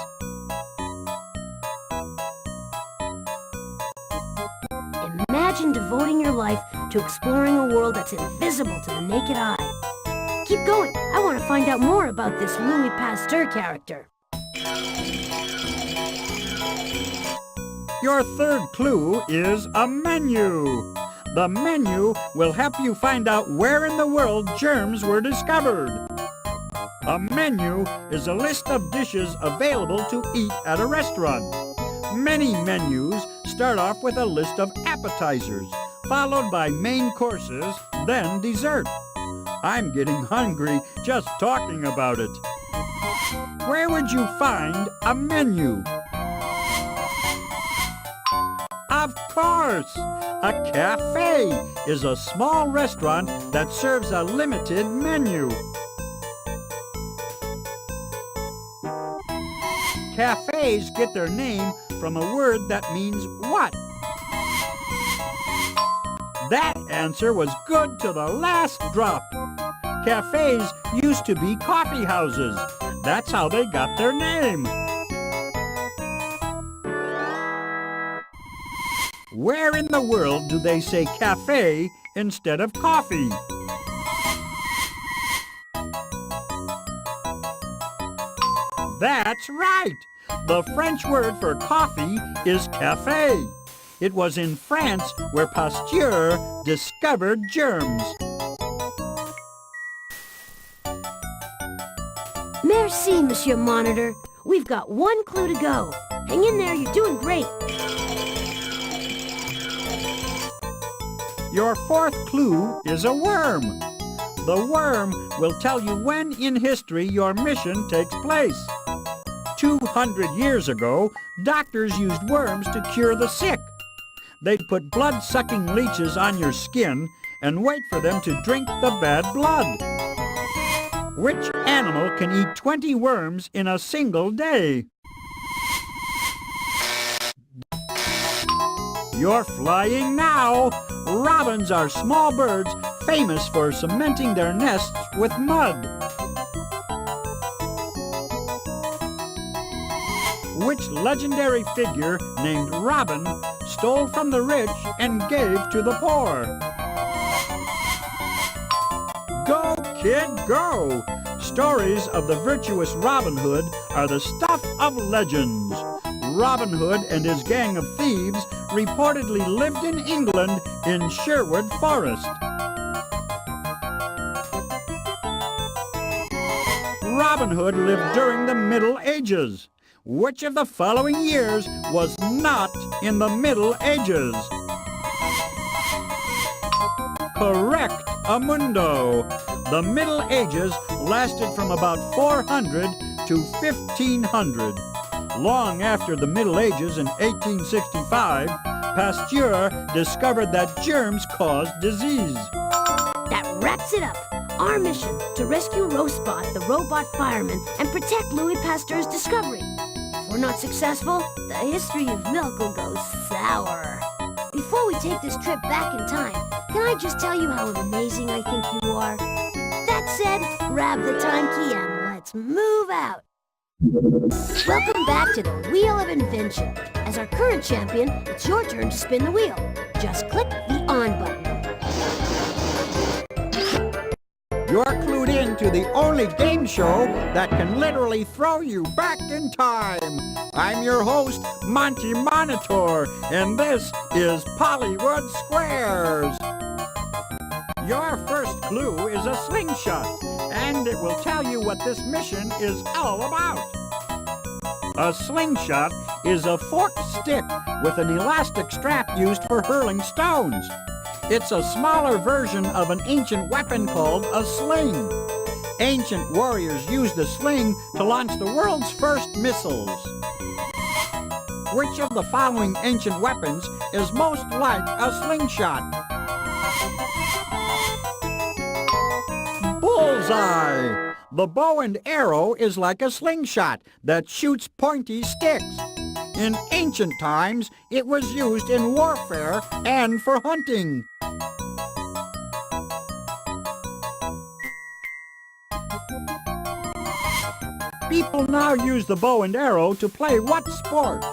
Imagine devoting your life to exploring a world that's invisible to the naked eye. Keep going. I want to find out more about this Louis Pasteur character. Your third clue is a menu. The menu will help you find out where in the world germs were discovered. A menu is a list of dishes available to eat at a restaurant. Many menus start off with a list of appetizers, followed by main courses, then dessert. I'm getting hungry just talking about it. Where would you find a menu? Of course! A cafe is a small restaurant that serves a limited menu. Cafes get their name from a word that means what? That answer was good to the last drop. Cafes used to be coffee houses. That's how they got their name. Where in the world do they say cafe instead of coffee? That's right! The French word for coffee is café. It was in France where Pasteur discovered germs. Merci, Monsieur Monitor. We've got one clue to go. Hang in there, you're doing great. Your fourth clue is a worm. The worm will tell you when in history your mission takes place. 200 years ago, doctors used worms to cure the sick. They'd put blood-sucking leeches on your skin and wait for them to drink the bad blood. Which animal can eat 20 worms in a single day? You're flying now! Robins are small birds famous for cementing their nests with mud. Which legendary figure named Robin stole from the rich and gave to the poor? Go, kid, go! Stories of the virtuous Robin Hood are the stuff of legends. Robin Hood and his gang of thieves reportedly lived in England in Sherwood Forest. Robin Hood lived during the Middle Ages. Which of the following years was not in the Middle Ages? Correct, Amundo. The Middle Ages lasted from about 400 to 1500. Long after the Middle Ages in 1865, Pasteur discovered that germs caused disease. That wraps it up. Our mission to rescue Rosebot, the robot fireman, and protect Louis Pasteur's discovery. If we're not successful, the history of milk will go sour. Before we take this trip back in time, can I just tell you how amazing I think you are? That said, grab the time key and let's move out. Welcome back to the Wheel of Invention. As our current champion, it's your turn to spin the wheel. Just click the on button. You're clued in to the only game show that can literally throw you back in time. I'm your host, Monty Monitor, and this is Pollywood Squares. Your first clue is a slingshot, and it will tell you what this mission is all about. A slingshot is a forked stick with an elastic strap used for hurling stones. It's a smaller version of an ancient weapon called a sling. Ancient warriors used the sling to launch the world's first missiles. Which of the following ancient weapons is most like a slingshot? Bullseye! The bow and arrow is like a slingshot that shoots pointy sticks. In ancient times, it was used in warfare and for hunting. People now use the bow and arrow to play what sport?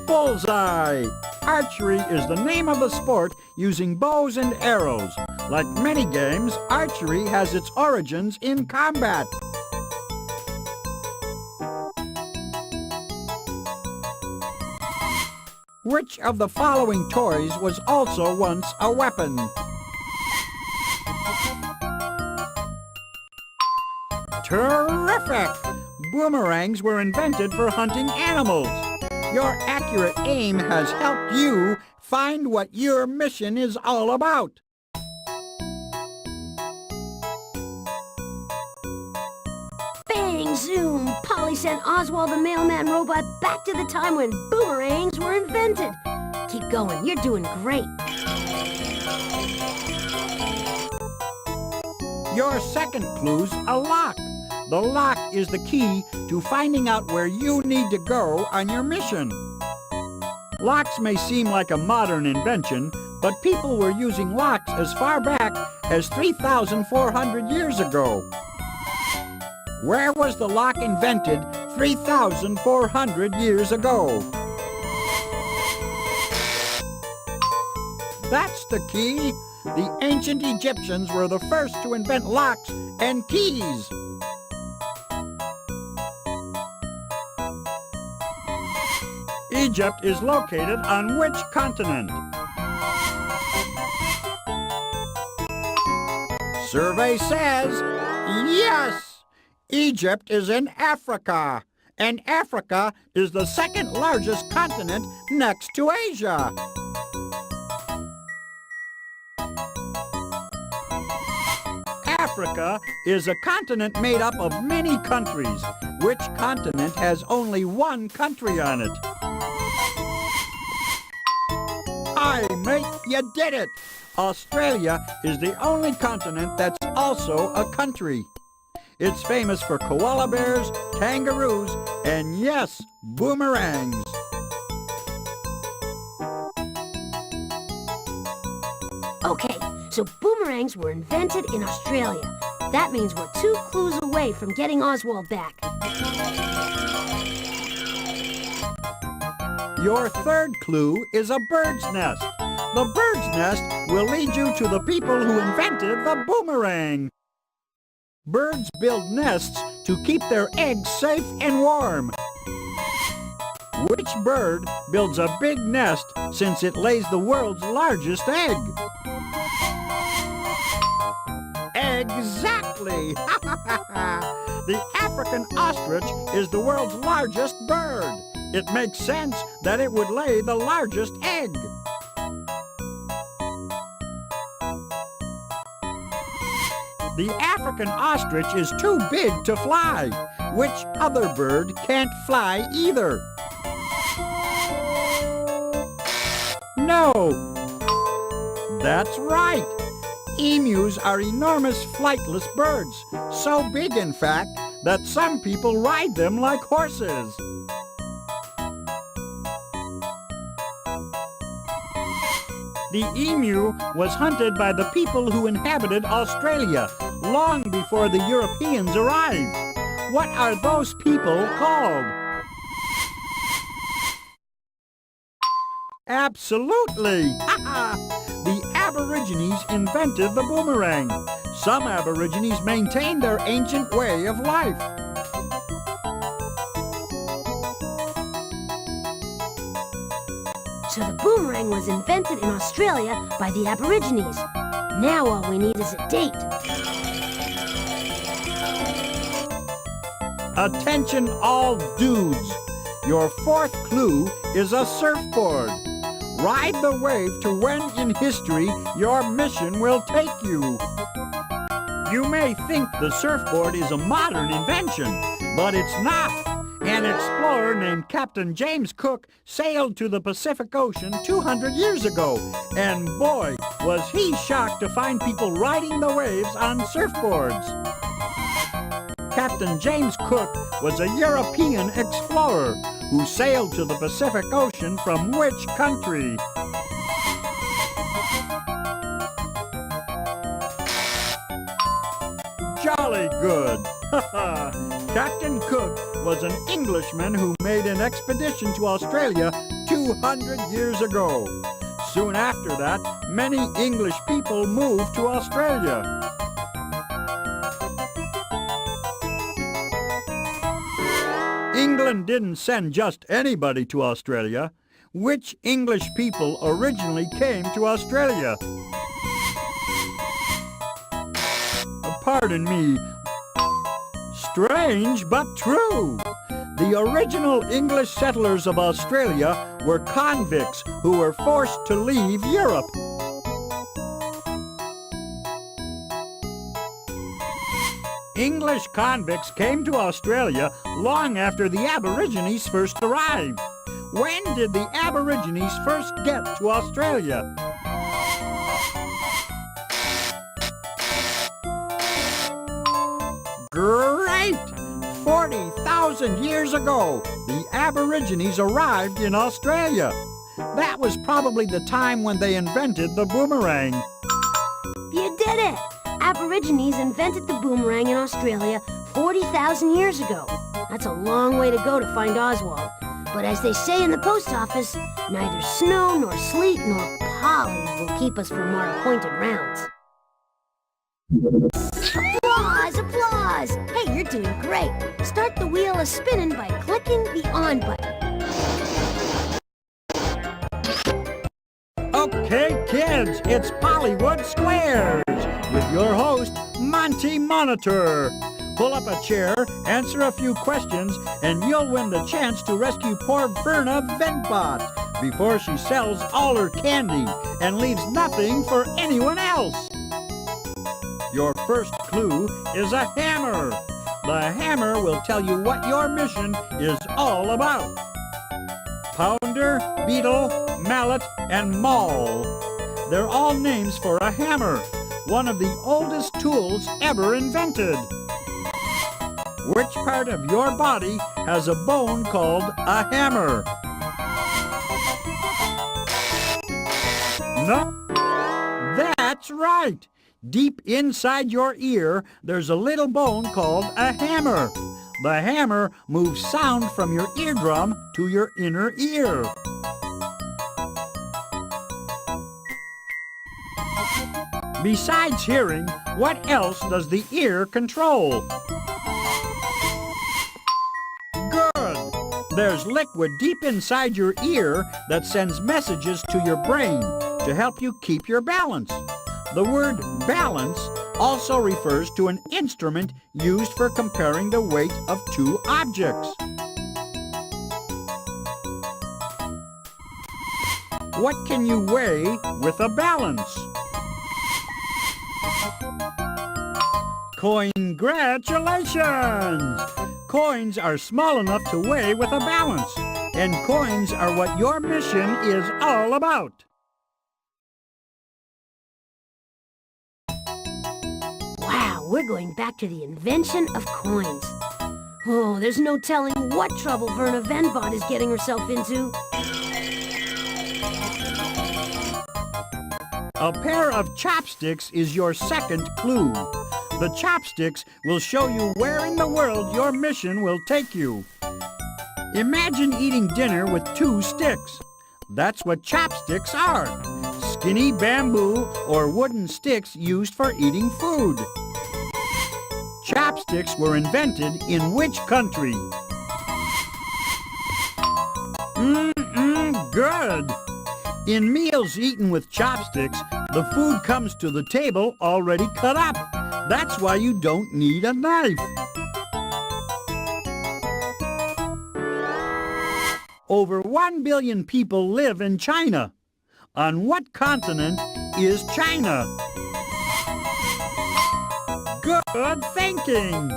Bullseye! Archery is the name of the sport using bows and arrows. Like many games, archery has its origins in combat. Which of the following toys was also once a weapon? Terrific! Boomerangs were invented for hunting animals. Your accurate aim has helped you find what your mission is all about. Bang, zoom! Polly sent Oswald the mailman robot back to the time when boomerangs were invented. Keep going, you're doing great. Your second clue's a lock. The lock is the key to finding out where you need to go on your mission. Locks may seem like a modern invention, but people were using locks as far back as 3,400 years ago. Where was the lock invented 3,400 years ago? That's the key. The ancient Egyptians were the first to invent locks and keys. Egypt is located on which continent? Survey says yes! Egypt is in Africa, and Africa is the second largest continent next to Asia. Africa is a continent made up of many countries. Which continent has only one country on it? Hi, mate, you did it! Australia is the only continent that's also a country. It's famous for koala bears, kangaroos, and yes, boomerangs. Okay, so boomerangs were invented in Australia. That means we're 2 clues away from getting Oswald back. Your third clue is a bird's nest. The bird's nest will lead you to the people who invented the boomerang. Birds build nests to keep their eggs safe and warm. Which bird builds a big nest since it lays the world's largest egg? Exactly! The African ostrich is the world's largest bird. It makes sense that it would lay the largest egg. The African ostrich is too big to fly. Which other bird can't fly either? No! That's right! Emus are enormous flightless birds, so big in fact that some people ride them like horses. The emu was hunted by the people who inhabited Australia long before the Europeans arrived. What are those people called? Absolutely! The Aborigines invented the boomerang. Some Aborigines maintain their ancient way of life. So the boomerang was invented in Australia by the Aborigines. Now all we need is a date. Attention all dudes! Your fourth clue is a surfboard. Ride the wave to when in history your mission will take you. You may think the surfboard is a modern invention, but it's not. An explorer named Captain James Cook sailed to the Pacific Ocean 200 years ago, and boy, was he shocked to find people riding the waves on surfboards. Captain James Cook was a European explorer who sailed to the Pacific Ocean from which country? Jolly good! Captain Cook was an Englishman who made an expedition to Australia 200 years ago. Soon after that, many English people moved to Australia. England didn't send just anybody to Australia. Which English people originally came to Australia? Pardon me. Strange but true. The original English settlers of Australia were convicts who were forced to leave Europe. English convicts came to Australia long after the Aborigines first arrived. When did the Aborigines first get to Australia? Great! 40,000 years ago, the Aborigines arrived in Australia. That was probably the time when they invented the boomerang. You did it! Aborigines invented the boomerang in Australia 40,000 years ago. That's a long way to go to find Oswald. But as they say in the post office, neither snow nor sleet nor Polly will keep us from our appointed rounds. Applause! Applause! Hey, you're doing great. Start the wheel a-spinning by clicking the on button. Okay, kids, it's Pollywood Squares with your host, Monty Monitor. Pull up a chair, answer a few questions, and you'll win the chance to rescue poor Verna Ventbot before she sells all her candy and leaves nothing for anyone else. Your first clue is a hammer. The hammer will tell you what your mission is all about. Pounder, beetle, mallet, and maul. They're all names for a hammer, one of the oldest tools ever invented. Which part of your body has a bone called a hammer? No, that's right. Deep inside your ear, there's a little bone called a hammer. The hammer moves sound from your eardrum to your inner ear. Besides hearing, what else does the ear control? Good! There's liquid deep inside your ear that sends messages to your brain to help you keep your balance. The word balance also refers to an instrument used for comparing the weight of two objects. What can you weigh with a balance? Congratulations! Coins are small enough to weigh with a balance, and coins are what your mission is all about. Wow, we're going back to the invention of coins. Oh, there's no telling what trouble Verna Venbot is getting herself into. A pair of chopsticks is your second clue. The chopsticks will show you where in the world your mission will take you. Imagine eating dinner with two sticks. That's what chopsticks are. Skinny bamboo or wooden sticks used for eating food. Chopsticks were invented in which country? Good! In meals eaten with chopsticks, the food comes to the table already cut up. That's why you don't need a knife. Over 1 billion people live in China. On what continent is China? Good thinking!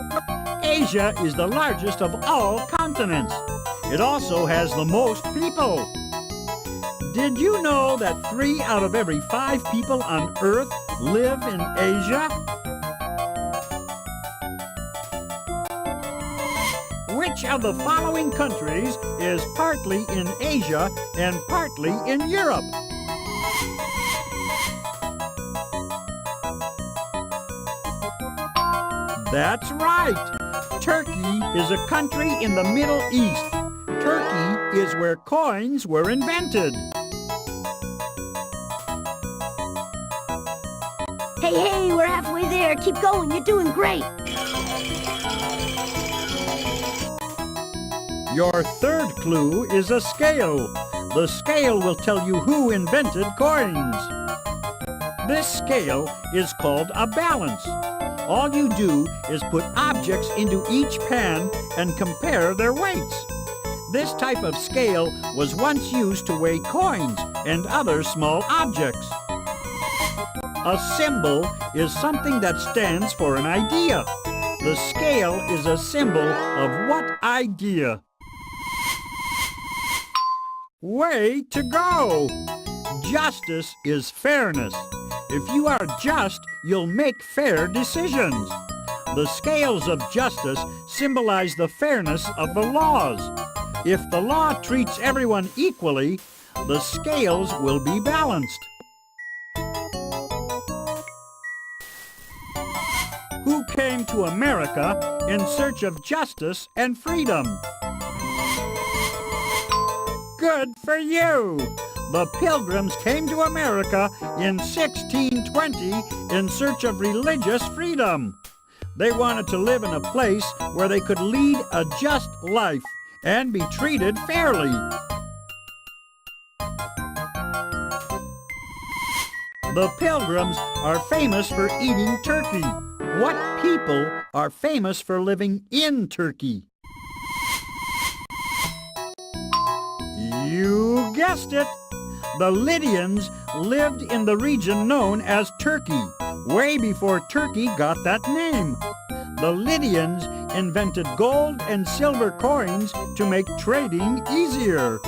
Asia is the largest of all continents. It also has the most people. Did you know that 3 out of every 5 people on Earth live in Asia? Which of the following countries is partly in Asia and partly in Europe? That's right! Turkey is a country in the Middle East. Turkey is where coins were invented. Hey, we're halfway there. Keep going, you're doing great. Your third clue is a scale. The scale will tell you who invented coins. This scale is called a balance. All you do is put objects into each pan and compare their weights. This type of scale was once used to weigh coins and other small objects. A symbol is something that stands for an idea. The scale is a symbol of what idea? Way to go! Justice is fairness. If you are just, you'll make fair decisions. The scales of justice symbolize the fairness of the laws. If the law treats everyone equally, the scales will be balanced. Who came to America in search of justice and freedom? Good for you! The Pilgrims came to America in 1620 in search of religious freedom. They wanted to live in a place where they could lead a just life and be treated fairly. The Pilgrims are famous for eating turkey. What people are famous for living in Turkey? You guessed it! The Lydians lived in the region known as Turkey, way before Turkey got that name. The Lydians invented gold and silver coins to make trading easier.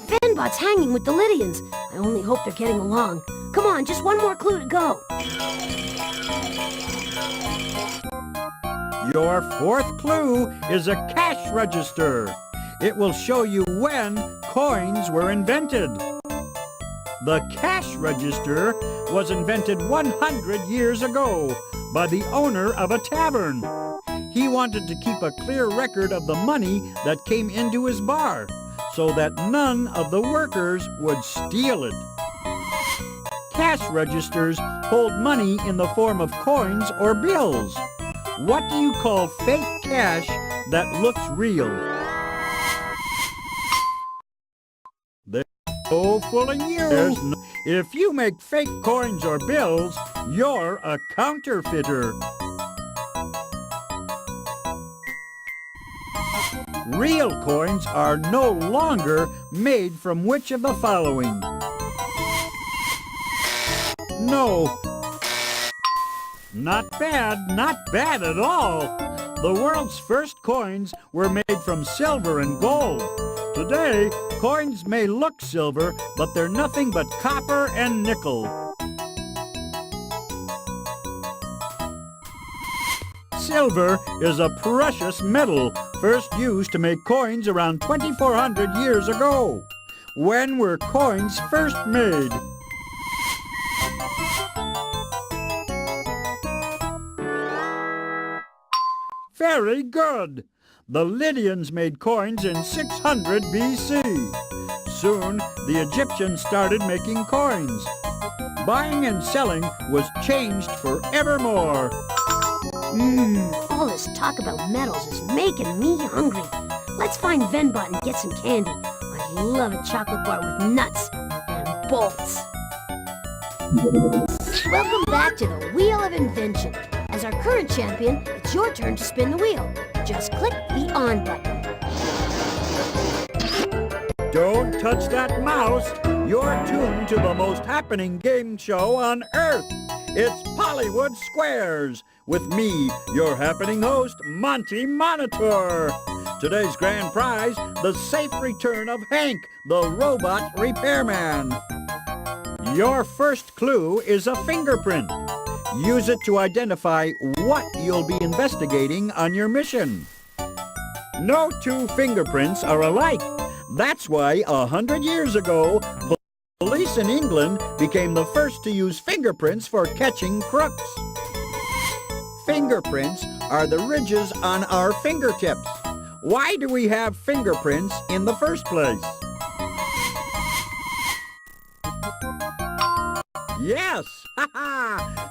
Venbot's hanging with the Lydians. I only hope they're getting along. Come on, just one more clue to go. Your fourth clue is a cash register. It will show you when coins were invented. The cash register was invented 100 years ago by the owner of a tavern. He wanted to keep a clear record of the money that came into his bar, so that none of the workers would steal it. Cash registers hold money in the form of coins or bills. What do you call fake cash that looks real? They're no fooling you. If you make fake coins or bills, you're a counterfeiter. Real coins are no longer made from which of the following? No. Not bad at all. The world's first coins were made from silver and gold. Today, coins may look silver, but they're nothing but copper and nickel. Silver is a precious metal, first used to make coins around 2,400 years ago. When were coins first made? Very good. The Lydians made coins in 600 B.C. Soon, the Egyptians started making coins. Buying and selling was changed forevermore. All this talk about metals is making me hungry. Let's find Venbot and get some candy. I love a chocolate bar with nuts and bolts. Welcome back to the Wheel of Invention. As our current champion, it's your turn to spin the wheel. Just click the on button. Don't touch that mouse. You're tuned to the most happening game show on Earth. It's Pollywood Squares with me, your happening host, Monty Monitor. Today's grand prize, the safe return of Hank, the robot repairman. Your first clue is a fingerprint. Use it to identify what you'll be investigating on your mission. No two fingerprints are alike. That's why 100 years ago, police in England became the first to use fingerprints for catching crooks. Fingerprints are the ridges on our fingertips. Why do we have fingerprints in the first place? Yes!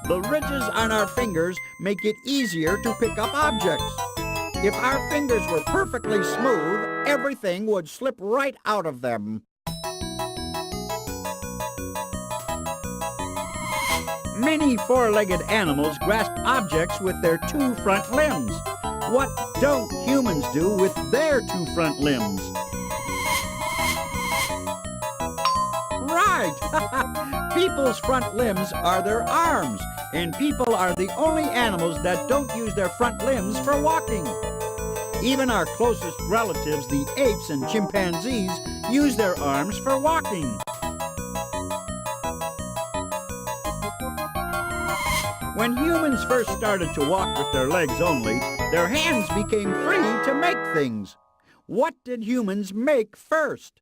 The ridges on our fingers make it easier to pick up objects. If our fingers were perfectly smooth, everything would slip right out of them. Many four-legged animals grasp objects with their two front limbs. What don't humans do with their two front limbs? Right! People's front limbs are their arms, and people are the only animals that don't use their front limbs for walking. Even our closest relatives, the apes and chimpanzees, use their arms for walking. When humans first started to walk with their legs only, their hands became free to make things. What did humans make first?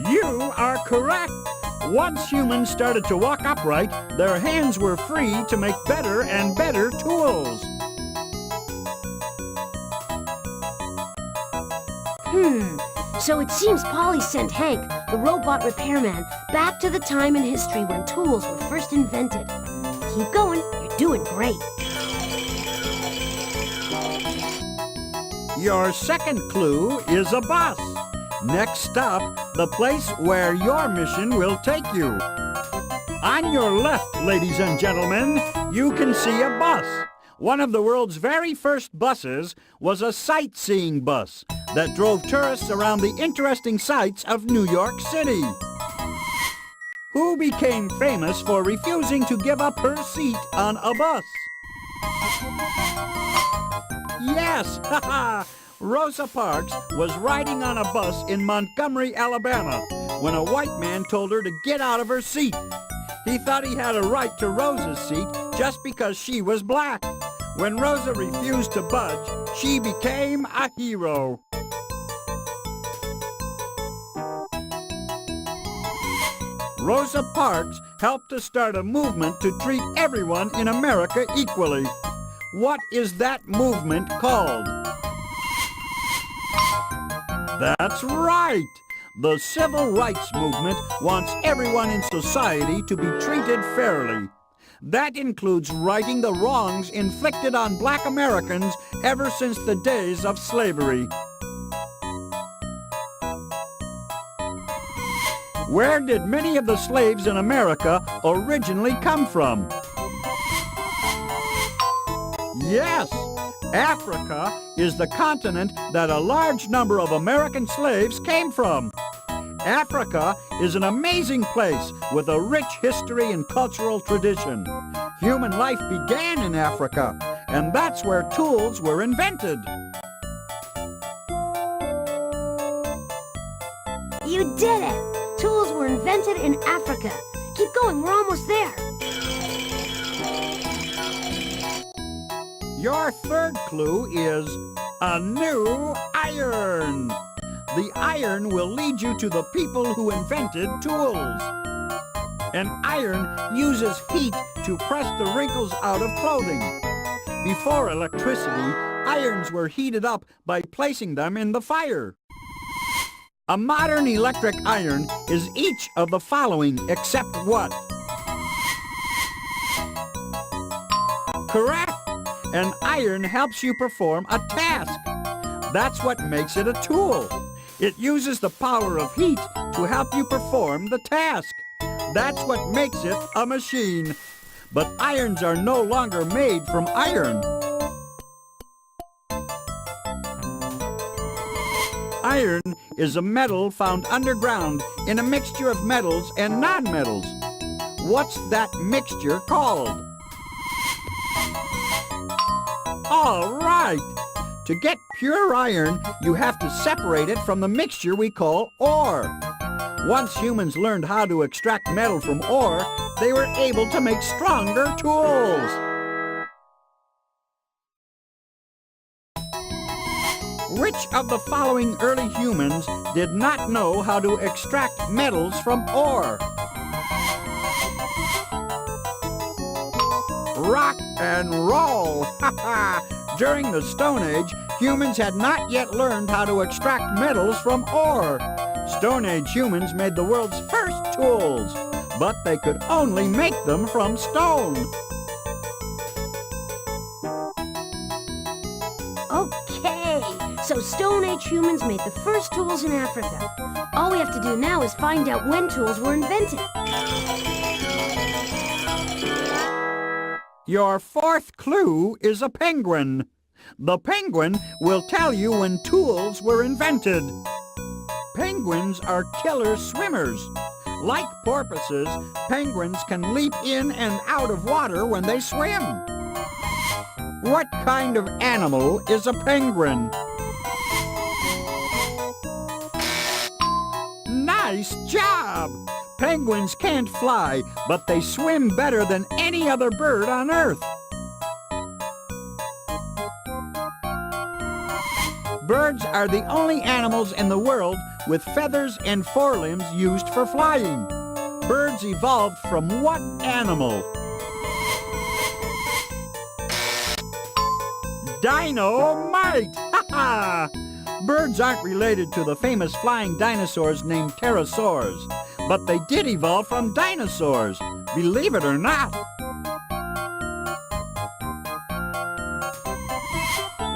You are correct. Once humans started to walk upright, their hands were free to make better and better tools. So it seems Polly sent Hank, the robot repairman, back to the time in history when tools were first invented. Keep going, you're doing great. Your second clue is a bus. Next stop, the place where your mission will take you. On your left, ladies and gentlemen, you can see a bus. One of the world's very first buses was a sightseeing bus that drove tourists around the interesting sights of New York City. Who became famous for refusing to give up her seat on a bus? Yes, haha! Rosa Parks was riding on a bus in Montgomery, Alabama, when a white man told her to get out of her seat. He thought he had a right to Rosa's seat just because she was black. When Rosa refused to budge, she became a hero. Rosa Parks helped to start a movement to treat everyone in America equally. What is that movement called? That's right! The Civil Rights Movement wants everyone in society to be treated fairly. That includes righting the wrongs inflicted on black Americans ever since the days of slavery. Where did many of the slaves in America originally come from? Yes, Africa is the continent that a large number of American slaves came from. Africa is an amazing place with a rich history and cultural tradition. Human life began in Africa, and that's where tools were invented. You did it! Tools were invented in Africa. Keep going, we're almost there. Your third clue is a new iron. The iron will lead you to the people who invented tools. An iron uses heat to press the wrinkles out of clothing. Before electricity, irons were heated up by placing them in the fire. A modern electric iron is each of the following except what? Correct! An iron helps you perform a task. That's what makes it a tool. It uses the power of heat to help you perform the task. That's what makes it a machine. But irons are no longer made from iron. Iron is a metal found underground in a mixture of metals and non-metals. What's that mixture called? All right! To get pure iron, you have to separate it from the mixture we call ore. Once humans learned how to extract metal from ore, they were able to make stronger tools. Which of the following early humans did not know how to extract metals from ore? Rock and roll! During the Stone Age, humans had not yet learned how to extract metals from ore. Stone Age humans made the world's first tools, but they could only make them from stone. Okay, so Stone Age humans made the first tools in Africa. All we have to do now is find out when tools were invented. Your fourth clue is a penguin. The penguin will tell you when tools were invented. Penguins are killer swimmers. Like porpoises, penguins can leap in and out of water when they swim. What kind of animal is a penguin? Nice job! Penguins can't fly, but they swim better than any other bird on Earth. Birds are the only animals in the world with feathers and forelimbs used for flying. Birds evolved from what animal? Dynamite! Ha ha! Birds aren't related to the famous flying dinosaurs named pterosaurs, but they did evolve from dinosaurs, believe it or not.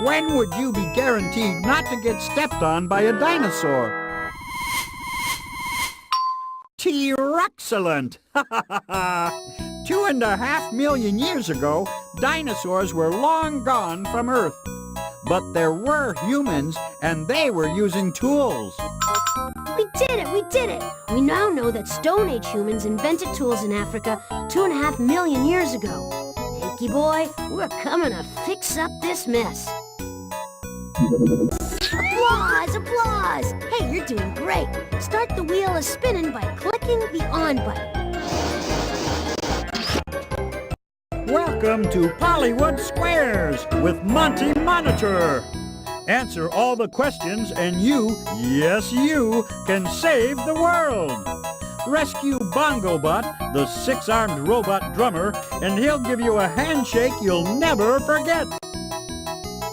When would you be guaranteed not to get stepped on by a dinosaur? T-Rexcellent! 2.5 million years ago, dinosaurs were long gone from Earth. But there were humans, and they were using tools. We did it! We did it! We now know that Stone Age humans invented tools in Africa 2.5 million years ago. Hanky boy, we're coming to fix up this mess. Applause! Applause! Hey, you're doing great. Start the wheel a-spinning by clicking the on button. Welcome to Pollywood Squares with Monty Monitor. Answer all the questions and you, yes you, can save the world. Rescue BongoBot, the 6-armed robot drummer, and he'll give you a handshake you'll never forget.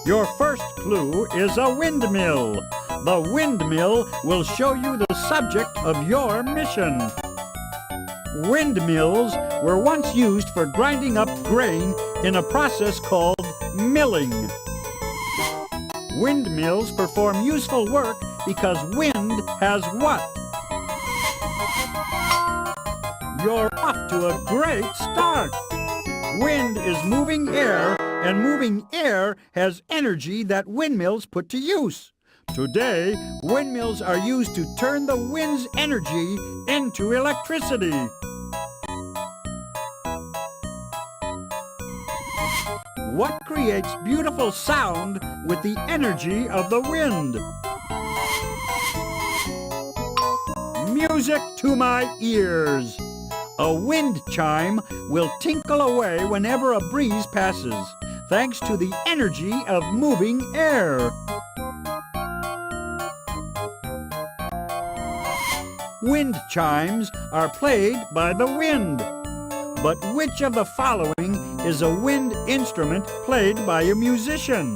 Your first clue is a windmill. The windmill will show you the subject of your mission. Windmills were once used for grinding up grain in a process called milling. Windmills perform useful work because wind has what? You're off to a great start. Wind is moving air, and moving air has energy that windmills put to use. Today, windmills are used to turn the wind's energy into electricity. What creates beautiful sound with the energy of the wind? Music to my ears. A wind chime will tinkle away whenever a breeze passes, thanks to the energy of moving air. Wind chimes are played by the wind. But which of the following is a wind instrument played by a musician?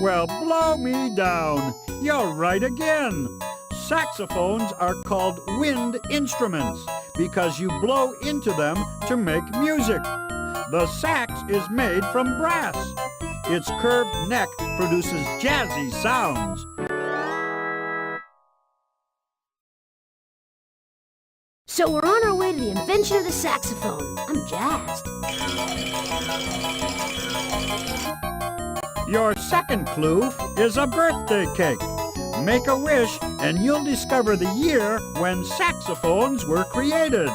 Well, blow me down. You're right again. Saxophones are called wind instruments because you blow into them to make music. The sax is made from brass. Its curved neck produces jazzy sounds. So we're on our way to the invention of the saxophone. I'm jazzed. Your second clue is a birthday cake. Make a wish and you'll discover the year when saxophones were created.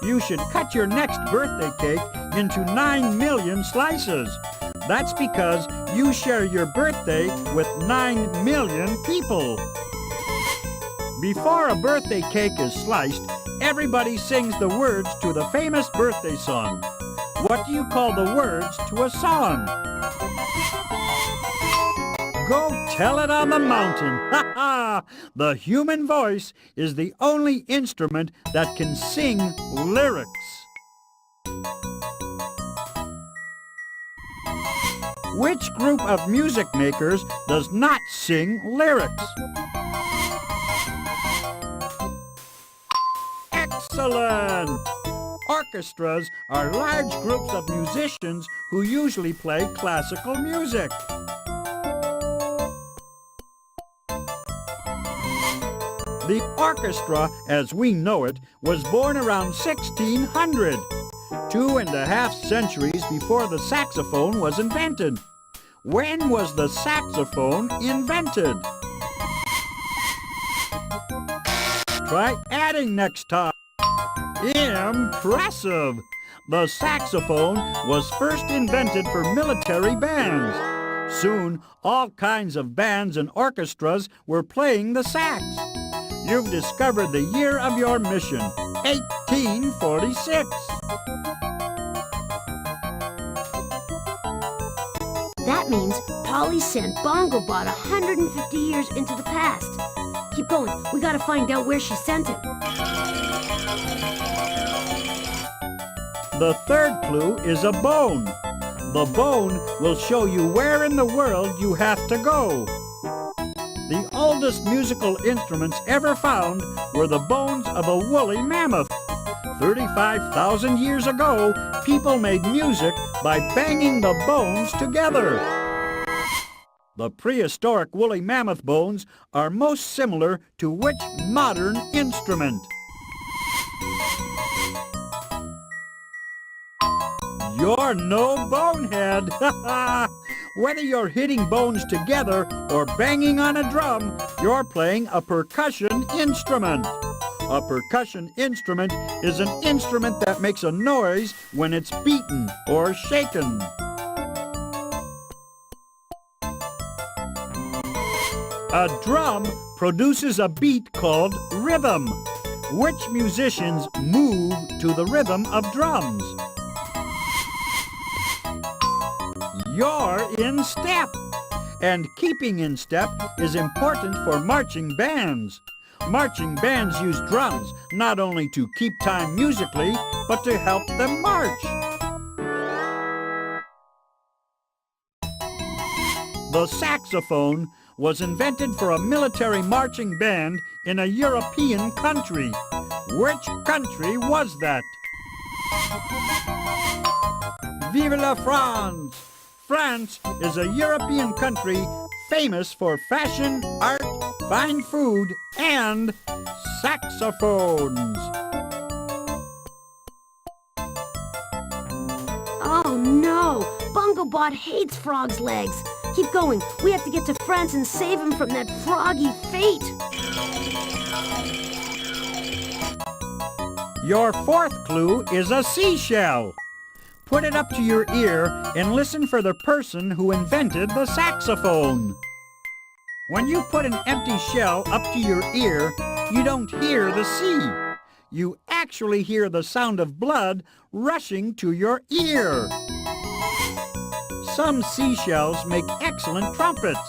You should cut your next birthday cake into 9 million slices. That's because you share your birthday with 9 million people. Before a birthday cake is sliced, everybody sings the words to the famous birthday song. What do you call the words to a song? Go tell it on the mountain. Ha ha! The human voice is the only instrument that can sing lyrics. Which group of music makers does not sing lyrics? Excellent! Orchestras are large groups of musicians who usually play classical music. The orchestra, as we know it, was born around 1600, 2.5 centuries before the saxophone was invented. When was the saxophone invented? Try adding next time. Impressive! The saxophone was first invented for military bands. Soon, all kinds of bands and orchestras were playing the sax. You've discovered the year of your mission, 1846. That means Polly sent Bongo Bot 150 years into the past. Keep going. We gotta find out where she sent him. The third clue is a bone. The bone will show you where in the world you have to go. The oldest musical instruments ever found were the bones of a woolly mammoth. 35,000 years ago, people made music by banging the bones together. The prehistoric woolly mammoth bones are most similar to which modern instrument? You're no bonehead! Whether you're hitting bones together or banging on a drum, you're playing a percussion instrument. A percussion instrument is an instrument that makes a noise when it's beaten or shaken. A drum produces a beat called rhythm. Which musicians move to the rhythm of drums? You're in step. And keeping in step is important for marching bands. Marching bands use drums not only to keep time musically, but to help them march. The saxophone was invented for a military marching band in a European country. Which country was that? Vive la France! France is a European country famous for fashion, art, fine food, and saxophones. Oh no! Bungobot hates frogs' legs. Keep going. We have to get to France and save him from that froggy fate. Your fourth clue is a seashell. Put it up to your ear and listen for the person who invented the saxophone. When you put an empty shell up to your ear, you don't hear the sea. You actually hear the sound of blood rushing to your ear. Some seashells make excellent trumpets.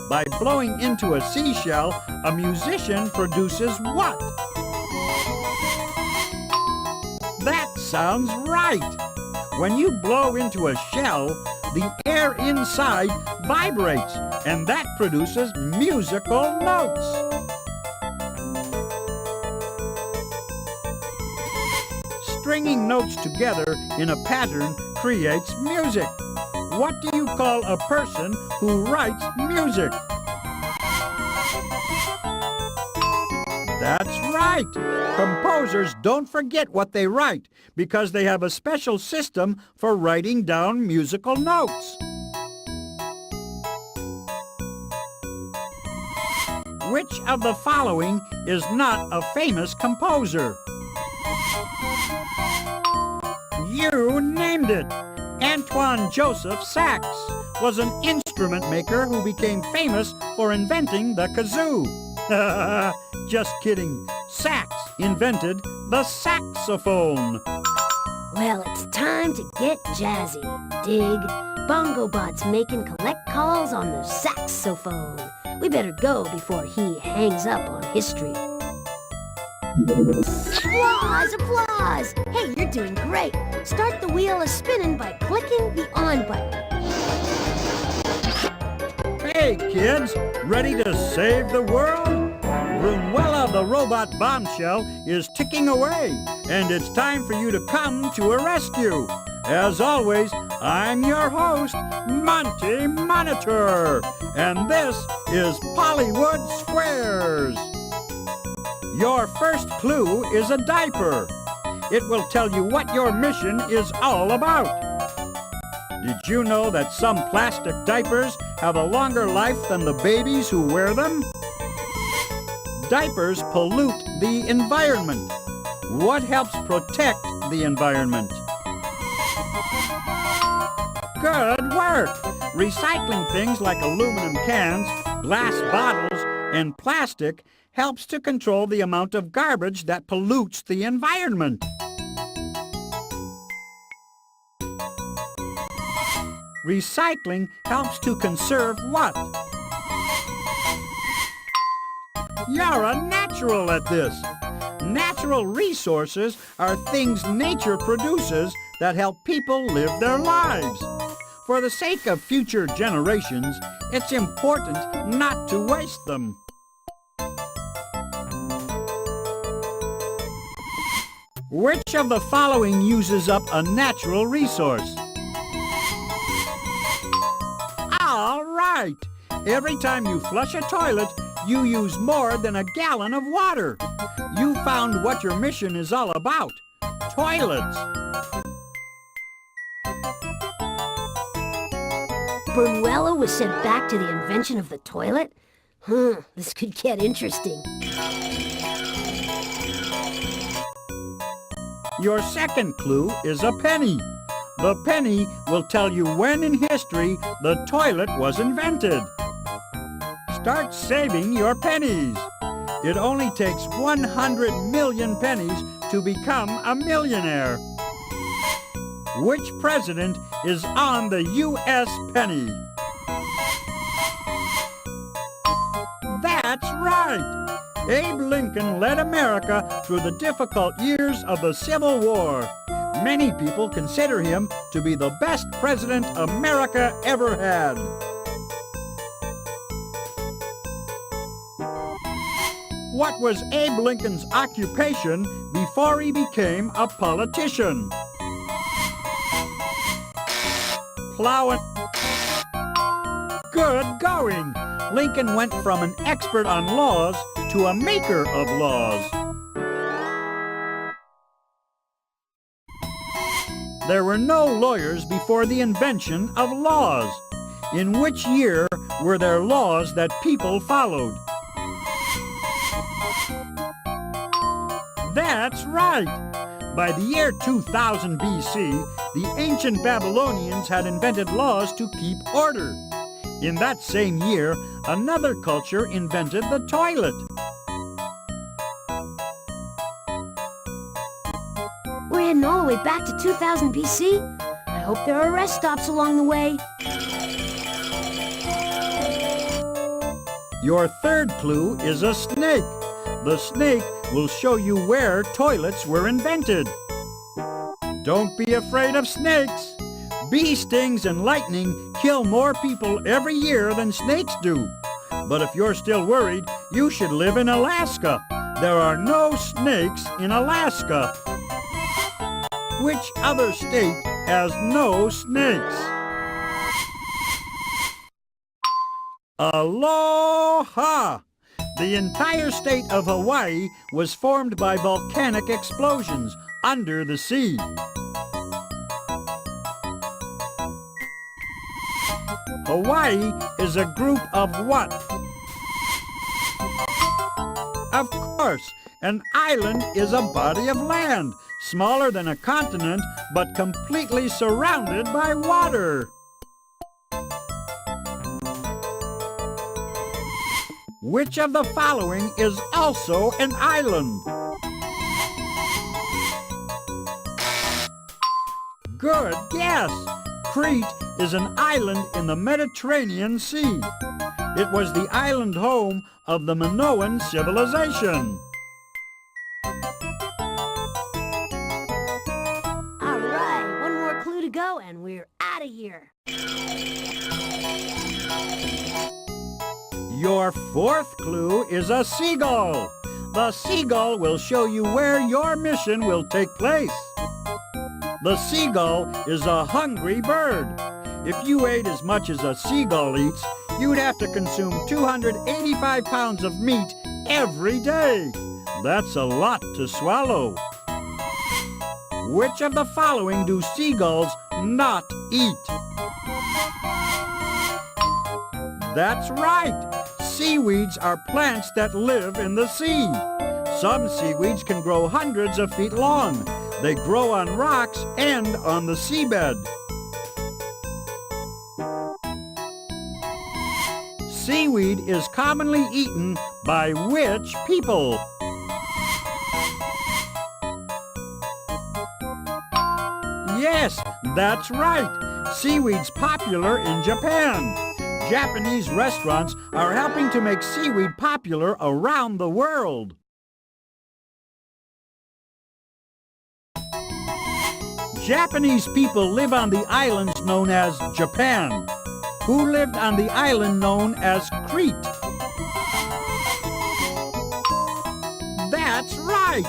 By blowing into a seashell, a musician produces what? That sounds right. When you blow into a shell, the air inside vibrates, and that produces musical notes. Stringing notes together in a pattern creates music. What do you call a person who writes music? That's right. Composers don't forget what they write because they have a special system for writing down musical notes. Which of the following is not a famous composer? You named it. Antoine Joseph Sax was an instrument maker who became famous for inventing the kazoo. Just kidding. Sax invented the saxophone. Well, it's time to get jazzy. Dig. Bungobot's making collect calls on the saxophone. We better go before he hangs up on history. Applause! Applause! Hey, you're doing great. Start the wheel a-spinning by clicking the on button. Hey, kids, ready to save the world? Brunuela the robot bombshell is ticking away, and it's time for you to come to her rescue. As always, I'm your host, Monty Monitor, and this is Pollywood Squares. Your first clue is a diaper. It will tell you what your mission is all about. Did you know that some plastic diapers have a longer life than the babies who wear them? Diapers pollute the environment. What helps protect the environment? Good work! Recycling things like aluminum cans, glass bottles, and plastic helps to control the amount of garbage that pollutes the environment. Recycling helps to conserve what? You're a natural at this. Natural resources are things nature produces that help people live their lives. For the sake of future generations, it's important not to waste them. Which of the following uses up a natural resource? All right. Every time you flush a toilet, you use more than a gallon of water. You found what your mission is all about. Toilets. Brunuela was sent back to the invention of the toilet? This could get interesting. Your second clue is a penny. The penny will tell you when in history the toilet was invented. Start saving your pennies. It only takes 100 million pennies to become a millionaire. Which president is on the U.S. penny? That's right! Abe Lincoln led America through the difficult years of the Civil War. Many people consider him to be the best president America ever had. What was Abe Lincoln's occupation before he became a politician? Plowing. Good going! Lincoln went from an expert on laws to a maker of laws. there were no lawyers before the invention of laws. In which year were there laws that people followed? That's right! By the year 2000 BC, the ancient Babylonians had invented laws to keep order. In that same year, another culture invented the toilet. We're heading all the way back to 2000 BC? I hope there are rest stops along the way. Your third clue is a snake. The snake will show you where toilets were invented. Don't be afraid of snakes. Bee stings and lightning kill more people every year than snakes do. But if you're still worried, you should live in Alaska. There are no snakes in Alaska. Which other state has no snakes? Aloha! The entire state of Hawaii was formed by volcanic explosions under the sea. Hawaii is a group of what? Of course, an island is a body of land, smaller than a continent, but completely surrounded by water. Which of the following is also an island? Good guess! Crete is an island in the Mediterranean Sea. It was the island home of the Minoan civilization. All right, one more clue to go and we're out of here. Your fourth clue is a seagull. The seagull will show you where your mission will take place. The seagull is a hungry bird. If you ate as much as a seagull eats, you'd have to consume 285 pounds of meat every day. That's a lot to swallow. Which of the following do seagulls not eat? That's right! Seaweeds are plants that live in the sea. Some seaweeds can grow hundreds of feet long. They grow on rocks and on the seabed. Seaweed is commonly eaten by which people? Yes, that's right. Seaweed's popular in Japan. Japanese restaurants are helping to make seaweed popular around the world. Japanese people live on the islands known as Japan. Who lived on the island known as Crete? That's right!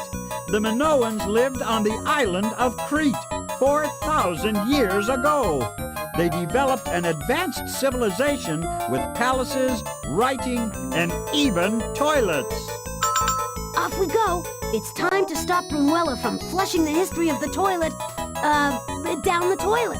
The Minoans lived on the island of Crete 4,000 years ago. They developed an advanced civilization with palaces, writing, and even toilets. Off we go. It's time to stop Brunuela from flushing the history of the toilet, down the toilet.